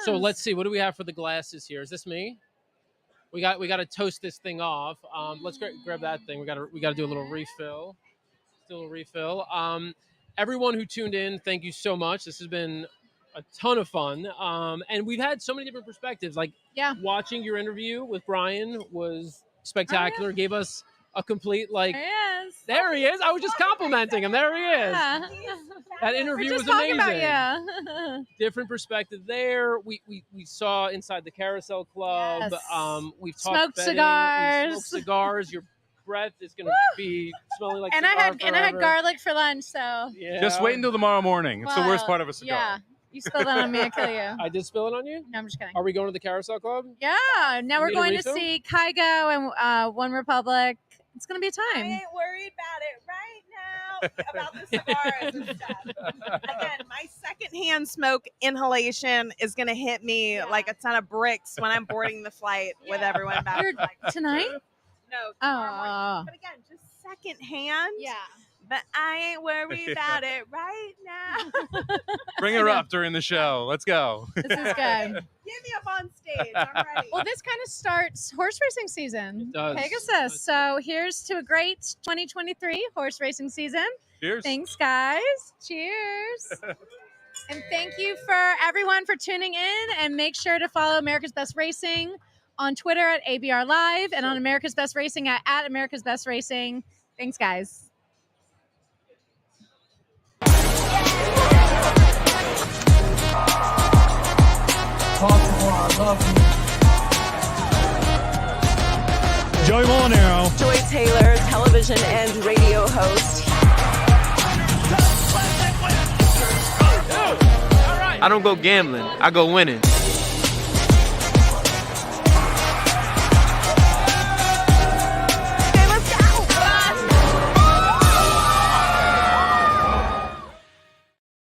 So let's see. What do we have for the glasses here? Is this me? We got to toast this thing off. Let's grab that thing. We got to do a little refill. Still a refill. Everyone who tuned in, thank you so much. This has been a ton of fun. And we've had so many different perspectives. Like watching your interview with Brian was spectacular. Oh, yeah. Gave us a complete There he is. There he is. I was just complimenting him. There he is. Yeah. That interview We're was just talking amazing. about you. Different perspective there. We saw inside the Carousel Club. Yes. We've talked Smoked betting. cigars. We smoked cigars. Your breath is going to be smelling like and I cigar had forever. garlic for lunch, so Yeah. Just wait until tomorrow morning. It's the worst Well, part of a cigar. Yeah. You spilled that on me, I'll kill you. I did spill it on you? No, I'm just kidding. Are we going to the Carousel Club? Yeah. Now we're Need a going to refill? see Kygo and OneRepublic. It's gonna be a I time. ain't worried about it right now about the cigars and stuff. Again, my secondhand smoke inhalation is going to hit me like a ton of bricks when I'm boarding the flight with everyone back. You're- tonight? No. Oh. tomorrow morning. But again, just secondhand. Yeah. But I ain't worried about it right now. Bring her up during the show. Let's go. This is good. Get me up on stage. I'm ready. Well, this kind of starts horse racing season. It does. Pegasus. So here's to a great 2023 horse racing season. Cheers. Thanks, guys. Cheers. And thank you for everyone for tuning in. And make sure to follow America's Best Racing on Twitter at ABR Live and on America's Best Racing at America's Best Racing. Thanks, guys. Joey Molinaro. Joy Taylor, television and radio host. I don't go gambling, I go winning.